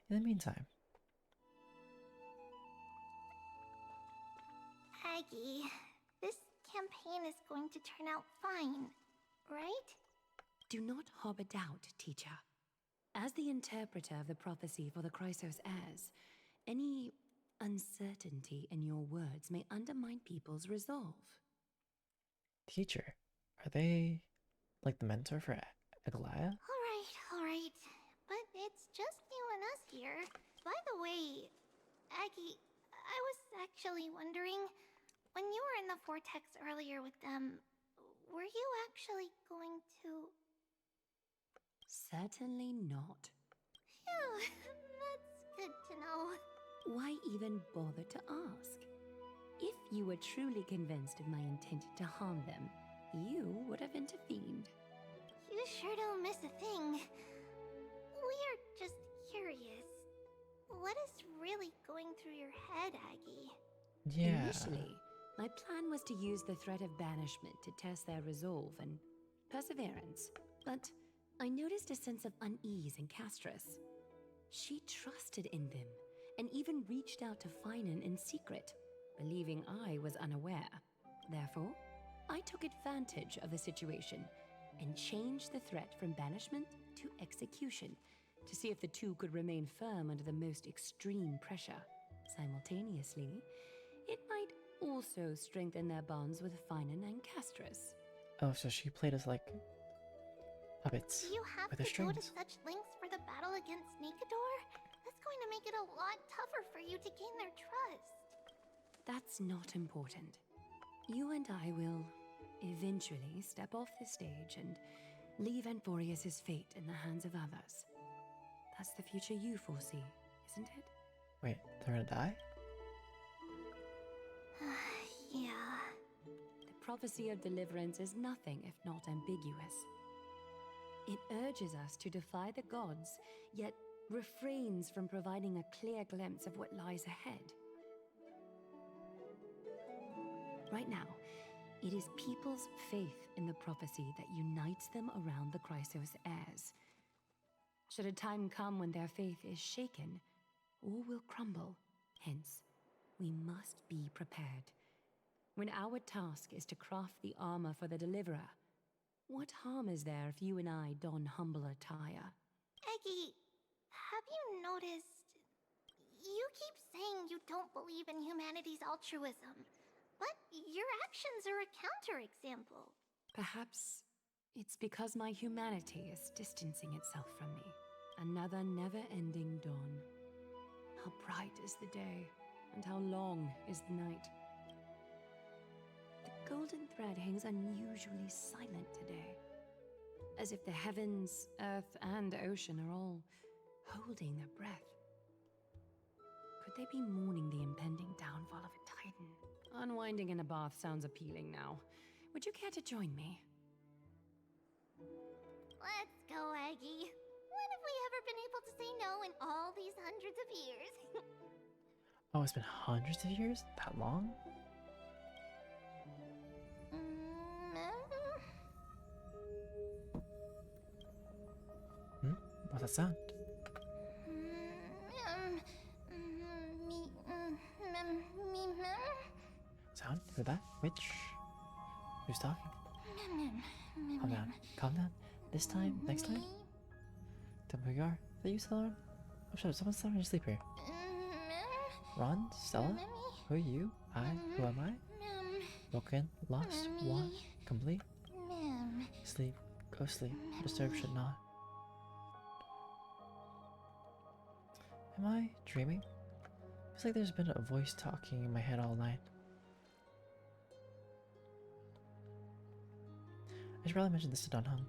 Speaker 1: In the meantime,
Speaker 8: Aggie, this campaign is going to turn out fine, right?
Speaker 17: Do not harbor doubt, teacher. As the interpreter of the prophecy for the Chrysos heirs, any uncertainty in your words may undermine people's resolve.
Speaker 1: teacher, are they like the mentor for Aglaia?
Speaker 8: Alright. But it's just you and us here. By the way, Aggie, I was actually wondering, when you were in the vortex earlier with them, were you actually going to...
Speaker 17: Certainly not.
Speaker 8: Phew, that's good to know.
Speaker 17: Why even bother to ask? If you were truly convinced of my intent to harm them, you would have intervened.
Speaker 8: You sure don't miss a thing. We're just curious. What is really going through your head, Aggie?
Speaker 1: Yeah.
Speaker 17: Initially, my plan was to use the threat of banishment to test their resolve and perseverance, but I noticed a sense of unease in Castris. She trusted in them and even reached out to Finan in secret, believing I was unaware. Therefore, I took advantage of the situation and changed the threat from banishment to execution to see if the two could remain firm under the most extreme pressure. Simultaneously, it might also strengthen their bonds with Finan and Castris.
Speaker 1: Oh, so she played us like puppets
Speaker 8: Do you have
Speaker 1: with
Speaker 8: to
Speaker 1: her
Speaker 8: go to
Speaker 1: strings.
Speaker 8: such lengths for the battle against Nikador? That's going to make it a lot tougher for you to gain their trust.
Speaker 17: That's not important. You and I will eventually step off the stage and leave Amphoreus' fate in the hands of others. That's the future you foresee, isn't it?
Speaker 1: Wait, they're gonna die?
Speaker 8: Yeah.
Speaker 17: The prophecy of deliverance is nothing if not ambiguous. It urges us to defy the gods, yet refrains from providing a clear glimpse of what lies ahead. Right now, it is people's faith in the prophecy that unites them around the Chrysos heirs. Should a time come when their faith is shaken, all will crumble. Hence, we must be prepared. When our task is to craft the armor for the deliverer, what harm is there if you and I don humble attire?
Speaker 8: Aggie, have you noticed... You keep saying you don't believe in humanity's altruism, but your actions are a counterexample.
Speaker 17: Perhaps it's because my humanity is distancing itself from me. Another never-ending dawn. How bright is the day, and how long is the night. The golden thread hangs unusually silent today, as if the heavens, earth, and ocean are all holding their breath. Could they be mourning the impending downfall of a titan? Unwinding in a bath sounds appealing now. Would you care to join me?
Speaker 8: Let's go, Aggie. When have we ever been able to say no in all these hundreds of years?
Speaker 1: Oh, it's been hundreds of years? That long? What's that sound? Sound? Who that? Which? Who's talking? Calm down. Calm down. This time? Next time? Tell me who you are. Is that you, Celeron? Oh, shut up. Someone's starting to sleep here. Ron? Stella? Who are you? Who am I? Broken, lost, want, complete? Sleep, go sleep. Disturb should not. Am I dreaming? Feels like there's been a voice talking in my head all night. I should probably mention this to Don Hung.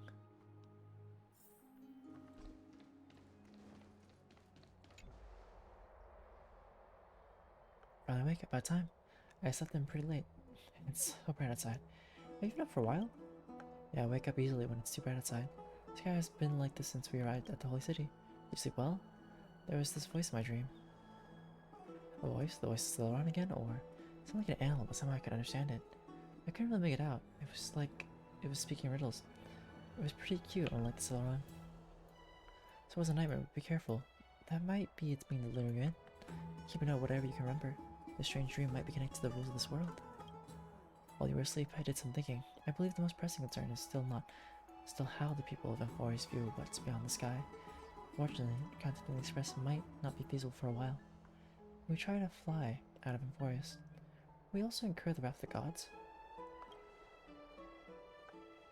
Speaker 1: Finally wake up by time. I slept in pretty late. It's so bright outside. Have you been up for a while? Yeah, I wake up easily when it's too bright outside. The sky has been like this since we arrived at the Holy City. You sleep well? There was this voice in my dream. A voice? The voice is still around again? Or it sounded like an animal, but somehow I could understand it. I couldn't really make it out. It was like it was speaking riddles. It was pretty cute, unlike the Celeron. So it was a nightmare, but be careful. That might be it's being the lure you in. Keep a note whatever you can remember. This strange dream might be connected to the rules of this world. While you were asleep, I did some thinking. I believe the most pressing concern is still how the people of Amphoreus view what's beyond the sky. Fortunately, contacting the Express might not be feasible for a while. We try to fly out of Amphoreus. We also incur the wrath of the gods.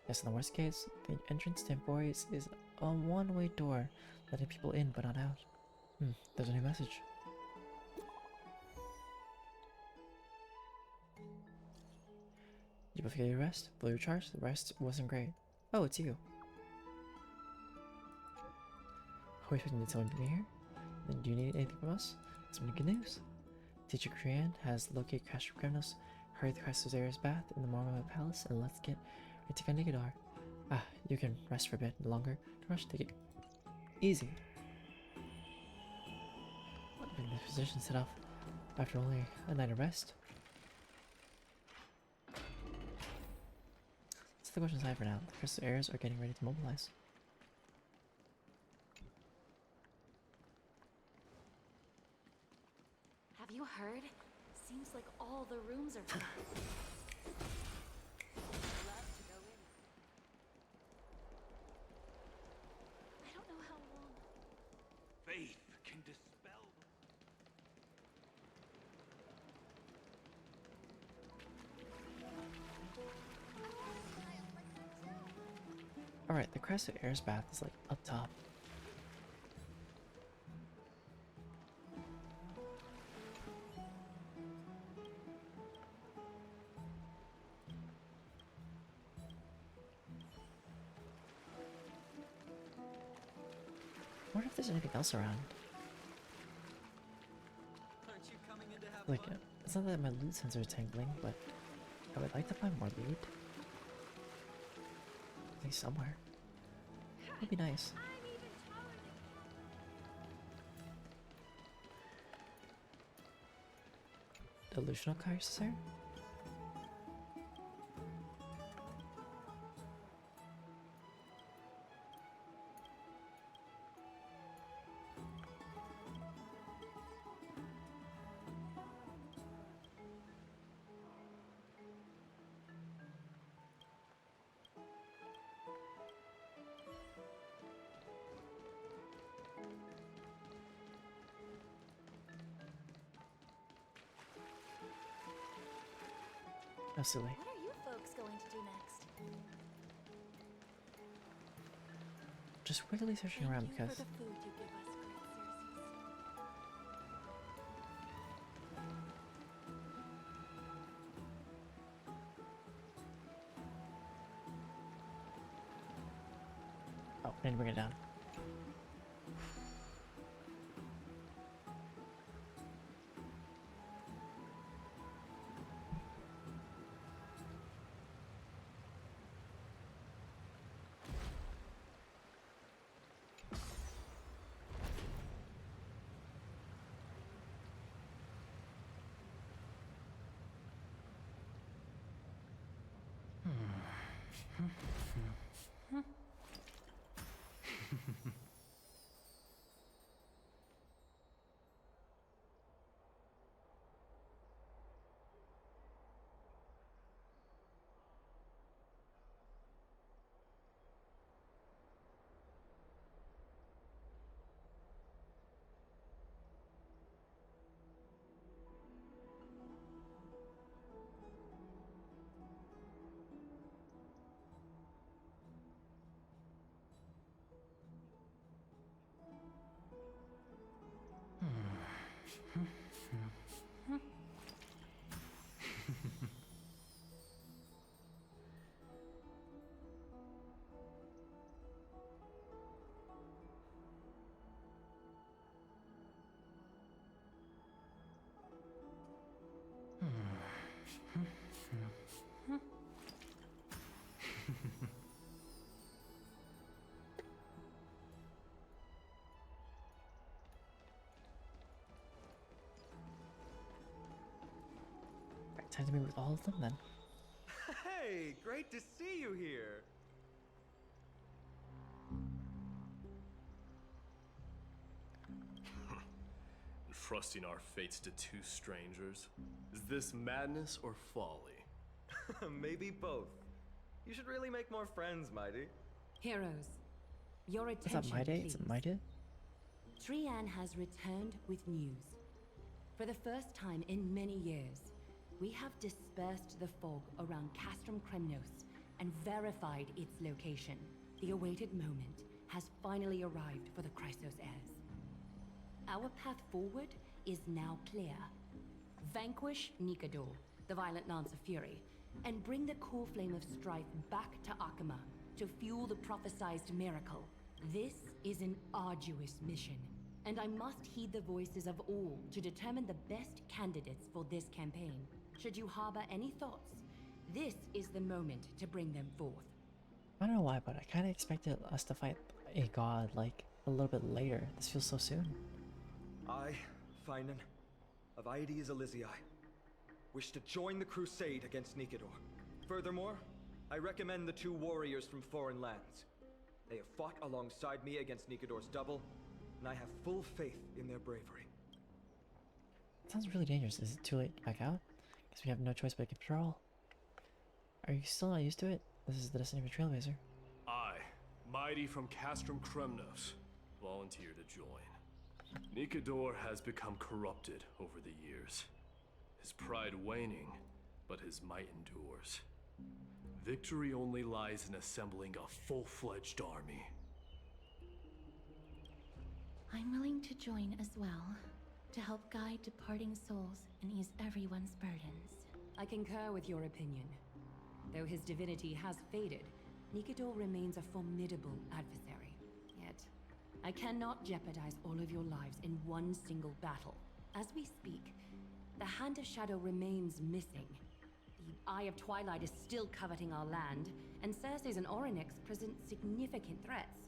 Speaker 1: Yes, in the worst case, the entrance to Amphoreus is a one-way door, letting people in but not out. There's a new message. Did you both get your rest? Fully recharged? The rest wasn't great. Oh, it's you. Are we expecting someone to be here? Then do you need anything from us? Some good news. Teacher Krian has located Crash Criminals. Hurry to Crassus bath in the Marmot Palace and let's get ready to go Nigadar. You can rest for a bit longer. Don't rush, take it easy. In this position set off after only a night of rest. That's the question aside for now. The crystal heirs are getting ready to mobilize.
Speaker 6: Have you heard? Seems like all the rooms are full. I don't know how long.
Speaker 14: Faith can dispel.
Speaker 1: Alright, the Crest of Air's bath is like up top. I wonder if there's anything else around.
Speaker 5: Aren't you coming in to have
Speaker 1: Like,
Speaker 5: fun?
Speaker 1: it's not that my loot sensor is tingling, but I would like to find more loot. I think somewhere. That'd be nice. Delusional Kaiser? Oh, silly.
Speaker 6: What are you folks going to do next?
Speaker 1: Just quickly searching around because
Speaker 6: For the food you give us, great Circes.
Speaker 1: oh, I need to bring it down. Right, time to meet with all of them then.
Speaker 3: Hey, great to see you here.
Speaker 15: Entrusting our fates to two strangers? Is this madness or folly?
Speaker 3: Maybe both. You should really make more friends, Mighty.
Speaker 17: Heroes, your
Speaker 1: Is
Speaker 17: attention,
Speaker 1: that my day?
Speaker 17: please.
Speaker 1: Is it my day?
Speaker 17: Trian has returned with news. For the first time in many years, we have dispersed the fog around Castrum Kremnos and verified its location. The awaited moment has finally arrived for the Chrysos heirs. Our path forward is now clear. Vanquish Nikador, the violent Lance of Fury, and bring the core flame of strife back to Akama to fuel the prophesized miracle. This is an arduous mission, and I must heed the voices of all to determine the best candidates for this campaign. Should you harbor any thoughts, this is the moment to bring them forth.
Speaker 1: I don't know why, but I kind of expected us to fight a god like a little bit later. This feels so soon.
Speaker 3: I, Finan, of Aedes Elysiae, wish to join the crusade against Nikador. Furthermore, I recommend the two warriors from foreign lands. They have fought alongside me against Nikador's double, and I have full faith in their bravery.
Speaker 1: Sounds really dangerous. Is it too late to back out? Guess we have no choice but to patrol. Are you still not used to it? This is the destiny of a trailblazer.
Speaker 15: I, Mighty from Castrum Kremnos, volunteer to join. Nikador has become corrupted over the years. His pride waning, but his might endures. Victory only lies in assembling a full-fledged army.
Speaker 6: I'm willing to join as well, to help guide departing souls and ease everyone's burdens.
Speaker 17: I concur with your opinion. Though his divinity has faded, Nikador remains a formidable adversary. Yet, I cannot jeopardize all of your lives in one single battle. As we speak, the Hand of Shadow remains missing. The Eye of Twilight is still coveting our land, and Circes and Orynyx present significant threats,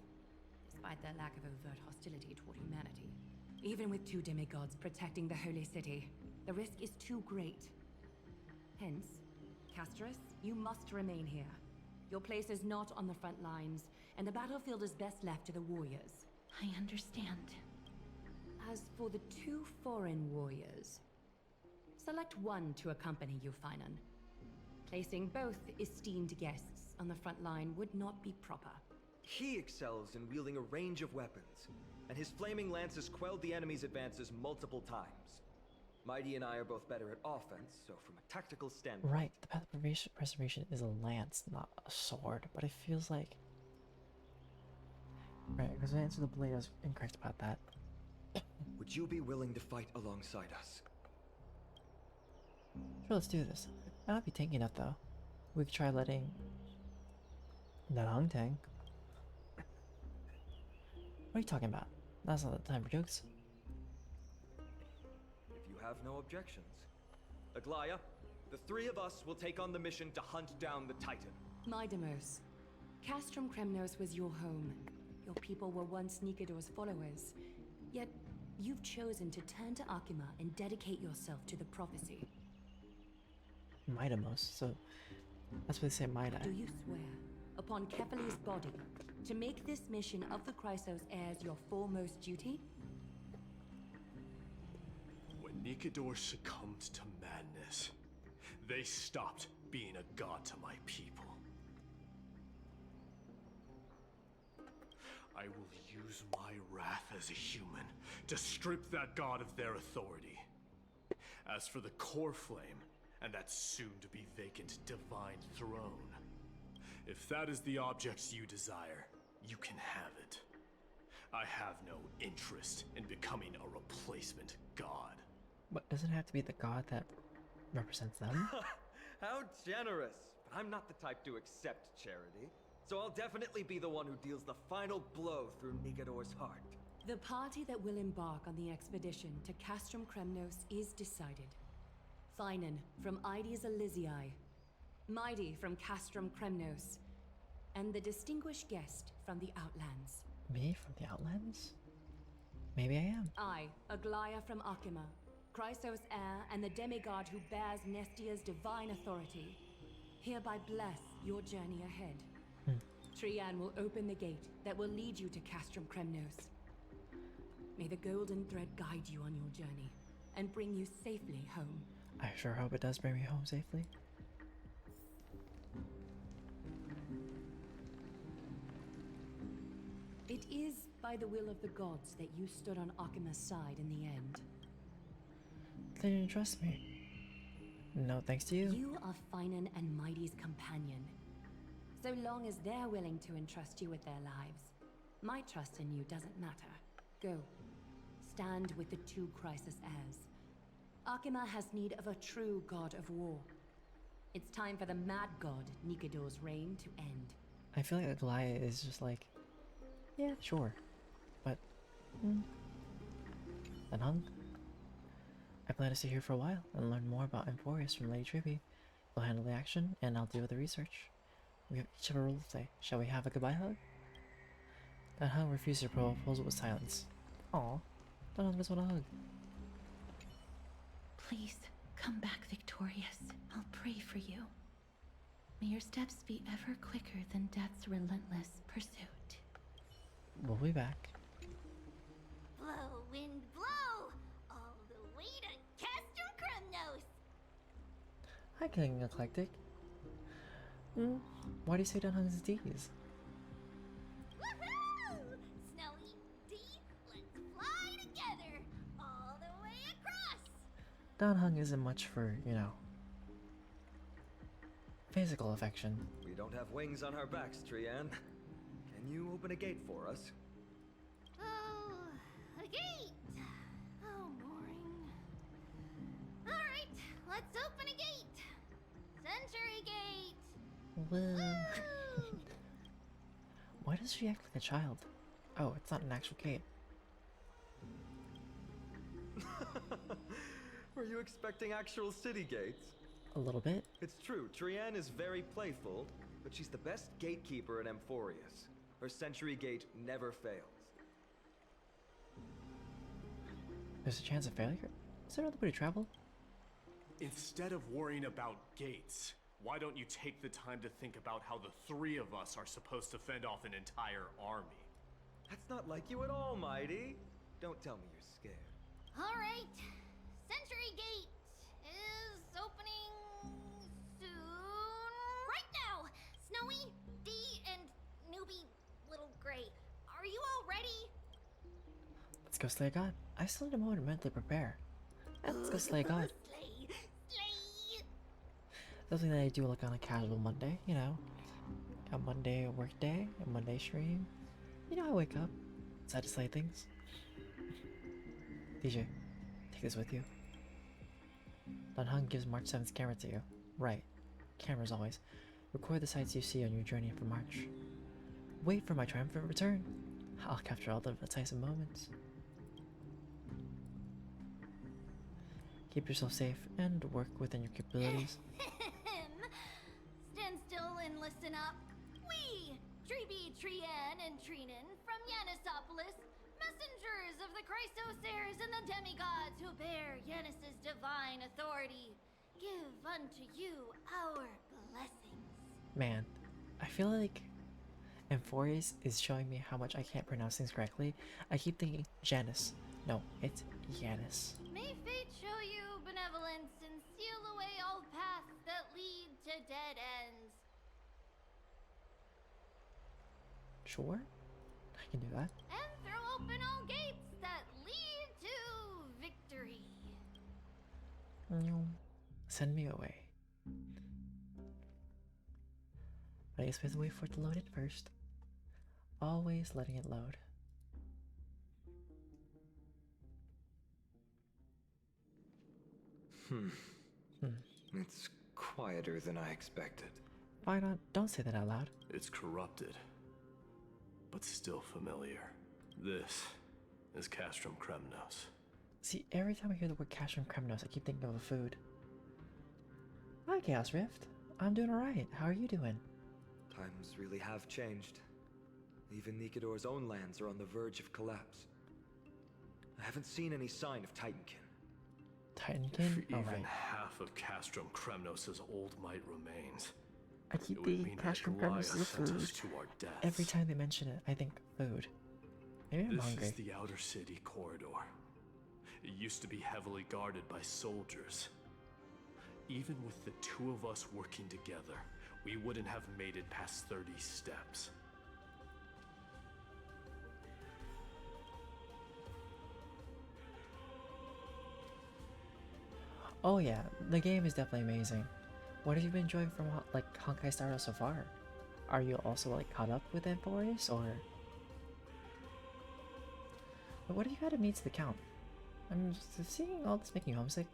Speaker 17: despite their lack of overt hostility toward humanity. Even with two demigods protecting the Holy City, the risk is too great. Hence, Castris, you must remain here. Your place is not on the front lines, and the battlefield is best left to the warriors.
Speaker 6: I understand.
Speaker 17: As for the two foreign warriors, select one to accompany you, Finan. Placing both esteemed guests on the front line would not be proper.
Speaker 3: He excels in wielding a range of weapons, and his flaming lance has quelled the enemy's advances multiple times. Mighty and I are both better at offense, so from a tactical standpoint...
Speaker 1: Right, the path of preservation is a lance, not a sword, but it feels like... Right, because I answered the blade, I was incorrect about that.
Speaker 3: Would you be willing to fight alongside us?
Speaker 1: Sure, let's do this. I might be tanking up though. We could try letting... that Hung Tang. What are you talking about? That's not the time for jokes.
Speaker 3: If you have no objections. Aglaya, the three of us will take on the mission to hunt down the Titan.
Speaker 17: Mydemos, Castrum Kremnos was your home. Your people were once Nikador's followers. Yet, you've chosen to turn to Akima and dedicate yourself to the prophecy.
Speaker 1: Midamos, so that's what they say Mida.
Speaker 17: Do you swear, upon Kefali's body, to make this mission of the Chrysos heirs your foremost duty?
Speaker 15: When Nikador succumbed to madness, they stopped being a god to my people. I will use my wrath as a human to strip that god of their authority. As for the core flame, and that soon-to-be vacant divine throne, if that is the object you desire, you can have it. I have no interest in becoming a replacement god.
Speaker 1: But doesn't it have to be the god that represents them?
Speaker 3: How generous! But I'm not the type to accept charity, so I'll definitely be the one who deals the final blow through Nigador's heart.
Speaker 17: The party that will embark on the expedition to Castrum Kremnos is decided. Finan from Ides Elysiae, Mighty from Castrum Kremnos, and the distinguished guest from the Outlands.
Speaker 1: Me from the Outlands? Maybe I am.
Speaker 17: I, Aglaya from Akima, Chrysos heir and the demigod who bears Nestia's divine authority, hereby bless your journey ahead. Trian will open the gate that will lead you to Castrum Kremnos. May the golden thread guide you on your journey and bring you safely home.
Speaker 1: I sure hope it does bring me home safely.
Speaker 17: It is by the will of the gods that you stood on Akima's side in the end.
Speaker 1: They didn't trust me. No thanks to you.
Speaker 17: You are Finan and Mighty's companion. So long as they're willing to entrust you with their lives, my trust in you doesn't matter. Go. Stand with the two Crisis heirs. Akima has need of a true god of war. It's time for the mad god Nigador's reign to end.
Speaker 1: I feel like Aglaya is just like, yeah, sure. But, then hung. I plan to stay here for a while and learn more about Amphoreus from Lady Tribby. You'll handle the action, and I'll deal with the research. We have each have a role to play. Shall we have a goodbye hug? That hung refused her proposal with silence. Aw, that hung just want a hug.
Speaker 6: Please, come back victorious. I'll pray for you. May your steps be ever quicker than death's relentless pursuit.
Speaker 1: We'll be back.
Speaker 8: Blow, wind, blow! All the way to Castrum Kremnos!
Speaker 1: Hi, King Eclectic. Why do you say Dunhung's D's?
Speaker 8: Woohoo! Snowy D, let's fly together! All the way across!
Speaker 1: Dunhung isn't much for, you know, physical affection.
Speaker 3: We don't have wings on our backs, Trian. Can you open a gate for us?
Speaker 8: Oh, a gate! Oh, boring. Alright, let's open a gate! Century gate!
Speaker 1: Whoa. Why does she act like a child? Oh, it's not an actual gate.
Speaker 3: Were you expecting actual city gates?
Speaker 1: A little bit.
Speaker 3: It's true, Trian is very playful, but she's the best gatekeeper in Amphoreus. Her century gate never fails.
Speaker 1: There's a chance of failure? Is there another way to travel?
Speaker 15: Instead of worrying about gates, why don't you take the time to think about how the three of us are supposed to fend off an entire army?
Speaker 3: That's not like you at all, Mighty. Don't tell me you're scared.
Speaker 8: Alright, Century Gate is opening soon. Right now! Snowy, D, and newbie Little Gray. Are you all ready?
Speaker 1: Let's go slay a god. I still need a moment to mentally prepare. And let's go slay a god.
Speaker 8: Slay! Slay!
Speaker 1: Something that I do like on a casual Monday, you know. A Monday work day, a Monday stream. You know, I wake up, decide to slay things. DJ, take this with you. Dunhung gives March 7th camera to you. Right. Cameras always. Record the sights you see on your journey for March. Wait for my triumphant return. I'll capture all the decisive moments. Keep yourself safe and work within your capabilities.
Speaker 8: Stand still and listen up. We, Tribi, Trian, and Trinan from Yanisopolis, messengers of the Chrysosaurs and the demigods who bear Yanis's divine authority, give unto you our blessings.
Speaker 1: Man, I feel like Amphoreus is showing me how much I can't pronounce things correctly. I keep thinking Janus. No, it's Yanis.
Speaker 8: May fate show you benevolence and seal away all paths that lead to dead ends.
Speaker 1: Sure, I can do that.
Speaker 8: And throw open all gates that lead to victory.
Speaker 1: Send me away. But I guess we have to wait for it to load in first. Always letting it load.
Speaker 3: It's quieter than I expected.
Speaker 1: Why not? Don't say that out loud.
Speaker 15: It's corrupted, but still familiar. This is Castrum Kremnos.
Speaker 1: See, every time I hear the word Castrum Kremnos, I keep thinking of the food. Hi, Chaos Rift. I'm doing alright. How are you doing?
Speaker 3: Times really have changed. Even Nikedor's own lands are on the verge of collapse. I haven't seen any sign of Titankin.
Speaker 1: Titankin?
Speaker 15: If even half of Castrum Kremnos' old might remains,
Speaker 1: I keep
Speaker 15: it would
Speaker 1: thinking
Speaker 15: mean
Speaker 1: Castrum
Speaker 15: Eglaya
Speaker 1: Kremnos is
Speaker 15: sent
Speaker 1: food.
Speaker 15: us to our deaths.
Speaker 1: Every time they mention it, I think food. Maybe I'm
Speaker 15: This
Speaker 1: hungry.
Speaker 15: is the outer city corridor. It used to be heavily guarded by soldiers. Even with the two of us working together, we wouldn't have made it past 30 steps.
Speaker 1: Oh yeah, the game is definitely amazing. What have you been enjoying from like Honkai Star Rail so far? Are you also like caught up with Amphoreus, or what have you had to meet to the count? I'm just seeing all this making you homesick.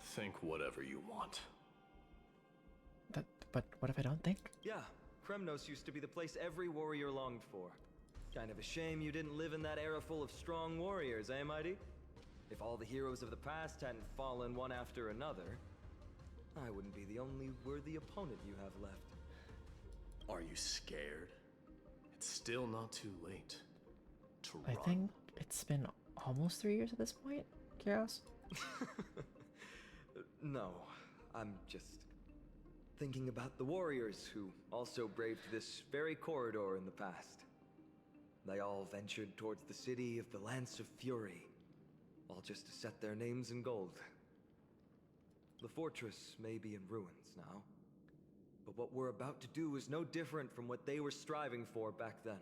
Speaker 15: Think whatever you want.
Speaker 1: But what if I don't think?
Speaker 3: Yeah, Kremnos used to be the place every warrior longed for. Kind of a shame you didn't live in that era full of strong warriors, eh, Mighty? If all the heroes of the past hadn't fallen one after another, I wouldn't be the only worthy opponent you have left.
Speaker 15: Are you scared? It's still not too late to
Speaker 1: I
Speaker 15: run.
Speaker 1: think it's been almost 3 years at this point, Chaos.
Speaker 3: No, I'm just thinking about the warriors who also braved this very corridor in the past. They all ventured towards the city of the Lance of Fury, all just to set their names in gold. The fortress may be in ruins now, but what we're about to do is no different from what they were striving for back then.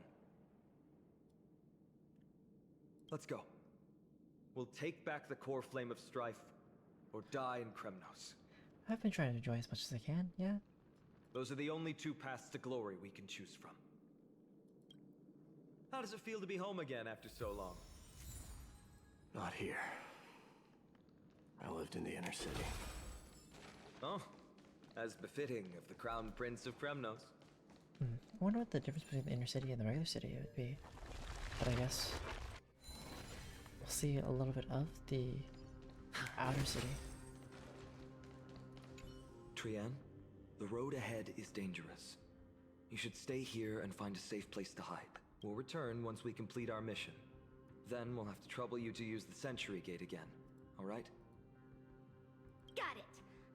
Speaker 3: Let's go. We'll take back the core flame of strife, or die in Kremnos.
Speaker 1: I've been trying to enjoy as much as I can, yeah.
Speaker 3: Those are the only two paths to glory we can choose from. How does it feel to be home again after so long?
Speaker 15: Not here. I lived in the inner city.
Speaker 3: Oh, as befitting of the Crown Prince of Kremnos.
Speaker 1: I wonder what the difference between the inner city and the regular city would be. But I guess we'll see a little bit of the outer city.
Speaker 3: Trian, the road ahead is dangerous. You should stay here and find a safe place to hide. We'll return once we complete our mission. Then we'll have to trouble you to use the Century Gate again, alright?
Speaker 8: Got it.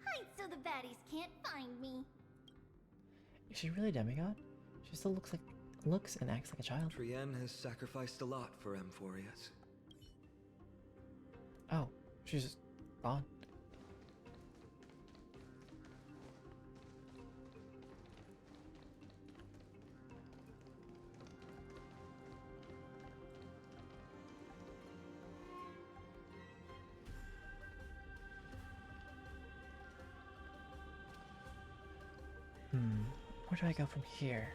Speaker 8: Hide so the baddies can't find me.
Speaker 1: Is she really a demigod? She still looks and acts like a child.
Speaker 3: Trian has sacrificed a lot for Amphoreus.
Speaker 1: Oh, she's just gone. Where do I go from here?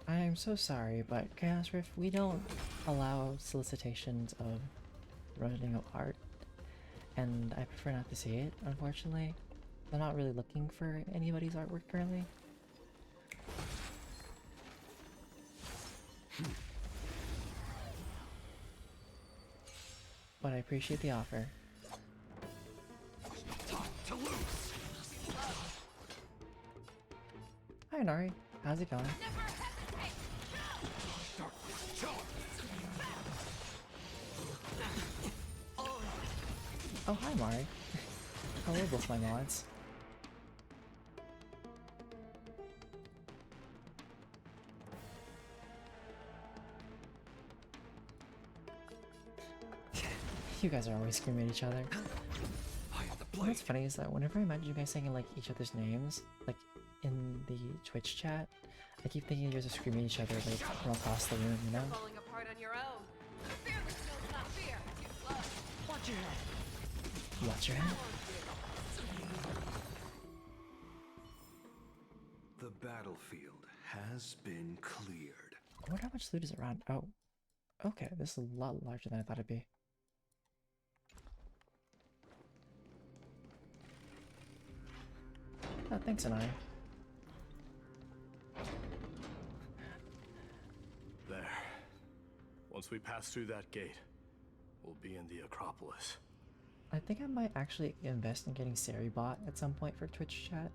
Speaker 1: I'm so sorry, but Chaos Rift, we don't allow solicitations of running of art, and I prefer not to see it, unfortunately. I'm not really looking for anybody's artwork currently. But I appreciate the offer. Hi Nari, how's it going? Oh, hi Mari. Hello both my mods. You guys are always screaming at each other.
Speaker 5: I am the
Speaker 1: What's funny is that whenever I imagine you guys saying like each other's names, like in the Twitch chat, I keep thinking you guys are screaming at each other like from across the room, you know?
Speaker 10: Falling apart on your own. Fear the skills, not fear. Watch your head.
Speaker 1: Watch your head.
Speaker 2: The battlefield has been cleared.
Speaker 1: I wonder how much loot is around. Oh, okay, this is a lot larger than I thought it'd be. Oh, thanks, Anai.
Speaker 15: There. Once we pass through that gate, we'll be in the Acropolis.
Speaker 1: I think I might actually invest in getting Sari bot at some point for Twitch chat.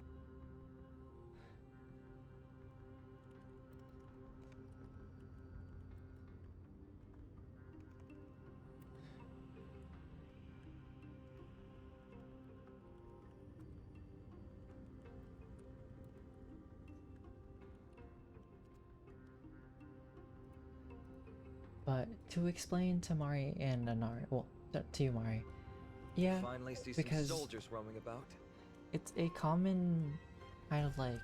Speaker 1: But to explain to Mari and Anari, well, to you, Mari, yeah,
Speaker 3: Finally see
Speaker 1: because
Speaker 3: some soldiers roaming about.
Speaker 1: it's a common kind of like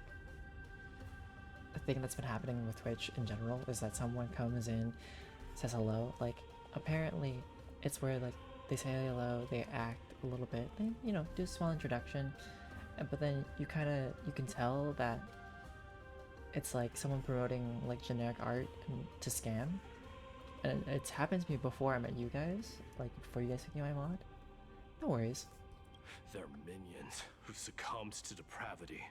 Speaker 1: a thing that's been happening with Twitch in general is that someone comes in, says hello. Like apparently, it's where like they say hello, they act a little bit, and you know, do a small introduction, but then you can tell that it's like someone promoting like generic art to scam. And it's happened to me before I met you guys, like before you guys took my mod. No worries.
Speaker 15: They're minions who succumbed to depravity.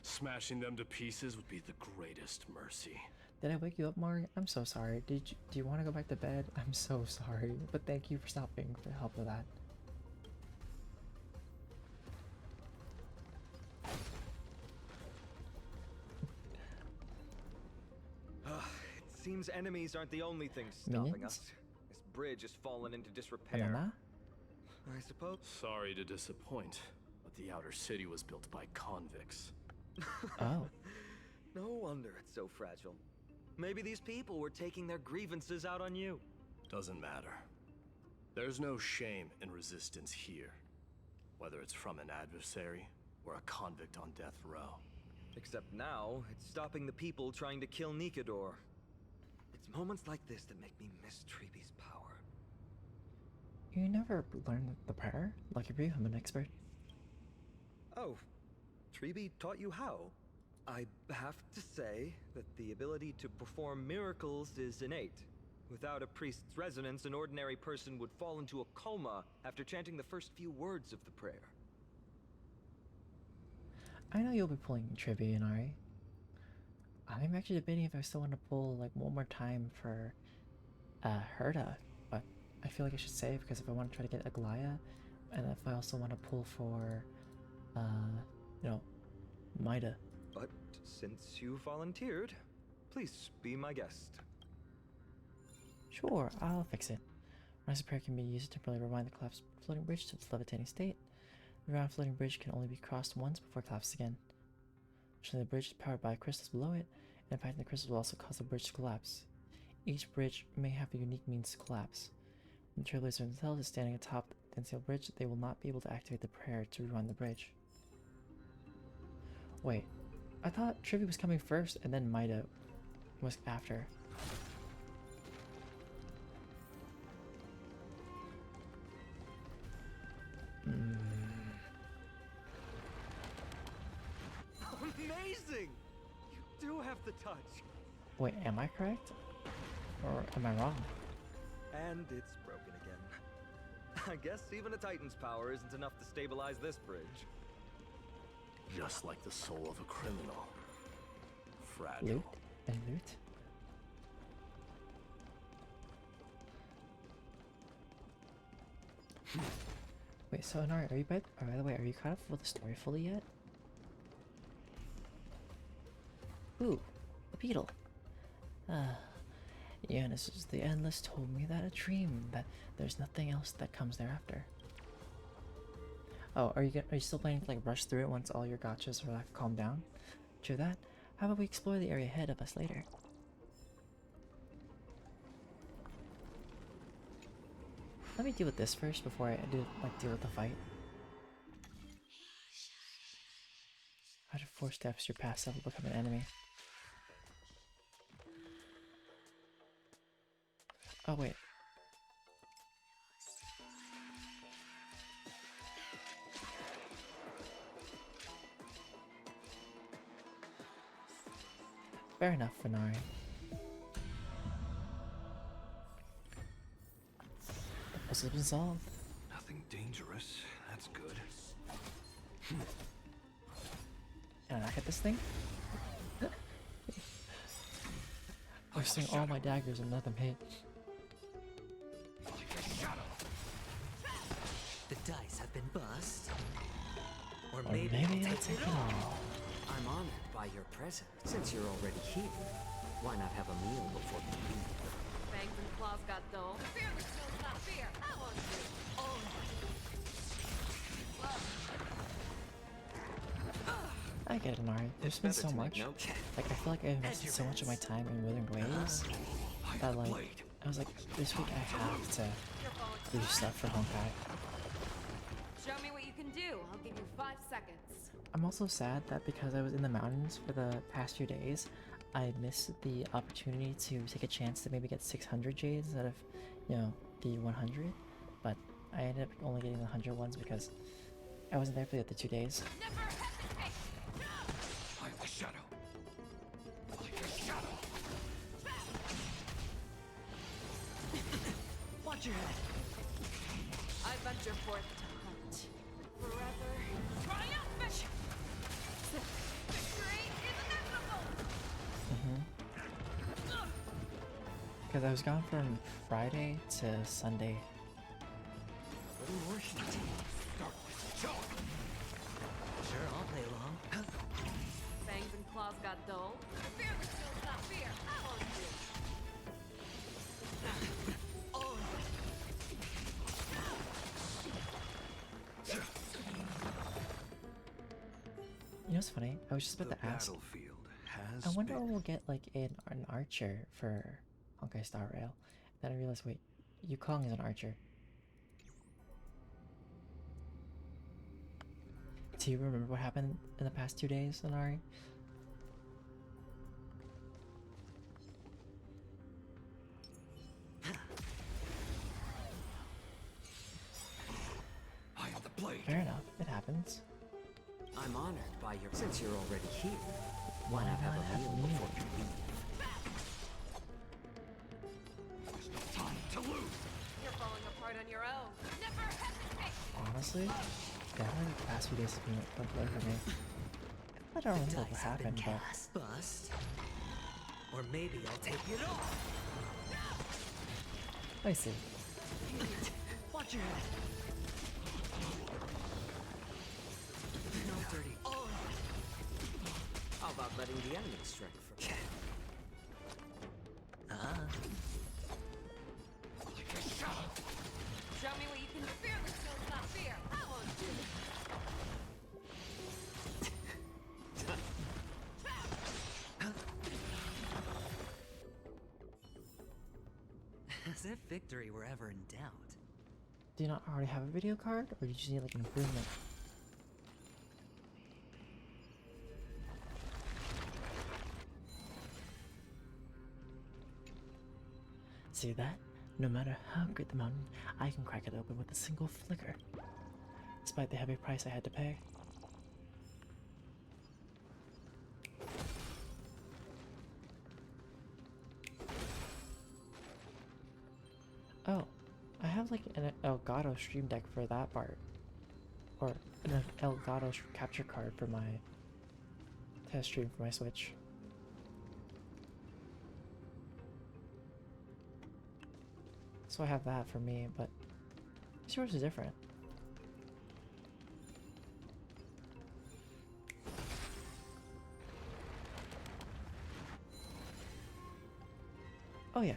Speaker 15: Smashing them to pieces would be the greatest mercy.
Speaker 1: Did I wake you up, Mari? I'm so sorry. Do you want to go back to bed? I'm so sorry, but thank you for stopping to help with that.
Speaker 3: Seems enemies aren't the only things stopping
Speaker 1: Minions?
Speaker 3: us. This bridge has fallen into disrepair.
Speaker 1: Banana?
Speaker 3: I suppose.
Speaker 15: Sorry to disappoint, but the outer city was built by convicts.
Speaker 1: Oh.
Speaker 3: No wonder it's so fragile. Maybe these people were taking their grievances out on you.
Speaker 15: Doesn't matter. There's no shame in resistance here, whether it's from an adversary or a convict on death row.
Speaker 3: Except now, it's stopping the people trying to kill Nikador. It's moments like this that make me miss Treeby's power.
Speaker 1: You never learned the prayer? Lucky for you, I'm an expert.
Speaker 3: Oh, Treeby taught you how? I have to say that the ability to perform miracles is innate. Without a priest's resonance, an ordinary person would fall into a coma after chanting the first few words of the prayer.
Speaker 1: I know you'll be pulling Trivi and Ari. I'm actually debating if I still want to pull like one more time for Herda, but I feel like I should save because if I want to try to get Aglaya, and if I also want to pull for, you know, Maida.
Speaker 3: But since you volunteered, please be my guest.
Speaker 1: Sure, I'll fix it. Rise of Prayer can be used to temporarily rewind the collapsed floating bridge to its levitating state. The round floating bridge can only be crossed once before it collapses again. Actually, the bridge is powered by crystals below it, and impacting the crystals will also cause the bridge to collapse. Each bridge may have a unique means to collapse. When the trailblazer themselves is standing atop the Denseal Bridge, they will not be able to activate the prayer to rewind the bridge. Wait, I thought Trivi was coming first and then Maida was after.
Speaker 3: Amazing! You do have the touch.
Speaker 1: Wait, am I correct? Or am I wrong?
Speaker 3: And it's broken again. I guess even a Titan's power isn't enough to stabilize this bridge.
Speaker 15: Just like the soul of a criminal. Fragile.
Speaker 1: Loot? And loot? Wait, so Anari, are you by the way, are you caught up with the story fully yet? Ooh, a beetle. Uranus the Endless told me that a dream, that there's nothing else that comes thereafter. Oh, are you still planning to like rush through it once all your gotchas are like calmed down? True that. How about we explore the area ahead of us later? Let me deal with this first before I deal with the fight. 4 steps your past self will become an enemy. Oh wait. Fair enough, Fenari. The puzzle's been solved.
Speaker 2: Nothing dangerous. That's good.
Speaker 1: Can I knock at this thing? Wasting all my daggers and let them hit.
Speaker 18: The dice have been bust. Or
Speaker 1: Or maybe I'll take it all.
Speaker 18: I'm honored by your presence. Since you're already here, why not have a meal before you leave?
Speaker 10: Fangs and claws got dull. Fearless knows not fear. I want you.
Speaker 1: I get it, Nari. There's been so much. Like, I feel like I've invested so much of my time in Withering Waves that, like, I was like, this week I have to do stuff for Honkai.
Speaker 10: Show me what you can do. I'll give you 5 seconds.
Speaker 1: I'm also sad that because I was in the mountains for the past few days, I missed the opportunity to take a chance to maybe get 600 jades instead of, you know, the 100. But I ended up only getting the 100 ones because I wasn't there for the other 2 days.
Speaker 2: Fight the shadow. Fight the shadow.
Speaker 10: Watch your head. I venture forth to hunt. Forever. Triumphant! Victory is inevitable!
Speaker 1: Because I was gone from Friday to Sunday.
Speaker 18: What more heat? Sure, I'll play along.
Speaker 10: Fangs and claws got dull. Fearless knows not fear. I want you.
Speaker 1: You know what's funny? I was just about to ask. I wonder if we'll get like an archer for Honkai Star Rail. Then I realized, wait, Yukong is an archer. Do you remember what happened in the past 2 days, Anari?
Speaker 2: I am the blade.
Speaker 1: Fair enough, it happens.
Speaker 18: I'm honored by your... Since you're already here, why not have a meal before you leave?
Speaker 2: Time to lose.
Speaker 10: You're falling apart on your own. Never hesitate!
Speaker 1: Honestly, definitely the past few days have been a blur for me. I don't remember what happened, but...
Speaker 18: Bust. Or maybe I'll take it off.
Speaker 1: I see.
Speaker 18: Watch your head. No dirty. How about letting the enemy strike first?
Speaker 10: Show me what you can do. Fearless knows not fear. I want you.
Speaker 18: As if victory were ever in doubt.
Speaker 1: Do you not already have a video card, or do you just need like an improvement? See that? No matter how great the mountain, I can crack it open with a single flicker, despite the heavy price I had to pay. Oh, I have like an Elgato Stream Deck for that part. Or an Elgato capture card for my test stream for my Switch. So I have that for me, but yours is different. Oh yeah.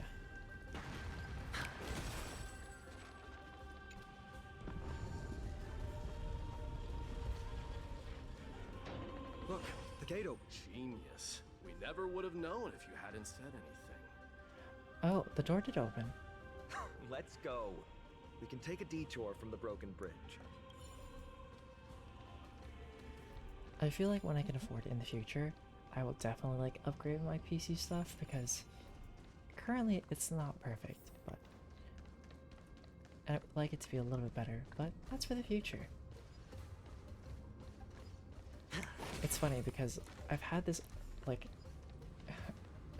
Speaker 3: Look, the gate open.
Speaker 15: Genius. We never would have known if you hadn't said anything.
Speaker 1: Oh, the door did open.
Speaker 3: Let's go. We can take a detour from the broken bridge.
Speaker 1: I feel like when I can afford it in the future, I will definitely like upgrade my PC stuff because currently it's not perfect, but I would like it to be a little bit better, but that's for the future. It's funny because I've had this like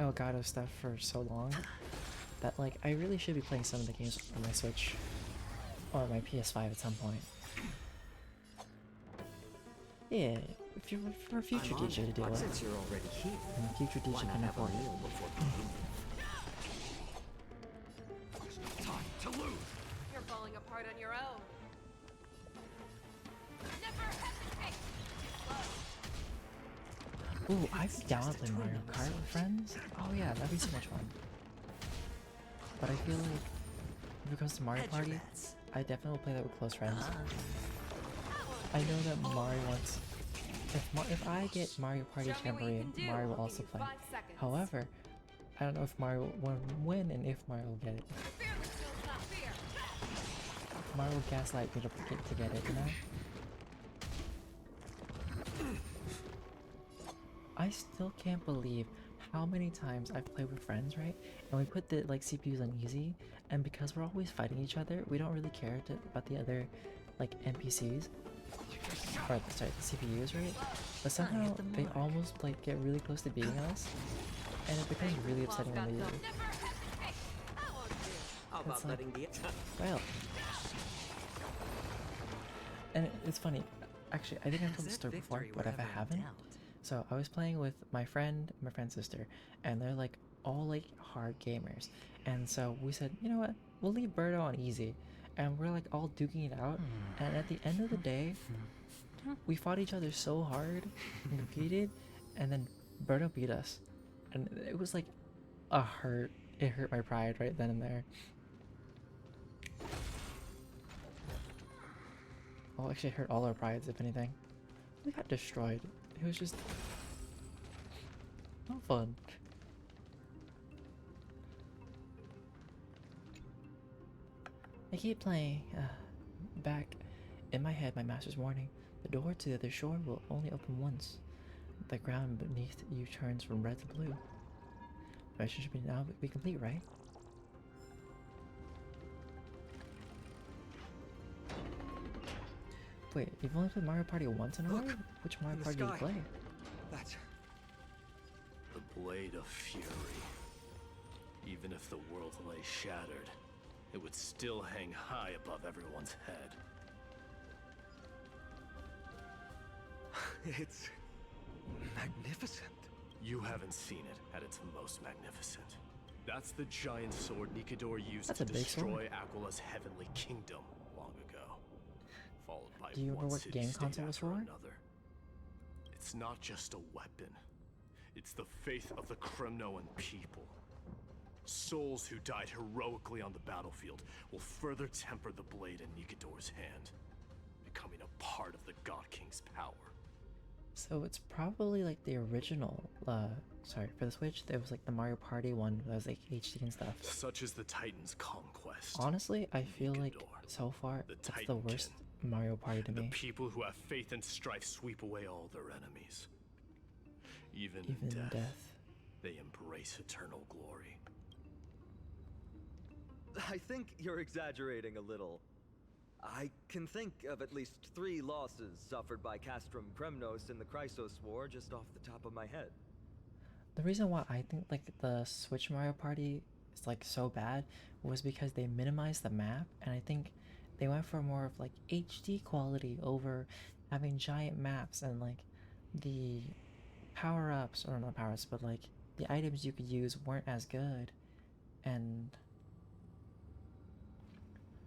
Speaker 1: Elgato stuff for so long that like I really should be playing some of the games on my Switch or my PS5 at some point. Yeah, if you're for a future DJ to do it.
Speaker 18: Since you're already here,
Speaker 1: And future DJ
Speaker 18: why not
Speaker 1: can
Speaker 18: have a
Speaker 1: afford
Speaker 18: meal
Speaker 1: it.
Speaker 18: before
Speaker 14: Time to lose.
Speaker 10: You're falling apart on your own. Never hesitate.
Speaker 1: Ooh, I've downloaded Mario Kart with friends. Oh yeah, that'd be so much fun. But I feel like when it comes to Mario Party, I definitely will play that with close friends. I know that Mario wants. If I get Mario Party Jamboree, Mario will also play. However, I don't know if Mario will win and if Mario will get it. Mario will gaslight me to get it, you know? I still can't believe how many times I've played with friends, right? And we put the like CPUs on easy, and because we're always fighting each other, we don't really care about the other like NPCs. Or sorry, the CPUs, right? But somehow they almost like get really close to beating us, and it becomes really upsetting when they do. It's like, well, and it's funny. Actually, I think I've told the story before, but if I haven't, so I was playing with my friend's sister, and they're like all like hard gamers, and so we said, you know what, we'll leave Birdo on easy, and we're like all duking it out, and at the end of the day, we fought each other so hard and competed, and then Birdo beat us, and it was like a hurt. It hurt my pride right then and there. Well, actually, it hurt all our prides, if anything. We got destroyed. It was just not fun. I keep playing. Back in my head, my master's warning. The door to the other shore will only open once. The ground beneath you turns from red to blue. The mission should now be complete, right? Wait, you've only played Mario Party once in a row? Which Mario Party did you play?
Speaker 14: That's
Speaker 15: the Blade of Fury. Even if the world lay shattered, it would still hang high above everyone's head.
Speaker 3: It's magnificent.
Speaker 15: You haven't seen it at its most magnificent. That's the giant sword Nikidor used
Speaker 1: That's
Speaker 15: to
Speaker 1: a big
Speaker 15: destroy
Speaker 1: sword.
Speaker 15: Aquala's heavenly kingdom long ago. Followed by
Speaker 1: Do you remember
Speaker 15: one
Speaker 1: what
Speaker 15: city
Speaker 1: game
Speaker 15: state
Speaker 1: console was
Speaker 15: after
Speaker 1: for?
Speaker 15: another. It's not just a weapon. It's the faith of the Kremnoan people. Souls who died heroically on the battlefield will further temper the blade in Nikidor's hand, becoming a part of the God King's power.
Speaker 1: So it's probably like the original, sorry, for the Switch, there was like the Mario Party one that was like HD and stuff.
Speaker 15: Such is the Titan's conquest.
Speaker 1: Honestly, I feel like so far, it's the worst Mario Party to
Speaker 15: The
Speaker 1: me.
Speaker 15: people who have faith and strife sweep away all their enemies. Even in
Speaker 1: in death.
Speaker 15: they embrace eternal glory.
Speaker 3: I think you're exaggerating a little. I can think of at least 3 losses suffered by Castrum Kremnos in the Chrysos War just off the top of my head.
Speaker 1: The reason why I think like the Switch Mario Party is like so bad was because they minimized the map, and I think they went for more of like HD quality over having giant maps, and like the power-ups, or not power-ups, but like the items you could use weren't as good, and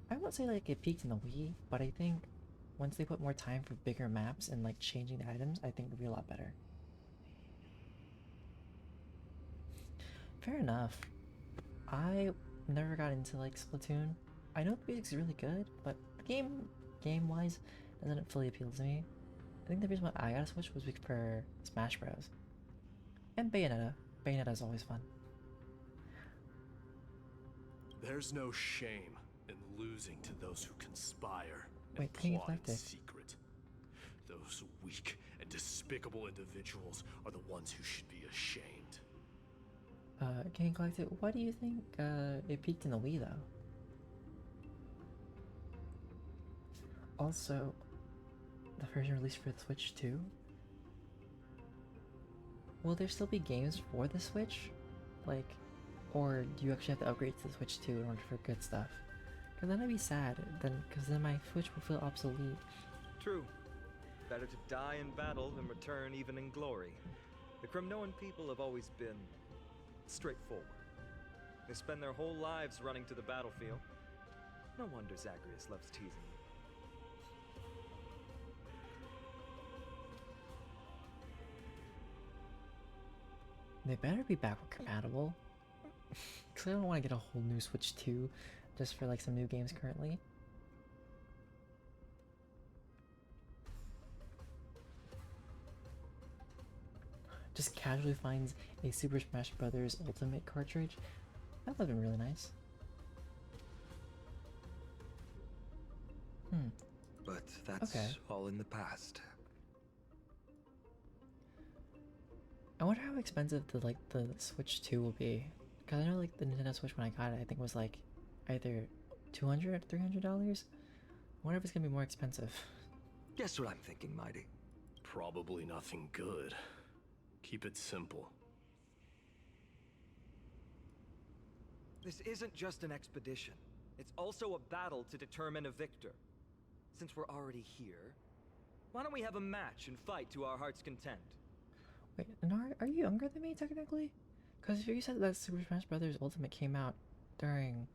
Speaker 1: I won't say like it peaked in the Wii, but I think once they put more time for bigger maps and like changing the items, I think it'll be a lot better. Fair enough. I never got into like Splatoon. I know the music's really good, but the game-wise doesn't fully appeal to me. I think the reason why I got a Switch was for Smash Bros. And Bayonetta. Bayonetta is always fun.
Speaker 15: There's no shame in losing to those who conspire and
Speaker 1: Wait, King
Speaker 15: plot in
Speaker 1: Eclectic.
Speaker 15: secret. Those weak and And despicable individuals are the ones who should be ashamed.
Speaker 1: Game Collective, why do you think it peaked in the Wii though? Also, the version released for the Switch too? Will there still be games for the Switch? Like, or do you actually have to upgrade to the Switch 2 in order for good stuff? Because then I'd be sad, because then my Switch will feel obsolete.
Speaker 3: True. Better to die in battle than return even in glory. The Kremnoan people have always been straightforward. They spend their whole lives running to the battlefield. No wonder Zagreus loves teasing them.
Speaker 1: They better be backward compatible. Because I don't want to get a whole new Switch 2 just for like some new games currently. Just casually finds a Super Smash Bros. Ultimate cartridge. That would have been really nice.
Speaker 3: But that's
Speaker 1: okay.
Speaker 3: all in the past.
Speaker 1: I wonder how expensive the Switch 2 will be. Because I know like the Nintendo Switch when I got it, I think was like either $200 or $300. I wonder if it's gonna be more expensive.
Speaker 3: Guess what I'm thinking, Mighty?
Speaker 15: Probably nothing good. Keep it simple.
Speaker 3: This isn't just an expedition. It's also a battle to determine a victor. Since we're already here, why don't we have a match and fight to our heart's content?
Speaker 1: Wait, Nar, are you younger than me technically? Because if you said that Super Smash Bros. Ultimate came out during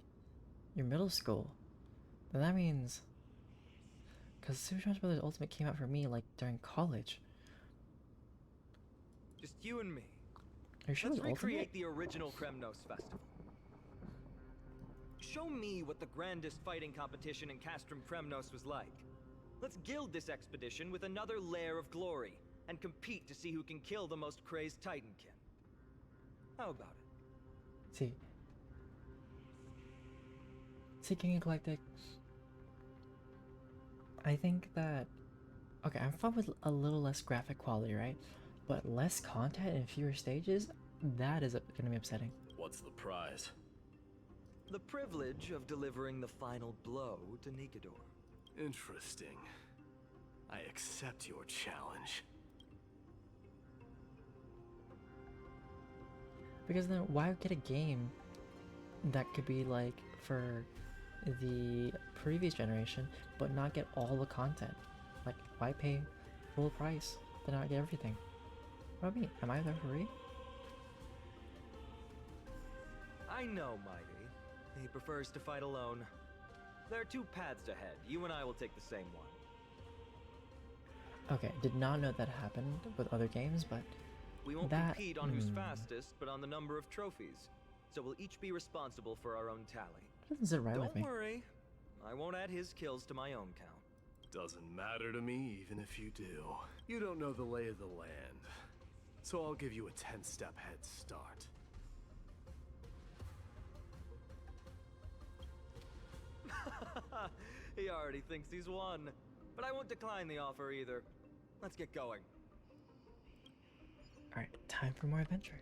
Speaker 1: your middle school, then that means... Because Super Smash Bros. Ultimate came out for me like during college.
Speaker 3: Just you and me.
Speaker 1: Are you sure
Speaker 3: Let's
Speaker 1: it was
Speaker 3: recreate
Speaker 1: Ultimate?
Speaker 3: the original Kremnos festival. Show me what the grandest fighting competition in Castrum Kremnos was like. Let's gild this expedition with another layer of glory and compete to see who can kill the most crazed Titankin. How about it?
Speaker 1: See, King Eclectic. I think that... Okay, I'm fine with a little less graphic quality, right? But less content and fewer stages, that is gonna be upsetting.
Speaker 15: What's the prize?
Speaker 3: The privilege of delivering the final blow to Nikedor.
Speaker 15: Interesting. I accept your challenge.
Speaker 1: Because then why get a game that could be like for the previous generation but not get all the content? Like, why pay full price to not get everything? What about me? Am I the referee?
Speaker 3: I know, Mighty. He prefers to fight alone. There are two paths ahead. You and I will take the same one.
Speaker 1: Okay, did not know that happened with other games, but
Speaker 3: we won't compete on who's fastest, but on the number of trophies. So we'll each be responsible for our own tally.
Speaker 1: Doesn't sit right with me.
Speaker 3: Don't worry. I won't add his kills to my own count.
Speaker 15: Doesn't matter to me, even if you do. You don't know the lay of the land. So I'll give you a 10-step head start.
Speaker 3: He already thinks he's won. But I won't decline the offer either. Let's get going.
Speaker 1: Alright, time for more adventure.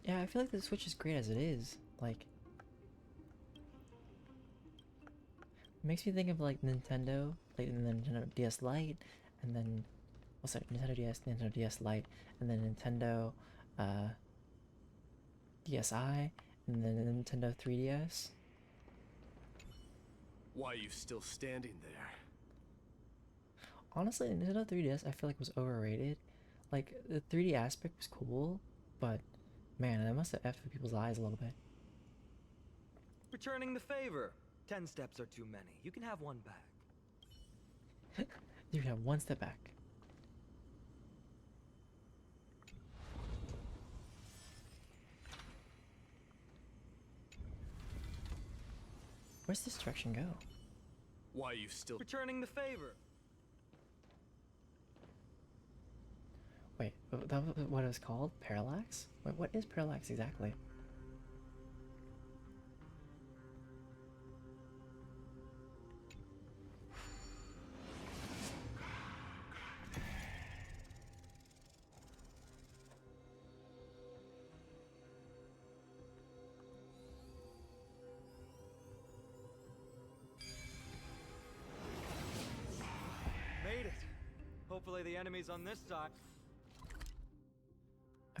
Speaker 1: Yeah, I feel like the Switch is great as it is. Like, it makes me think of like Nintendo, like the Nintendo DS Lite, and then what's that? Nintendo DS Lite, and then Nintendo DSi, and then Nintendo 3DS.
Speaker 15: Why are you still standing there?
Speaker 1: Honestly, Nintendo 3DS I feel like was overrated. Like, the 3D aspect was cool, but man, that must have effed with people's eyes a little bit.
Speaker 3: Returning the favor. 10 steps are too many. You can have one back.
Speaker 1: You can have one step back. Where's this direction go?
Speaker 15: Why are you still
Speaker 3: returning the favor?
Speaker 1: Wait, that was what it was called? Parallax? Wait, what is parallax exactly?
Speaker 3: only the enemies on this side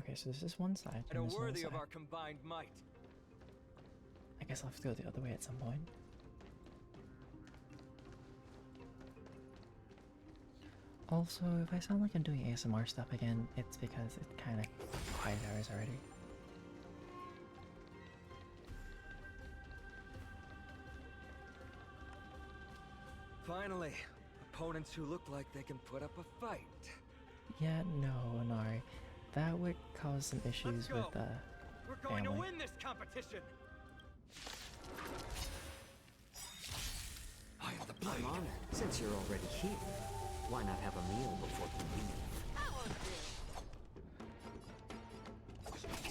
Speaker 1: Okay, so this is one side.
Speaker 3: that are
Speaker 1: And this is
Speaker 3: worthy
Speaker 1: one
Speaker 3: of
Speaker 1: side.
Speaker 3: our combined might.
Speaker 1: I guess I'll have to go the other way at some point. Also, if I sound like I'm doing ASMR stuff again, it's because it's kind of quiet hours already.
Speaker 3: Finally, opponents who look like they can put up a fight.
Speaker 1: Yeah, no, Anari. That would cause some issues with,
Speaker 3: We're going
Speaker 1: family.
Speaker 3: to win this competition!
Speaker 18: I am the blade. I'm honored. Since you're already here, why not have a meal before you leave?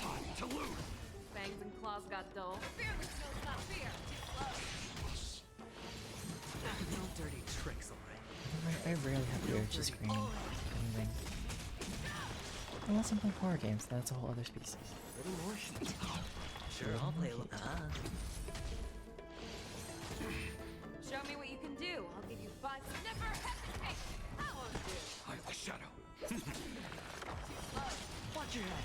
Speaker 10: Time to lose. Fangs and claws got dull. Fear the skills, not fear. Too close.
Speaker 18: No dirty tricks, alright?
Speaker 1: I rarely have the urge to scream anything. Unless I'm playing horror games, that's a whole other species.
Speaker 18: Little more heat. Sure, I'll play a little.
Speaker 10: Show me what you can do. I'll give you 5. Never hesitate. I won't do.
Speaker 14: I am the shadow.
Speaker 10: Too close.
Speaker 18: Watch your head.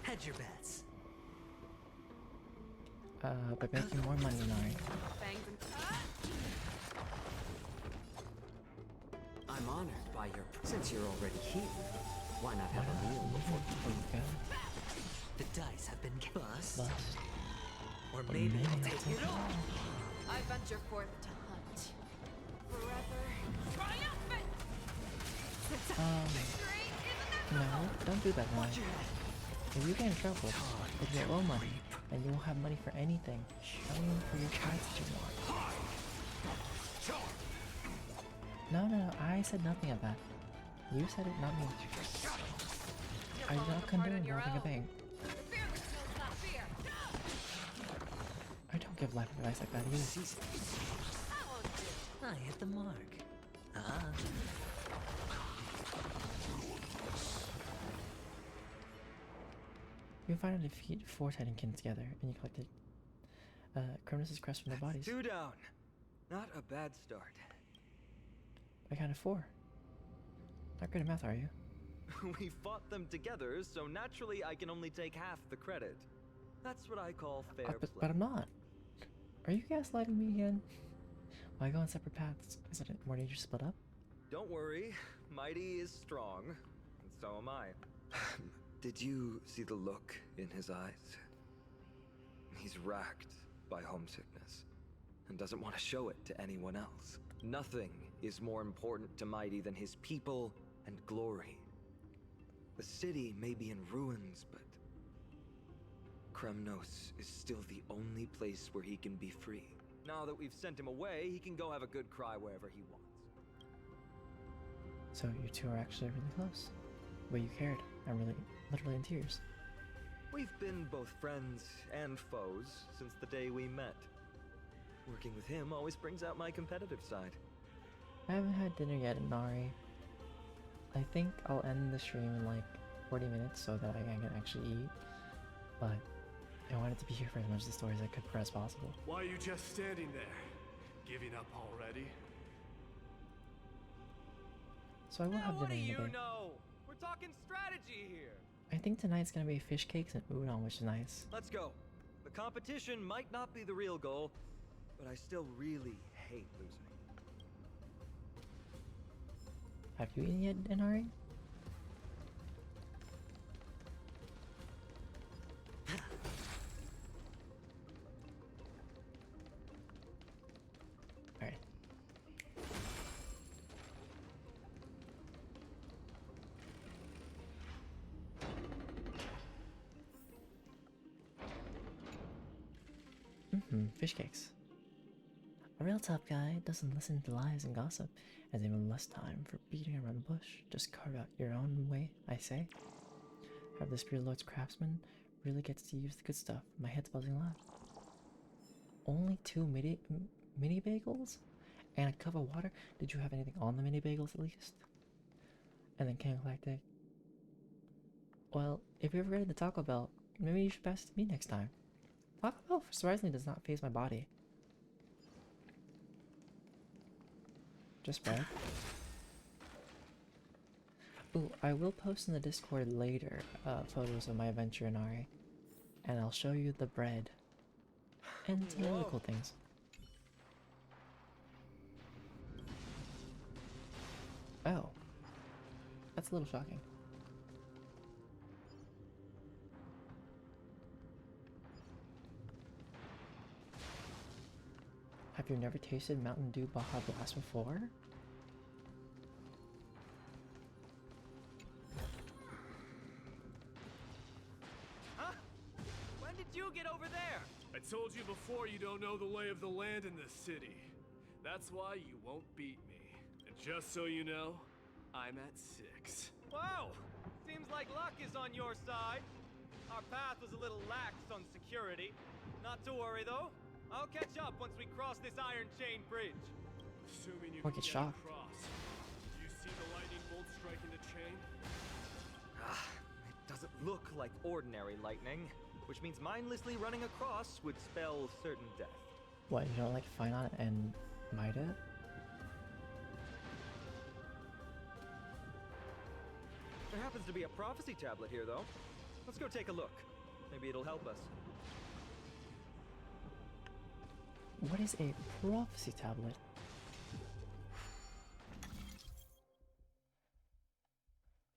Speaker 18: Hedge your bets.
Speaker 1: By making more money, Anari.
Speaker 10: Fangs and
Speaker 18: I'm honored by your. Since you're already here, why not have a meal before you leave? The dice have been bust. Or maybe I'll take it all.
Speaker 10: I venture forth to hunt. Forever triumphant. Victory is
Speaker 1: No, don't do that, Anari. If you get in trouble, if you owe money, then you won't have money for anything. Not even for your cats that you want. No, I said nothing of that. You said it, not me. I do not condone robbing a bank.
Speaker 10: fear the skills, not fear.
Speaker 1: I don't give life advice like that either.
Speaker 18: I hit the mark.
Speaker 1: You can find and defeat 4 Titankins together, and you collected Cronus' crest from their bodies.
Speaker 3: 2 down. Not a bad start.
Speaker 1: I counted 4. Not great at math, are you?
Speaker 3: We fought them together, so naturally I can only take half the credit. That's what I call fair play.
Speaker 1: But I'm not. Are you gaslighting me again? Why go on separate paths? Isn't it more dangerous to split up?
Speaker 3: Don't worry, Mighty is strong, and so am I. Did you see the look in his eyes? He's racked by homesickness, and doesn't want to show it to anyone else. Nothing is more important to Mighty than his people and glory. The city may be in ruins, but Kremnos is still the only place where he can be free. Now that we've sent him away, he can go have a good cry wherever he wants.
Speaker 1: So you two are actually really close. The way you cared. I'm really, literally in tears.
Speaker 3: We've been both friends and foes since the day we met. Working with him always brings out my competitive side.
Speaker 1: I haven't had dinner yet, Nari. I think I'll end the stream in like 40 minutes so that I can actually eat. But I wanted to be here for as much of the story as I could for as possible.
Speaker 15: Why are you just standing there? Giving up already?
Speaker 1: So I will have
Speaker 3: What
Speaker 1: dinner
Speaker 3: do
Speaker 1: in a
Speaker 3: you
Speaker 1: bit.
Speaker 3: know? We're talking strategy here.
Speaker 1: I think tonight's gonna be fish cakes and udon, which is nice.
Speaker 3: Let's go. The competition might not be the real goal, but I still really hate losing.
Speaker 1: Have you eaten yet, Nari? Alright. Fish cakes. A real tough guy doesn't listen to lies and gossip, has even less time for beating around the bush. Just carve out your own way, I say. Have the Spirit Lord's craftsman really gets to use the good stuff. My head's buzzing loud. Only 2 mini bagels? And a cup of water? Did you have anything on the mini bagels at least? And then King Galactic. Well, if you ever get to Taco Bell, maybe you should pass it to me next time. Oh, surprisingly does not phase my body. Just bread. Ooh, I will post in the Discord later photos of my adventure in RA. And I'll show you the bread. And some other cool things. Oh. That's a little shocking. Have you never tasted Mountain Dew Baja Blast before?
Speaker 3: Huh? When did you get over there?
Speaker 15: I told you before you don't know the lay of the land in this city. That's why you won't beat me. And just so you know, I'm at 6.
Speaker 3: Wow! Seems like luck is on your side. Our path was a little lax on security. Not to worry though. I'll catch up once we cross this iron chain bridge.
Speaker 15: Assuming you
Speaker 1: Or
Speaker 15: can
Speaker 1: get
Speaker 15: get
Speaker 1: shocked.
Speaker 15: across. Did you see the lightning bolt striking the chain?
Speaker 3: It doesn't look like ordinary lightning, which means mindlessly running across would spell certain death.
Speaker 1: What, you don't like find on it and might it?
Speaker 3: There happens to be a prophecy tablet here though. Let's go take a look. Maybe it'll help us.
Speaker 1: What is a prophecy tablet?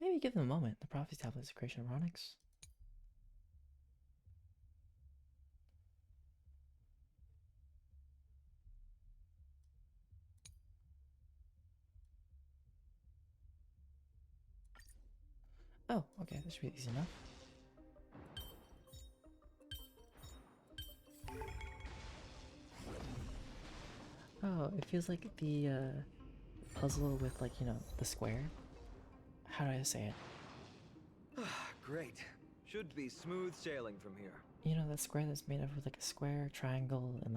Speaker 1: Maybe give them a moment. The prophecy tablet is a creation of Onyx. Oh, okay, this should be easy enough. Oh, it feels like the puzzle with, like, you know, the square. How do I say it?
Speaker 3: Great. Should be smooth sailing from here.
Speaker 1: You know, that square that's made up of like a square, triangle, and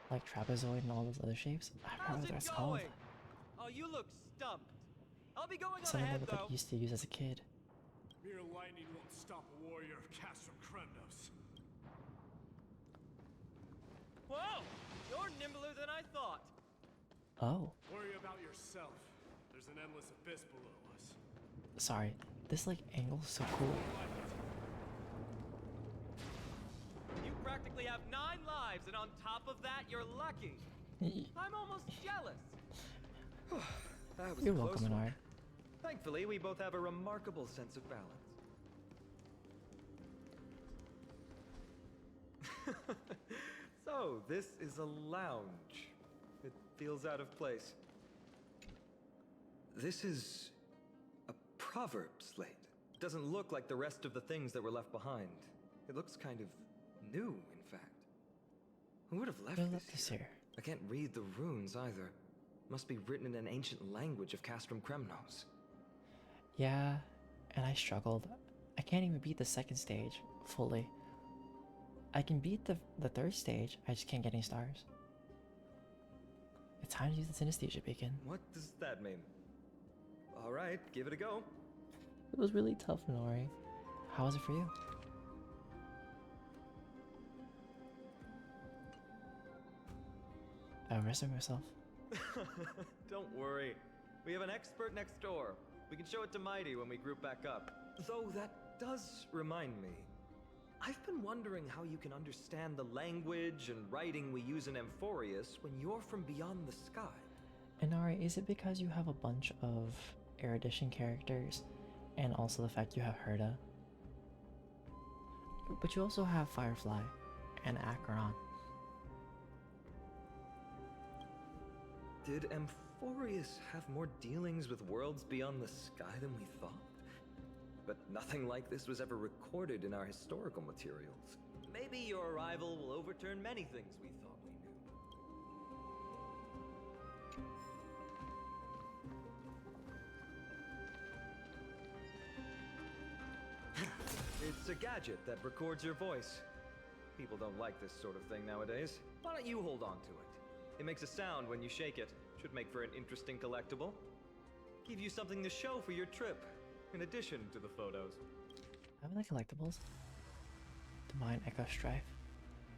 Speaker 1: like trapezoid and all those other shapes? I forgot
Speaker 3: How's
Speaker 1: what
Speaker 3: it
Speaker 1: that's called.
Speaker 3: going? Oh, you look stumped. I'll be going on
Speaker 1: Something
Speaker 3: ahead
Speaker 1: that
Speaker 3: though.
Speaker 1: like used to use as a kid.
Speaker 15: Mere lightning won't stop a warrior of Castrum Kremnos.
Speaker 3: Whoa! You're nimbler than I thought.
Speaker 1: Oh,
Speaker 15: Worry about yourself. There's an endless abyss below us.
Speaker 1: sorry. This like angle's so cool.
Speaker 3: You practically have 9 lives, and on top of that, you're lucky. I'm almost jealous. That was
Speaker 1: You're
Speaker 3: a close
Speaker 1: welcome,
Speaker 3: one.
Speaker 1: Inari.
Speaker 3: Thankfully, we both have a remarkable sense of balance. So, this is a lounge. It feels out of place. This is a proverb slate. It doesn't look like the rest of the things that were left behind. It looks kind of new, in fact. Who would have left this here? I can't read the runes either. Must be written in an ancient language of Castrum Kremnos.
Speaker 1: Yeah, and I struggled. I can't even beat the second stage fully. I can beat the third stage, I just can't get any stars. It's time to use the synesthesia beacon.
Speaker 3: What does that mean? Alright, give it a go.
Speaker 1: It was really tough, Nori. How was it for you? I arrested myself.
Speaker 3: Don't worry. We have an expert next door. We can show it to Mighty when we group back up. Though that does remind me. I've been wondering how you can understand the language and writing we use in Amphoreus when you're from beyond the sky.
Speaker 1: Inari, is it because you have a bunch of erudition characters and also the fact you have Herda? But you also have Firefly and Acheron.
Speaker 3: Did Amphoreus have more dealings with worlds beyond the sky than we thought? But nothing like this was ever recorded in our historical materials. Maybe your arrival will overturn many things we thought we knew. It's a gadget that records your voice. People don't like this sort of thing nowadays. Why don't you hold on to it? It makes a sound when you shake it. Should make for an interesting collectible. Give you something to show for your trip, in addition to the photos.
Speaker 1: I like collectibles. Divine Echo Strife,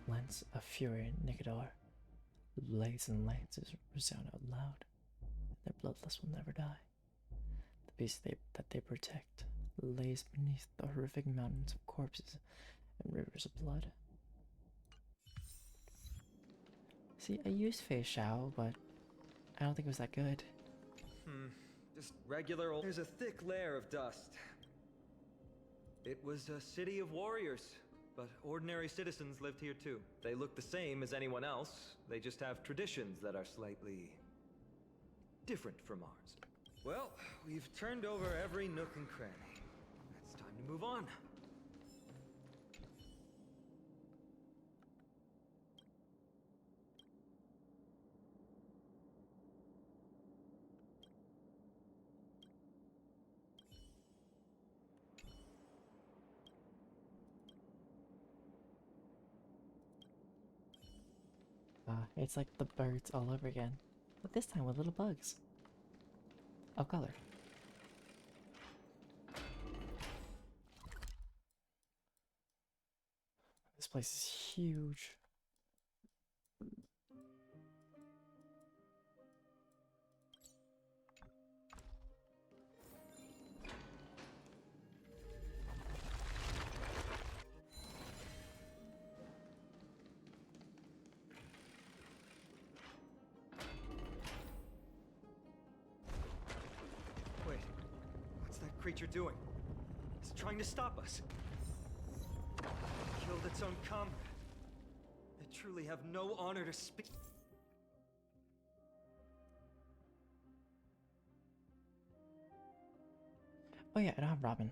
Speaker 1: Lance of Fury Nicodor. The blades and lances resound out loud. Their bloodlust will never die. The beast that they protect lays beneath the horrific mountains of corpses and rivers of blood. See, I used Fei Shao, but I don't think it was that good.
Speaker 3: Just regular old. There's a thick layer of dust. It was a city of warriors, but ordinary citizens lived here too. They look the same as anyone else. They just have traditions that are slightly different from ours. Well, we've turned over every nook and cranny. It's time to move on.
Speaker 1: It's like the birds all over again, but this time with little bugs of color. This place is huge.
Speaker 3: Creature doing? It's trying to stop us. It killed its own comrade. They truly have no honor to speak.
Speaker 1: Oh yeah, I don't have Robin.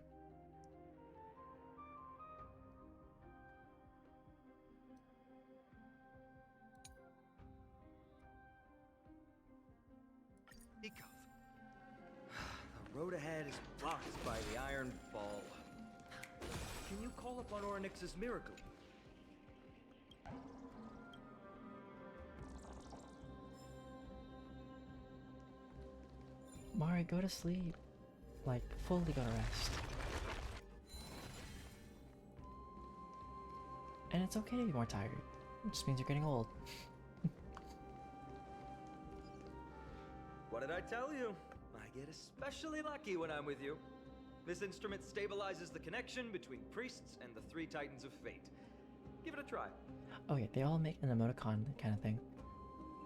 Speaker 3: Speak of. The road ahead is blocked by the Iron Ball. Can you call upon Orynyx's miracle?
Speaker 1: Mari, go to sleep. Like, fully go to rest. And it's okay to be more tired. It just means you're getting old.
Speaker 3: What did I tell you? I get especially lucky when I'm with you. This instrument stabilizes the connection between priests and the three titans of fate. Give it a try.
Speaker 1: Oh yeah, they all make an emoticon kind of thing.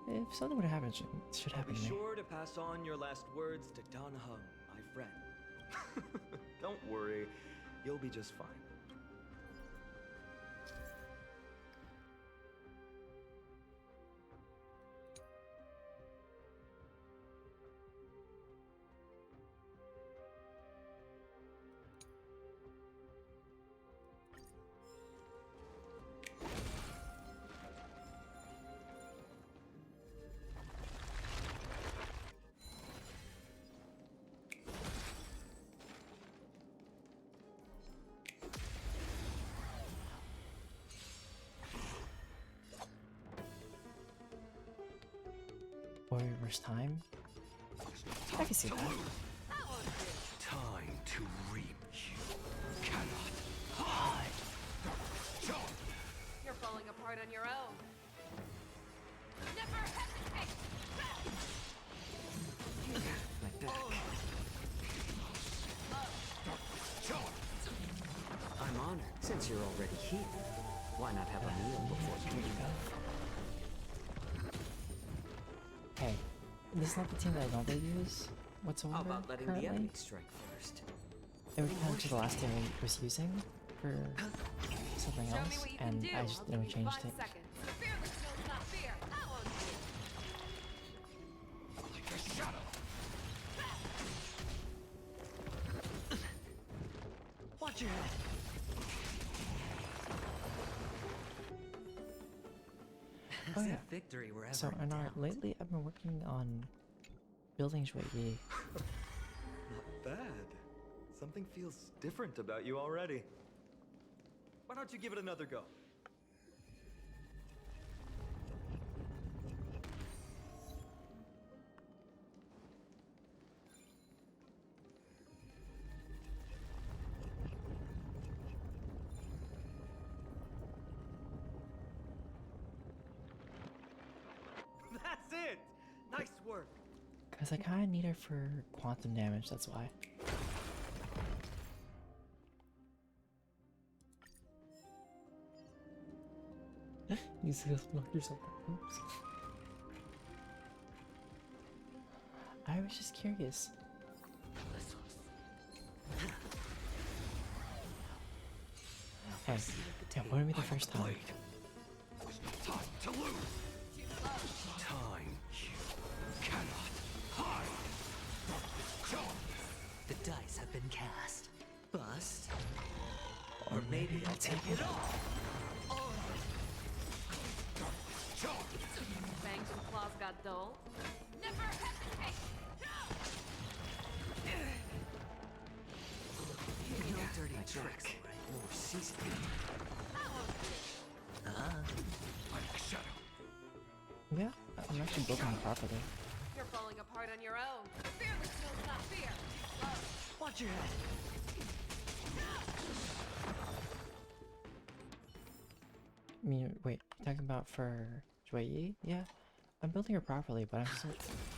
Speaker 1: If something would happen, it should happen
Speaker 3: Be
Speaker 1: to me.
Speaker 3: sure to pass on your last words to Dan Heng, my friend. Don't worry, you'll be just fine.
Speaker 1: Warrior's time? I can see that.
Speaker 14: Time to reap. You cannot
Speaker 1: hide.
Speaker 10: You're falling apart on your own. Never hesitate!
Speaker 18: My back. I'm honored. Since you're already here, why not have a meal before coming?
Speaker 1: Hey, this is not the team that I normally use whatsoever.
Speaker 18: How about letting
Speaker 1: currently.
Speaker 18: the enemy strike first?
Speaker 1: It would come to the last team I was using for something else, and I just never changed it.
Speaker 18: Watch your head.
Speaker 1: Oh yeah.
Speaker 18: Victory wherever
Speaker 1: So
Speaker 18: in
Speaker 1: Anar,
Speaker 18: doubt.
Speaker 1: lately I've been working on building Shuiyi.
Speaker 3: Not bad. Something feels different about you already. Why don't you give it another go? it! Nice work.
Speaker 1: Because I kind of need her for quantum damage, that's why. You just knock yourself out. Oops. I was just curious. Hey, yeah, wouldn't be the first time.
Speaker 14: Time to lose. Time you cannot hide.
Speaker 18: The dice have been cast. Bust. Or maybe I'll take it off.
Speaker 10: Fangs and claws got dull. Never hesitate!
Speaker 18: No dirty tricks. More seasoning.
Speaker 14: Like a shadow.
Speaker 1: Yeah, I'm actually building it properly.
Speaker 10: You're falling apart on your own. Fearless knows not fear.
Speaker 18: Watch your head.
Speaker 1: I mean, wait, you talking about for DjDoubleT? Yeah, I'm building her properly, but I'm still,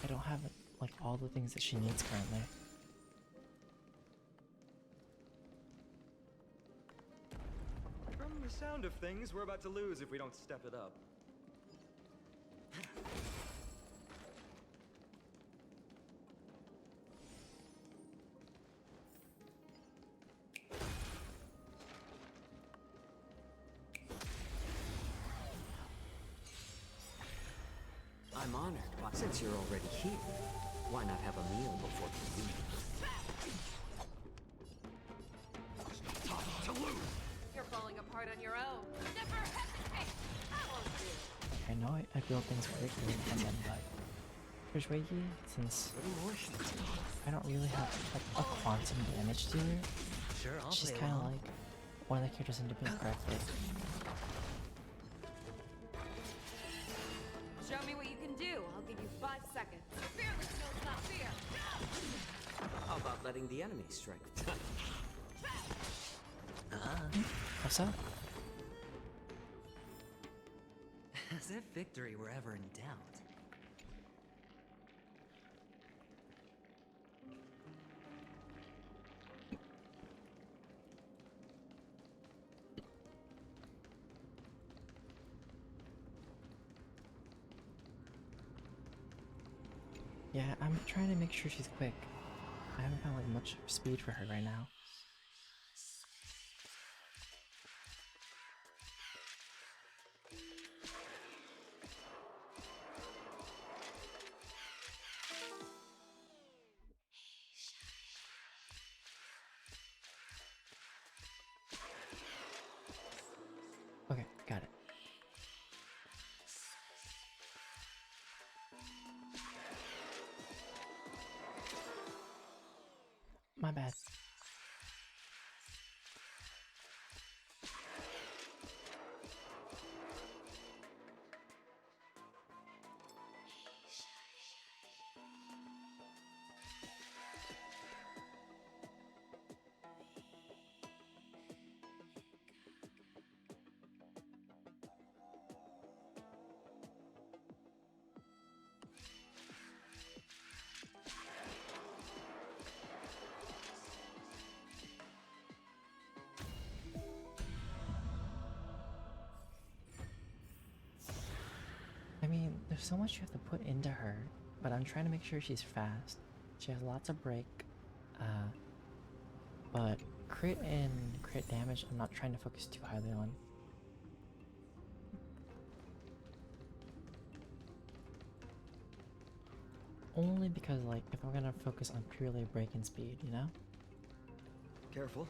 Speaker 1: I don't have like all the things that she needs currently.
Speaker 3: From the sound of things, we're about to lose if we don't step it up.
Speaker 18: I'm honored, but since you're already here, why not have a meal before you leave?
Speaker 14: Time to lose.
Speaker 10: You're falling apart on your own. Never hesitate! I won't do.
Speaker 1: I know I build things quickly and then, but for DjDoubleT, since I don't really have like, a quantum damage dealer,
Speaker 18: Sure, I'll
Speaker 1: she's
Speaker 18: play
Speaker 1: kind of
Speaker 18: along.
Speaker 1: like one of the characters in to build correctly.
Speaker 10: Show me what you can do. I'll give you 5 seconds. Fearless knows not fear.
Speaker 18: How about letting the enemy strike?
Speaker 1: What's up?
Speaker 18: As if victory were ever in doubt.
Speaker 1: Yeah, I'm trying to make sure she's quick. I haven't got like much speed for her right now. Okay, got it. My bad. I mean, there's so much you have to put into her, but I'm trying to make sure she's fast. She has lots of break, but crit and crit damage I'm not trying to focus too highly on. Only because, like, if I'm gonna focus on purely break and speed, you know?
Speaker 3: Careful.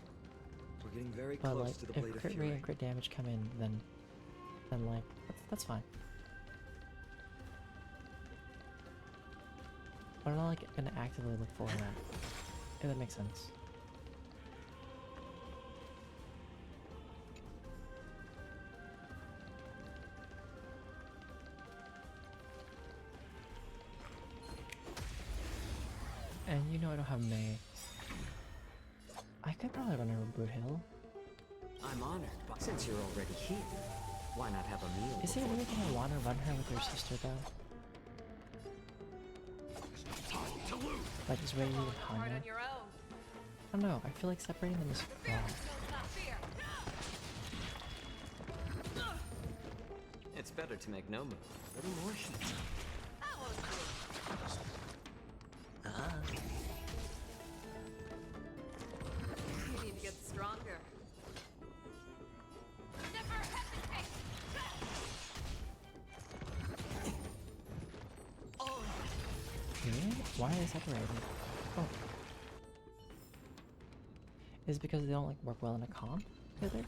Speaker 3: We're getting very
Speaker 1: But
Speaker 3: close
Speaker 1: like,
Speaker 3: to the
Speaker 1: if
Speaker 3: Blade of
Speaker 1: crit rate
Speaker 3: Fury.
Speaker 1: and crit damage come in, then like, that's fine. But I'm not like gonna actively look for that. If that makes sense. And you know I don't have May. I could probably run over Boot Hill.
Speaker 18: I'm honored, but since you're already here, why not have a meal?
Speaker 1: Is it
Speaker 18: before
Speaker 1: really gonna want to run her with her sister though? Like it's ready to
Speaker 10: Hard
Speaker 1: Hanya.
Speaker 10: on your own.
Speaker 1: I don't know, I feel like separating them is wrong.
Speaker 10: Not fear.
Speaker 18: It's better to make no move. A little more heat.
Speaker 10: That was good.
Speaker 18: Ah.
Speaker 10: You need to get stronger. Never hesitate.
Speaker 1: Really? Why are they separated? Oh. Is it because they don't like work well in a comp together?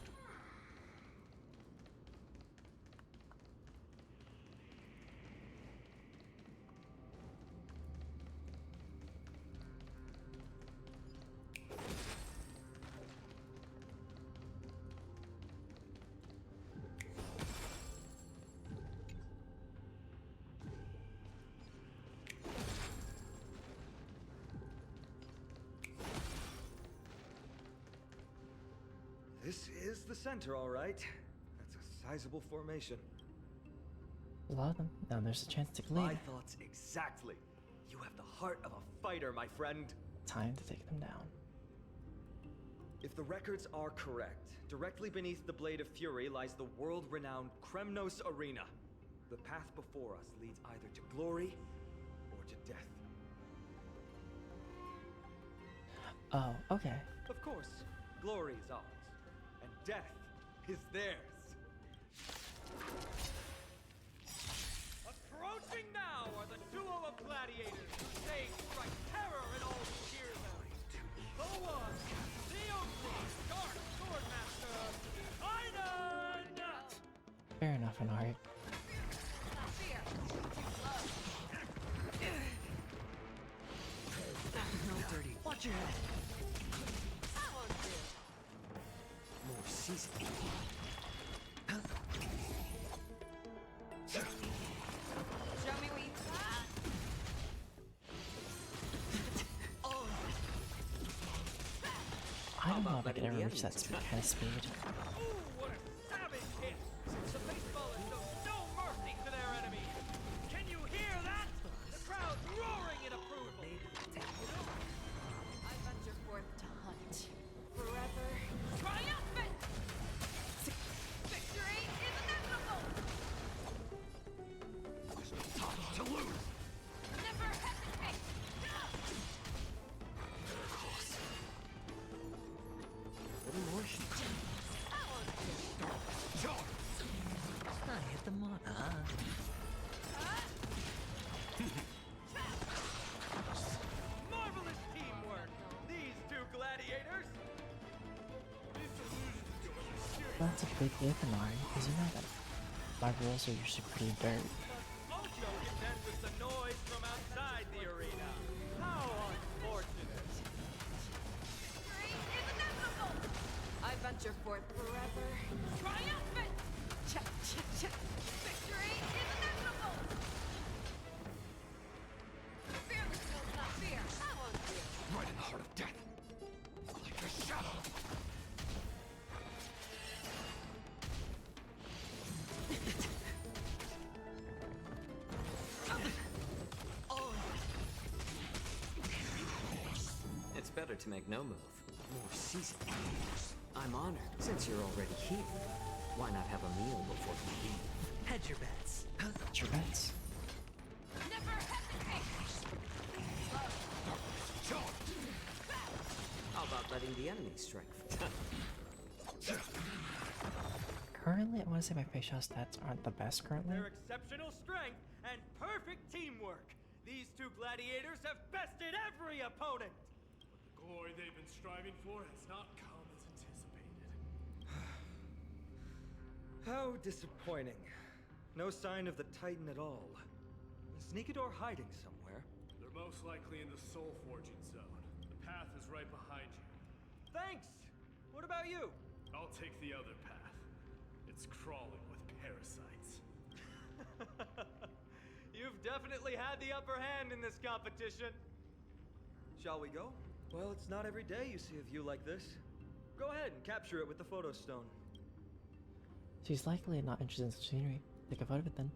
Speaker 3: This is the center, all right. That's a sizable formation.
Speaker 1: A lot of them. Now there's a chance to
Speaker 3: My
Speaker 1: lead.
Speaker 3: thoughts exactly. You have the heart of a fighter, my friend.
Speaker 1: Time to take them down.
Speaker 3: If the records are correct, directly beneath the Blade of Fury lies the world-renowned Kremnos Arena. The path before us leads either to glory or to death.
Speaker 1: Oh, okay.
Speaker 3: Of course, glory is ours, and death is theirs. Approaching now are the duo of gladiators whose name strikes terror in all who hear them. The one, the only, Dark Swordmaster, Iden!
Speaker 1: Fair enough, Anari.
Speaker 10: Not fear.
Speaker 18: No dirty. Watch your head.
Speaker 10: That was good.
Speaker 18: More seasoning.
Speaker 10: Show me what you got.
Speaker 1: I don't know
Speaker 18: about
Speaker 1: if I could
Speaker 18: letting
Speaker 1: ever
Speaker 18: the
Speaker 1: reach that
Speaker 18: enemies
Speaker 1: kind of speed.
Speaker 3: Ooh, what a savage hit! The baseballers show no mercy to their enemies! Can you hear that? The crowd roaring in approval!
Speaker 10: I venture forth to hunt. Forever triumphant! Victory is inevitable!
Speaker 16: Time to lose!
Speaker 10: Never hesitate!
Speaker 18: A little more heat.
Speaker 10: That was good.
Speaker 18: I hit the mark. Ah.
Speaker 3: Marvelous teamwork! These two gladiators!
Speaker 1: That's a big if, Anari, because you know that my rules are usually pretty dirt.
Speaker 3: Ocho contends with the noise from outside the arena. How unfortunate!
Speaker 10: Victory is inevitable! I venture forth forever triumphant! Victory is inevitable! Fearless knows not fear. That was good.
Speaker 16: Right in the heart of death. Like a shadow.
Speaker 18: It's better to make no move. More seasoning. I'm honored. Since you're already here, why not have a meal before we leave? Hedge your bets.
Speaker 1: What's your bets?
Speaker 10: Never hesitate!
Speaker 18: How about letting the enemy strike?
Speaker 1: Currently, I want to say my facial stats aren't the best currently.
Speaker 3: Their exceptional strength and perfect teamwork. These two gladiators have bested every opponent.
Speaker 12: The glory they've been striving for has not come as anticipated.
Speaker 3: How disappointing. No sign of the Titan at all. Is Sneakador hiding somewhere?
Speaker 12: They're most likely in the soul forging zone. The path is right behind you.
Speaker 3: Thanks! What about you?
Speaker 12: I'll take the other path. It's crawling with parasites.
Speaker 3: You've definitely had the upper hand in this competition. Shall we go? Well, it's not every day you see a view like this. Go ahead and capture it with the photo stone.
Speaker 1: She's likely not interested in such scenery. Take a photo of it then.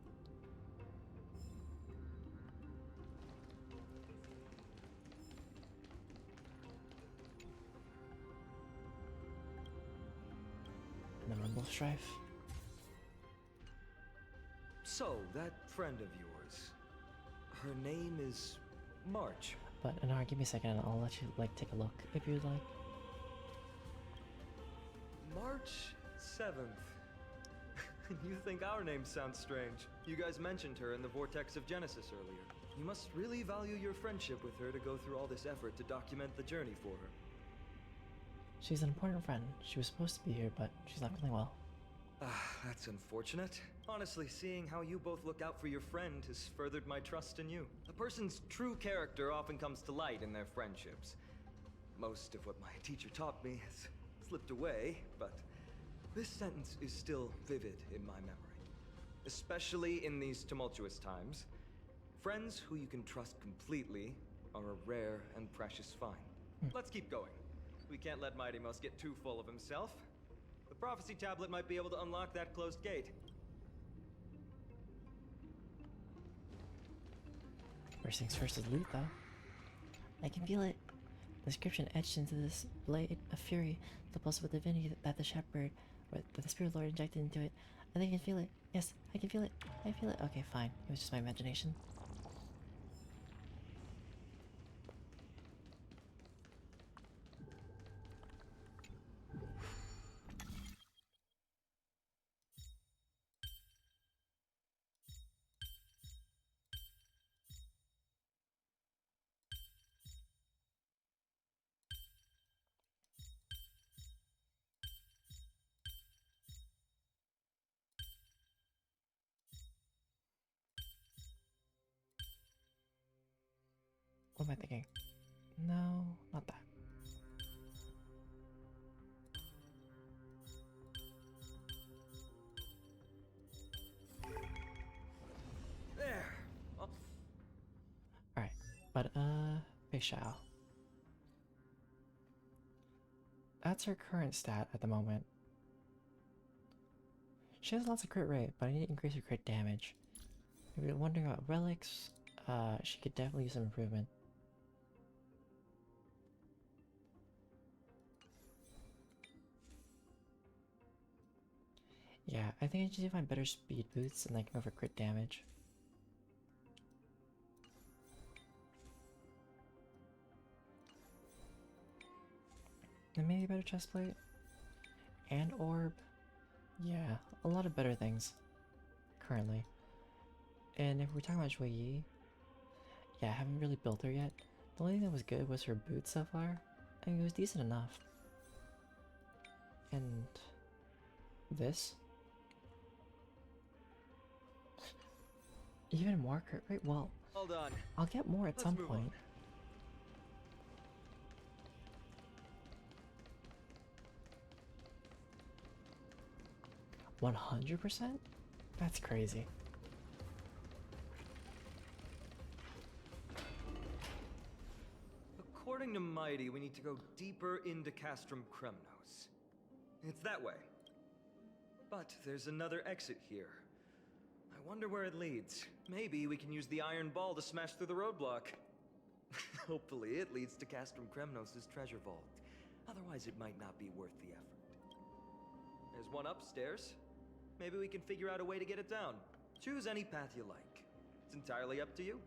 Speaker 1: strife.
Speaker 3: So, that friend of yours, her name is March.
Speaker 1: But Anar, give me a second and I'll let you like take a look if you'd like.
Speaker 3: March 7th. You think our names sound strange. You guys mentioned her in the Vortex of Genesis earlier. You must really value your friendship with her to go through all this effort to document the journey for her.
Speaker 1: She's an important friend. She was supposed to be here, but she's not feeling well.
Speaker 3: That's unfortunate. Honestly, seeing how you both look out for your friend has furthered my trust in you. A person's true character often comes to light in their friendships. Most of what my teacher taught me has slipped away, but this sentence is still vivid in my memory. Especially in these tumultuous times, friends who you can trust completely are a rare and precious find. Let's keep going. We can't let Mighty Mouse get too full of himself. The prophecy tablet might be able to unlock that closed gate.
Speaker 1: First things first is loot, though.
Speaker 4: I can feel it. The inscription etched into this blade of fury, the pulse of divinity that the shepherd, that the spirit lord injected into it. I think I can feel it. Yes, I can feel it. I feel it. Okay, fine. It was just my imagination. What am I thinking? No, not that.
Speaker 3: There.
Speaker 1: Alright, but Beishao. That's her current stat at the moment. She has lots of crit rate, but I need to increase her crit damage. If you're wondering about relics, she could definitely use some improvement. Yeah, I think I just need to find better speed boots and like over crit damage. And maybe a better chestplate. And orb. Yeah, a lot of better things. Currently. And if we're talking about Yi, yeah, I haven't really built her yet. The only thing that was good was her boots so far. I mean, it was decent enough. And this? Even more crit rate? Well,
Speaker 3: Hold on.
Speaker 1: I'll get more at some point. 100%? That's crazy.
Speaker 3: According to Mighty, we need to go deeper into Castrum Kremnos. It's that way. But there's another exit here. I wonder where it leads. Maybe we can use the iron ball to smash through the roadblock. Hopefully it leads to Castrum Kremnos' treasure vault. Otherwise it might not be worth the effort. There's one upstairs. Maybe we can figure out a way to get it down. Choose any path you like. It's entirely up to you.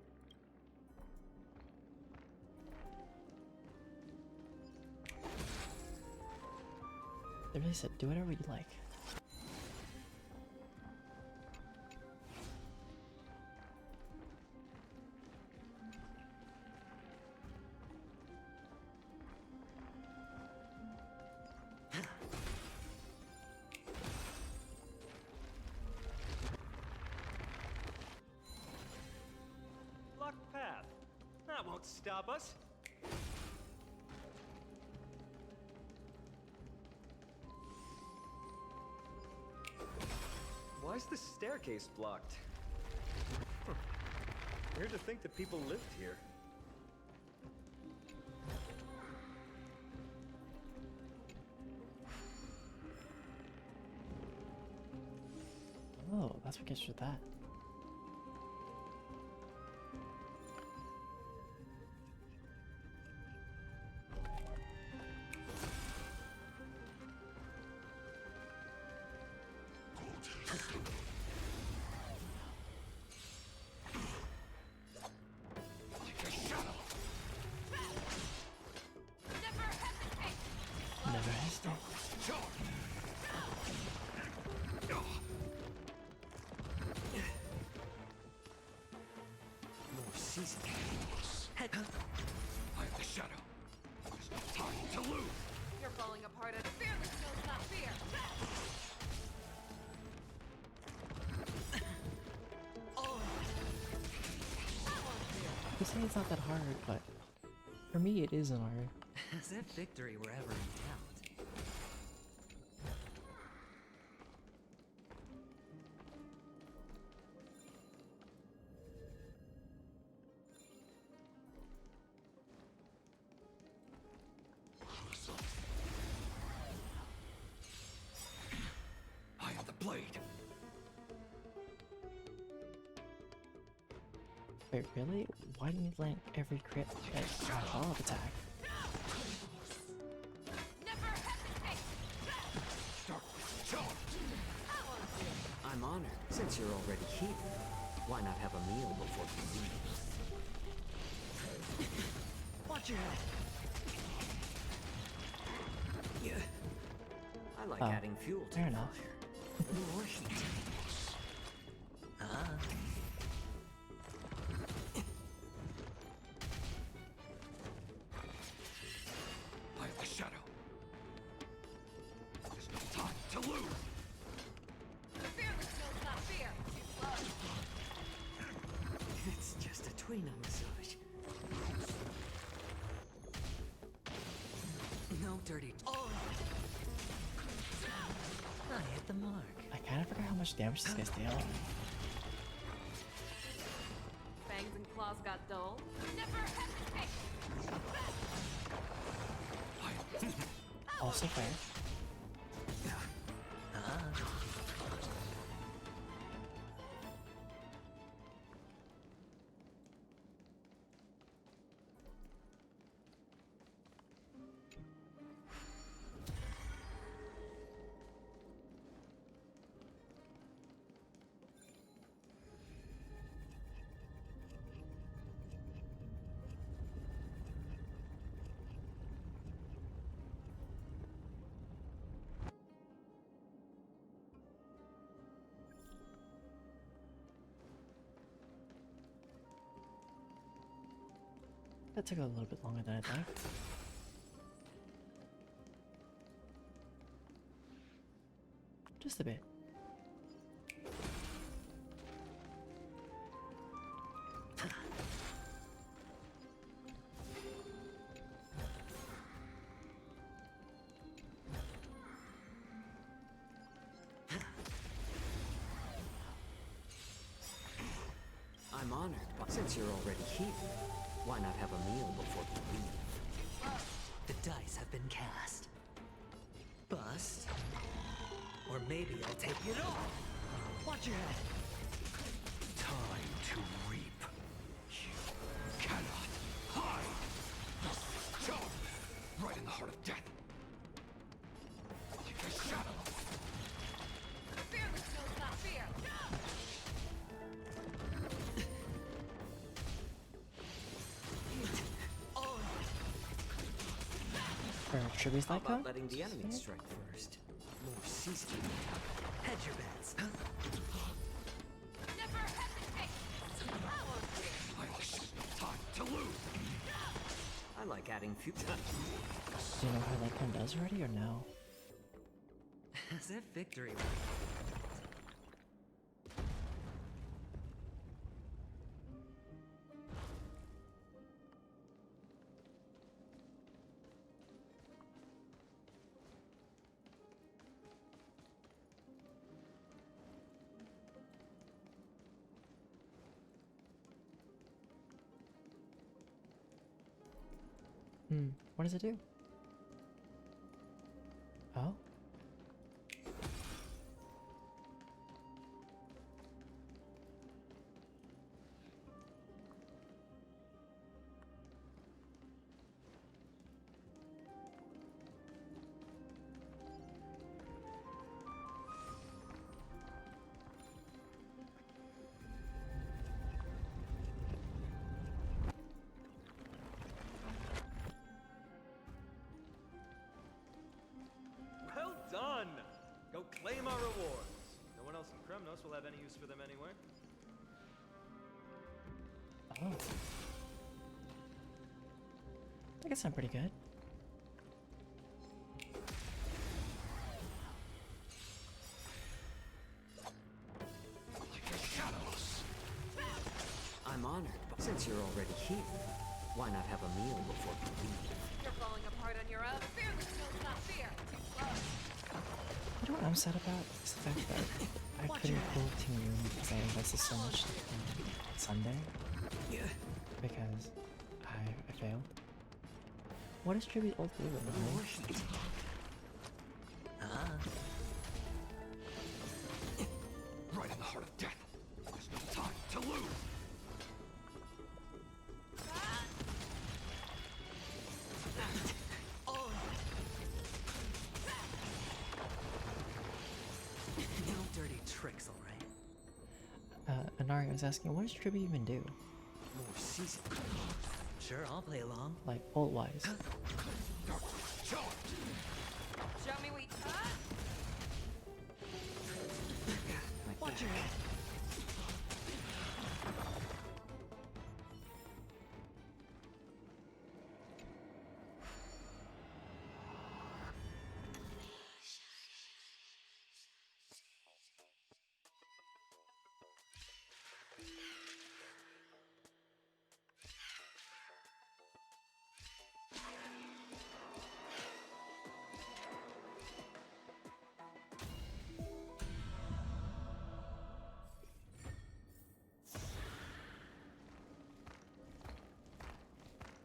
Speaker 1: They really said, do whatever you like.
Speaker 3: Locked path. That won't stop us. Why is the staircase blocked? Weird to think that people lived here.
Speaker 1: Oh, that's what gets you that.
Speaker 18: ceasing.
Speaker 14: I have the shadow. There's no time to lose.
Speaker 10: You're falling apart at fear that knows not fear.
Speaker 1: You say it's not that hard, but for me it isn't hard.
Speaker 18: As if victory were ever in doubt.
Speaker 14: I have the blade.
Speaker 1: Wait, really? Why didn't you land every crit at follow-up attack?
Speaker 18: I'm honored. Since you're already here, why not have a meal before you leave? Watch your head. Yeah. I like adding fuel to
Speaker 1: fair
Speaker 18: the
Speaker 1: enough.
Speaker 18: fire. More heat.
Speaker 14: I have the shadow. There's no time to lose.
Speaker 10: Fear that knows not fear.
Speaker 18: It's just a tweener massage. No dirty. Oh! I hit the mark.
Speaker 1: I kind of forgot how much damage this guy's dealing.
Speaker 10: Fangs and claws got dull. Never hesitate.
Speaker 1: Also fair. That took a little bit longer than I'd like. Just a bit.
Speaker 18: I'm honored, but since you're already here, why not have a meal before you leave? The dice have been cast. Bust. Or maybe I'll take it all. Watch your head.
Speaker 14: Time to reap. You cannot hide. Right in the heart of death. The shadow.
Speaker 10: Fear that knows not fear.
Speaker 1: Tributes
Speaker 18: How
Speaker 1: like
Speaker 18: about
Speaker 1: that?
Speaker 18: letting the enemy strike first? More seasoning. Hedge your bets.
Speaker 10: Never hesitate.
Speaker 14: Time to lose.
Speaker 18: I like adding fuel.
Speaker 1: Do you know how that one does already or no?
Speaker 18: As if victory were...
Speaker 1: What does it do? Oh?
Speaker 3: Well done! Go claim our rewards. No one else in Kremnos will have any use for them anyway.
Speaker 1: I guess I'm pretty good.
Speaker 18: I'm honored, but since you're already here, why not have a meal before you leave?
Speaker 10: You're falling apart on your own. Fear the skills, not fear. Too close.
Speaker 1: You know what I'm sad about? Is the fact that I couldn't pull Team Room because I invested so much in Sunday. Because I failed. What does Tribute ult do?
Speaker 11: Right in the heart of death. There's no time to lose.
Speaker 18: No dirty tricks, alright?
Speaker 1: Anari was asking, what does Tribute even do?
Speaker 18: More season. Sure, I'll play along.
Speaker 1: Like, ult-wise.
Speaker 10: Show me we.
Speaker 18: Watch your head.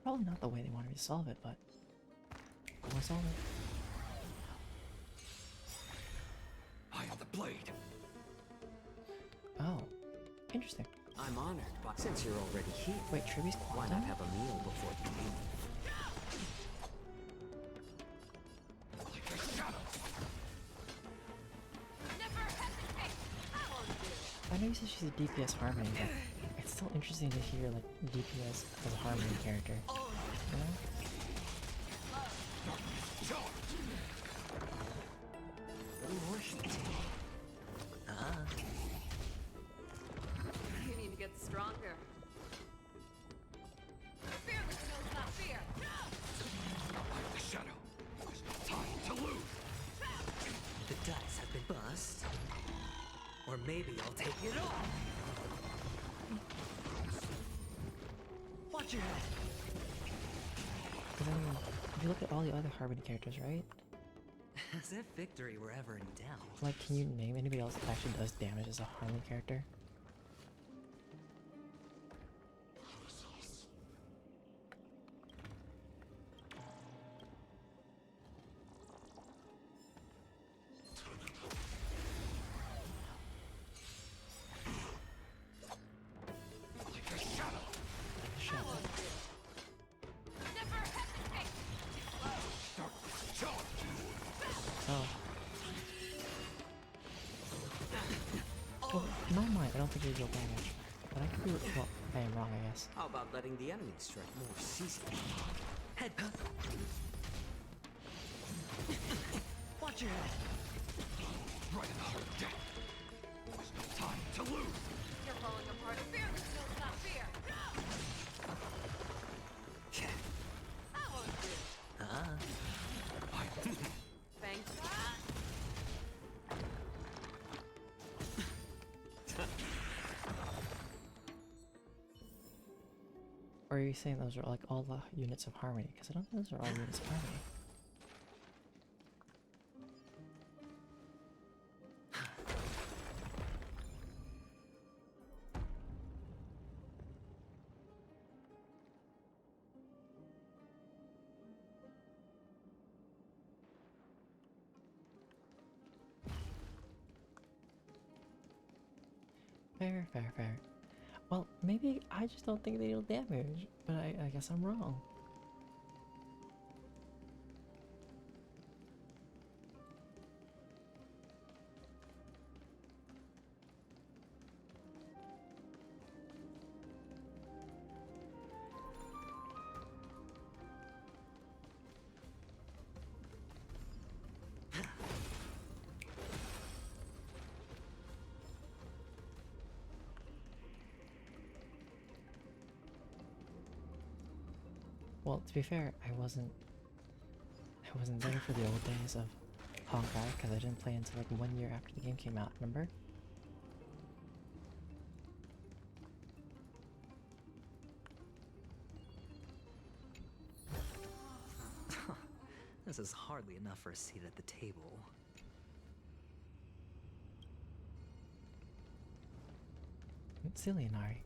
Speaker 1: Probably not the way they wanted me to solve it, but I want to solve it.
Speaker 11: Eye on the blade.
Speaker 1: Oh, interesting.
Speaker 18: I'm honored, but since you're already here,
Speaker 1: wait, Tribute's quantum?
Speaker 18: Why not have a meal before you leave?
Speaker 1: I know you said she's a DPS Harmony, but it's still interesting to hear like DPS as a Harmony character. You know?
Speaker 10: You need to get stronger. Fear the skills, not fear.
Speaker 11: The shadow. There's no time to lose.
Speaker 18: The dice have been bust. Or maybe I'll take it all. Watch your head.
Speaker 1: Because I mean, if you look at all the other Harmony characters, right?
Speaker 18: As if victory were ever in doubt.
Speaker 1: Like, can you name anybody else that actually does damage as a Harmony character? Well, in my mind, I don't think they deal damage. But I could be, well, I am wrong, I guess.
Speaker 18: How about letting the enemy strike more seasoned? Head. Watch your head.
Speaker 11: Right in the heart of death. There's no time to lose.
Speaker 10: You're falling apart. Fear the skills, not fear. I won't do. Thanks.
Speaker 1: Or are you saying those are like all the units of Harmony? Because I don't think those are all units of Harmony. Fair, fair, fair. Well, maybe I just don't think they deal damage, but I guess I'm wrong. Well, to be fair, I wasn't there for the old days of Honkai because I didn't play until like 1 year after the game came out. Remember?
Speaker 18: This is hardly enough for a seat at the table.
Speaker 1: Silly Inari.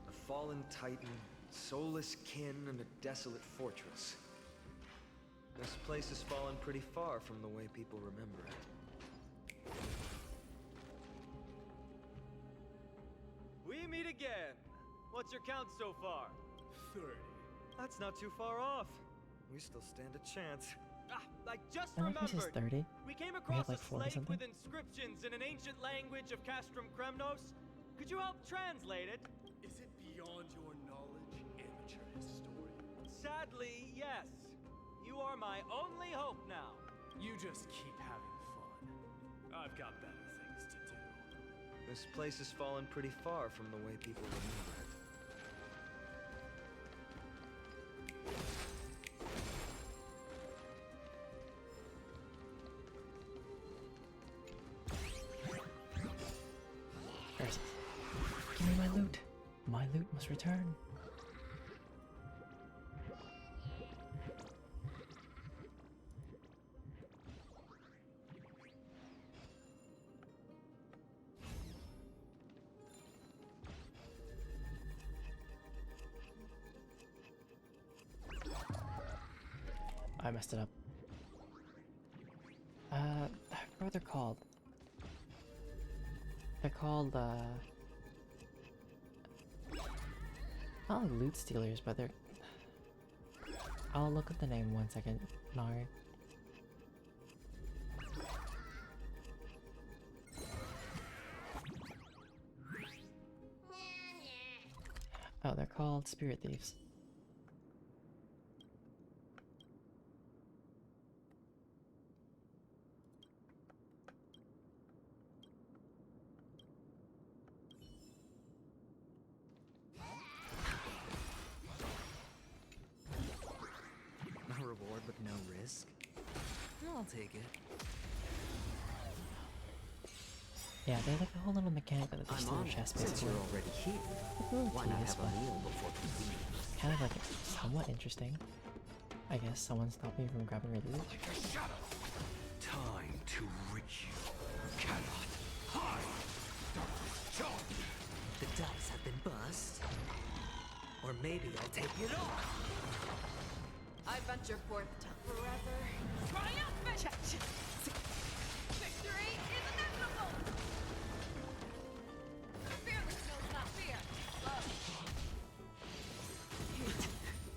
Speaker 3: A fallen titan, soulless kin, and a desolate fortress. This place has fallen pretty far from the way people remember it. We meet again! What's your count so far?
Speaker 12: 30.
Speaker 3: That's not too far off. We still stand a chance.
Speaker 19: Ah, I just
Speaker 1: I don't know if this is
Speaker 19: remembered.
Speaker 1: 30.
Speaker 19: We came
Speaker 1: We
Speaker 19: across
Speaker 1: have like
Speaker 19: a
Speaker 1: 40
Speaker 19: slate
Speaker 1: something.
Speaker 19: with inscriptions in an ancient language of Castrum Kremnos. Could you help translate it?
Speaker 12: Is it beyond your knowledge, amateur historian?
Speaker 19: Sadly, yes. You are my only hope now.
Speaker 12: You just keep having fun. I've got better things to do.
Speaker 3: This place has fallen pretty far from the way people remember it.
Speaker 1: Curses. Give me my loot. My loot must return. I messed it up. I forgot what they're called. They're called, not like loot stealers, but they're... I'll look up the name 1 second, Nari. Oh, they're called spirit thieves.
Speaker 18: A reward with no risk? I'll take it.
Speaker 1: Yeah, they have like a whole little mechanic that this
Speaker 18: I'm
Speaker 1: little
Speaker 18: on
Speaker 1: chest
Speaker 18: since
Speaker 1: basically.
Speaker 18: you're already here.
Speaker 1: It's a little
Speaker 18: Why not
Speaker 1: tedious,
Speaker 18: have a
Speaker 1: but
Speaker 18: meal before we leave?
Speaker 1: kind of like somewhat interesting. I guess someone stopped me from grabbing your loot.
Speaker 11: Time to reach. Cannot hide.
Speaker 18: The dice have been bust. Or maybe I'll take it all.
Speaker 10: I venture forth to forever triumphant! Victory is inevitable! Fearless knows not fear.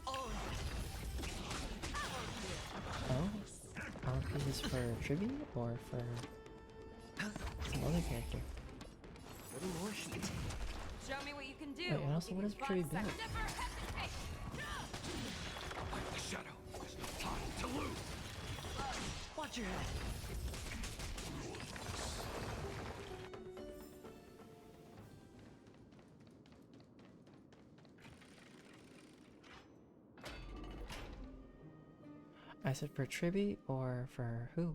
Speaker 1: Oh? I don't know if this is for tribute or for some other character.
Speaker 18: Little more heat.
Speaker 10: Show me what you can do.
Speaker 1: Wait, and also what does tribute do?
Speaker 10: Never hesitate!
Speaker 11: Like the shadow. There's no time to lose.
Speaker 18: Watch your head.
Speaker 1: I said for tribute or for who?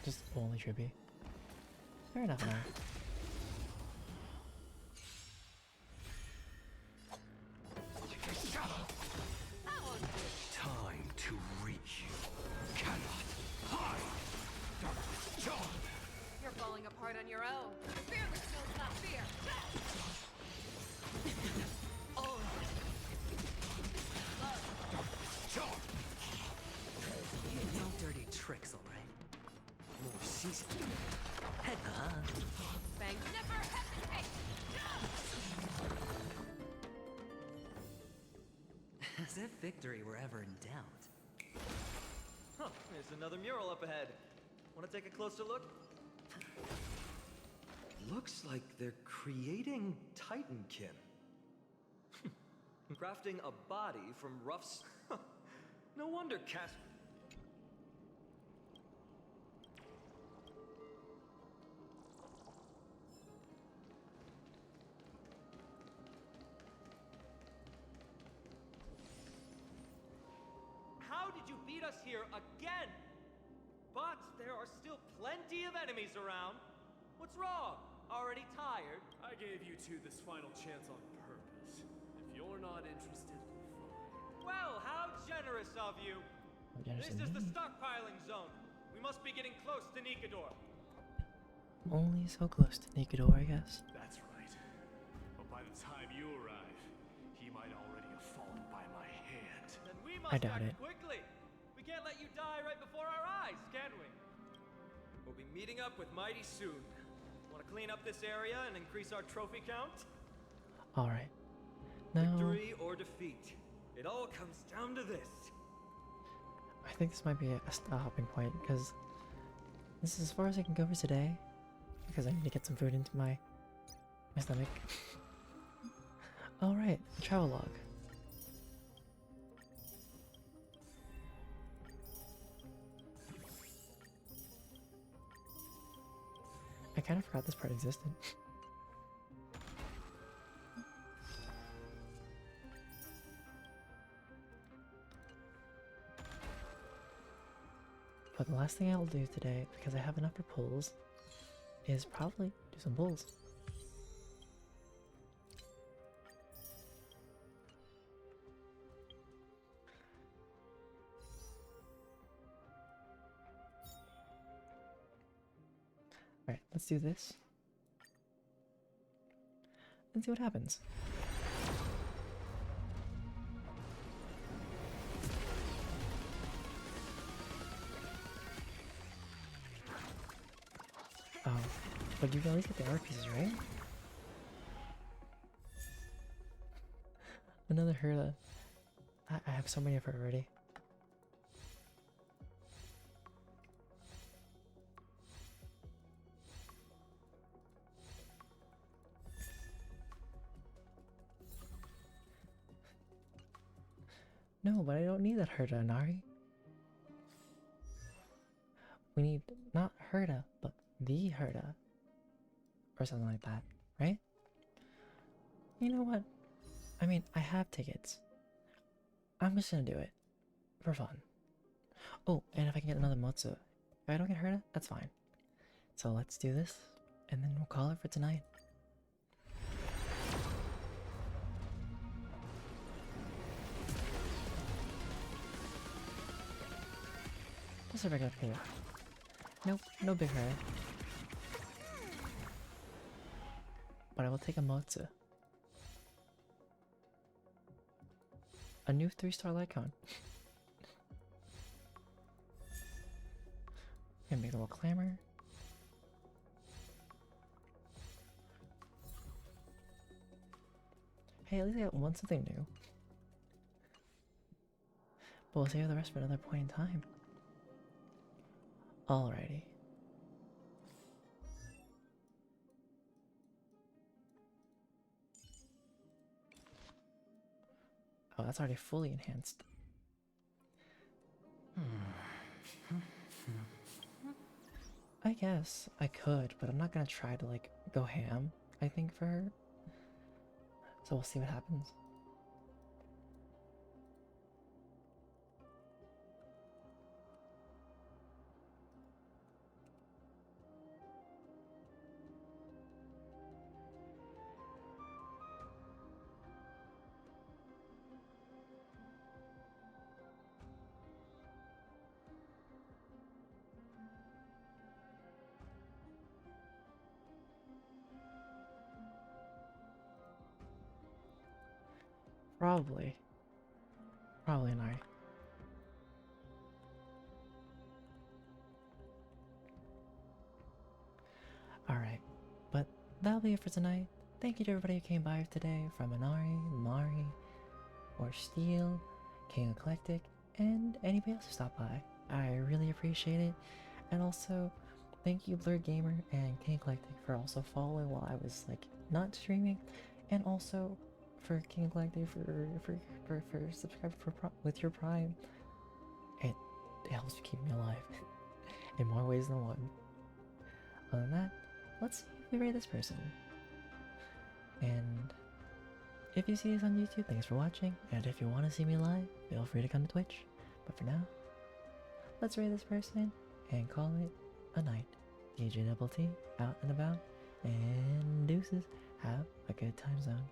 Speaker 1: Just only tribute. Fair enough now.
Speaker 11: Time to reach. Cannot hide.
Speaker 10: You're falling apart on your own. Fearless knows not fear.
Speaker 18: No dirty tricks, alright? More seasoned. Head
Speaker 10: Bang, never hesitate!
Speaker 18: victory were ever in doubt.
Speaker 19: Huh, there's another mural up ahead. Want to take a closer look? Looks like they're creating Titankin. Crafting a body from rough... No wonder Cast... How did you beat us here again? But there are still plenty of enemies around. What's wrong? Already tired?
Speaker 15: I gave you two this final chance on purpose. If you're not interested, fine.
Speaker 19: Well, how generous of you. This is the stockpiling zone. We must be getting close to Nikador.
Speaker 1: Only so close to Nikador, I guess.
Speaker 15: That's right. But by the time you arrive, he might already have fallen by my hand.
Speaker 19: Then we must
Speaker 1: I doubt
Speaker 19: act
Speaker 1: it.
Speaker 19: quickly. We can't let you die right before our eyes, can we? We'll be meeting up with Mighty soon. Want to clean up this area and increase our trophy count?
Speaker 1: Alright. Now,
Speaker 19: Victory or defeat. It all comes down to this.
Speaker 1: I think this might be a stopping point, because this is as far as I can go for today. Because I need to get some food into my stomach. Alright, travel log. I kind of forgot this part existed. But the last thing I'll do today, because I have enough for pulls, is probably do some pulls. Alright, let's do this. And see what happens. Oh, but you can at least get the art pieces, right? Another Herda. I have so many of her already. No, but I don't need that Herda, Nari. We need not Herda, but the Herda. Or something like that, right? You know what? I mean, I have tickets. I'm just gonna do it. For fun. Oh, and if I can get another Motsu. If I don't get Herda, that's fine. So let's do this, and then we'll call it for tonight. Just a regular pool. Nope, no big Herda. But I will take a Motsu. A new 3-star Lycon. Gonna make a little clamor. Hey, at least I got one something new. But we'll save the rest for another point in time. Alrighty. Oh, that's already fully enhanced. I guess I could, but I'm not gonna try to like go ham, I think, for her. So we'll see what happens. Probably. Probably not. Alright, but that'll be it for tonight. Thank you to everybody who came by today, from Inari, Mari, or Steel, King Eclectic, and anybody else who stopped by. I really appreciate it. And also, thank you Blurred Gamer and King Eclectic for also following while I was like not streaming, and also for King Eclectic for subscribing with your Prime. It helps keep me alive in more ways than one. Other than that, let's see if we rate this person. And if you see this on YouTube, thanks for watching. And if you want to see me live, feel free to come to Twitch. But for now, let's rate this person and call it a night. DjDoubleT out and about, and deuces. Have a good time zone.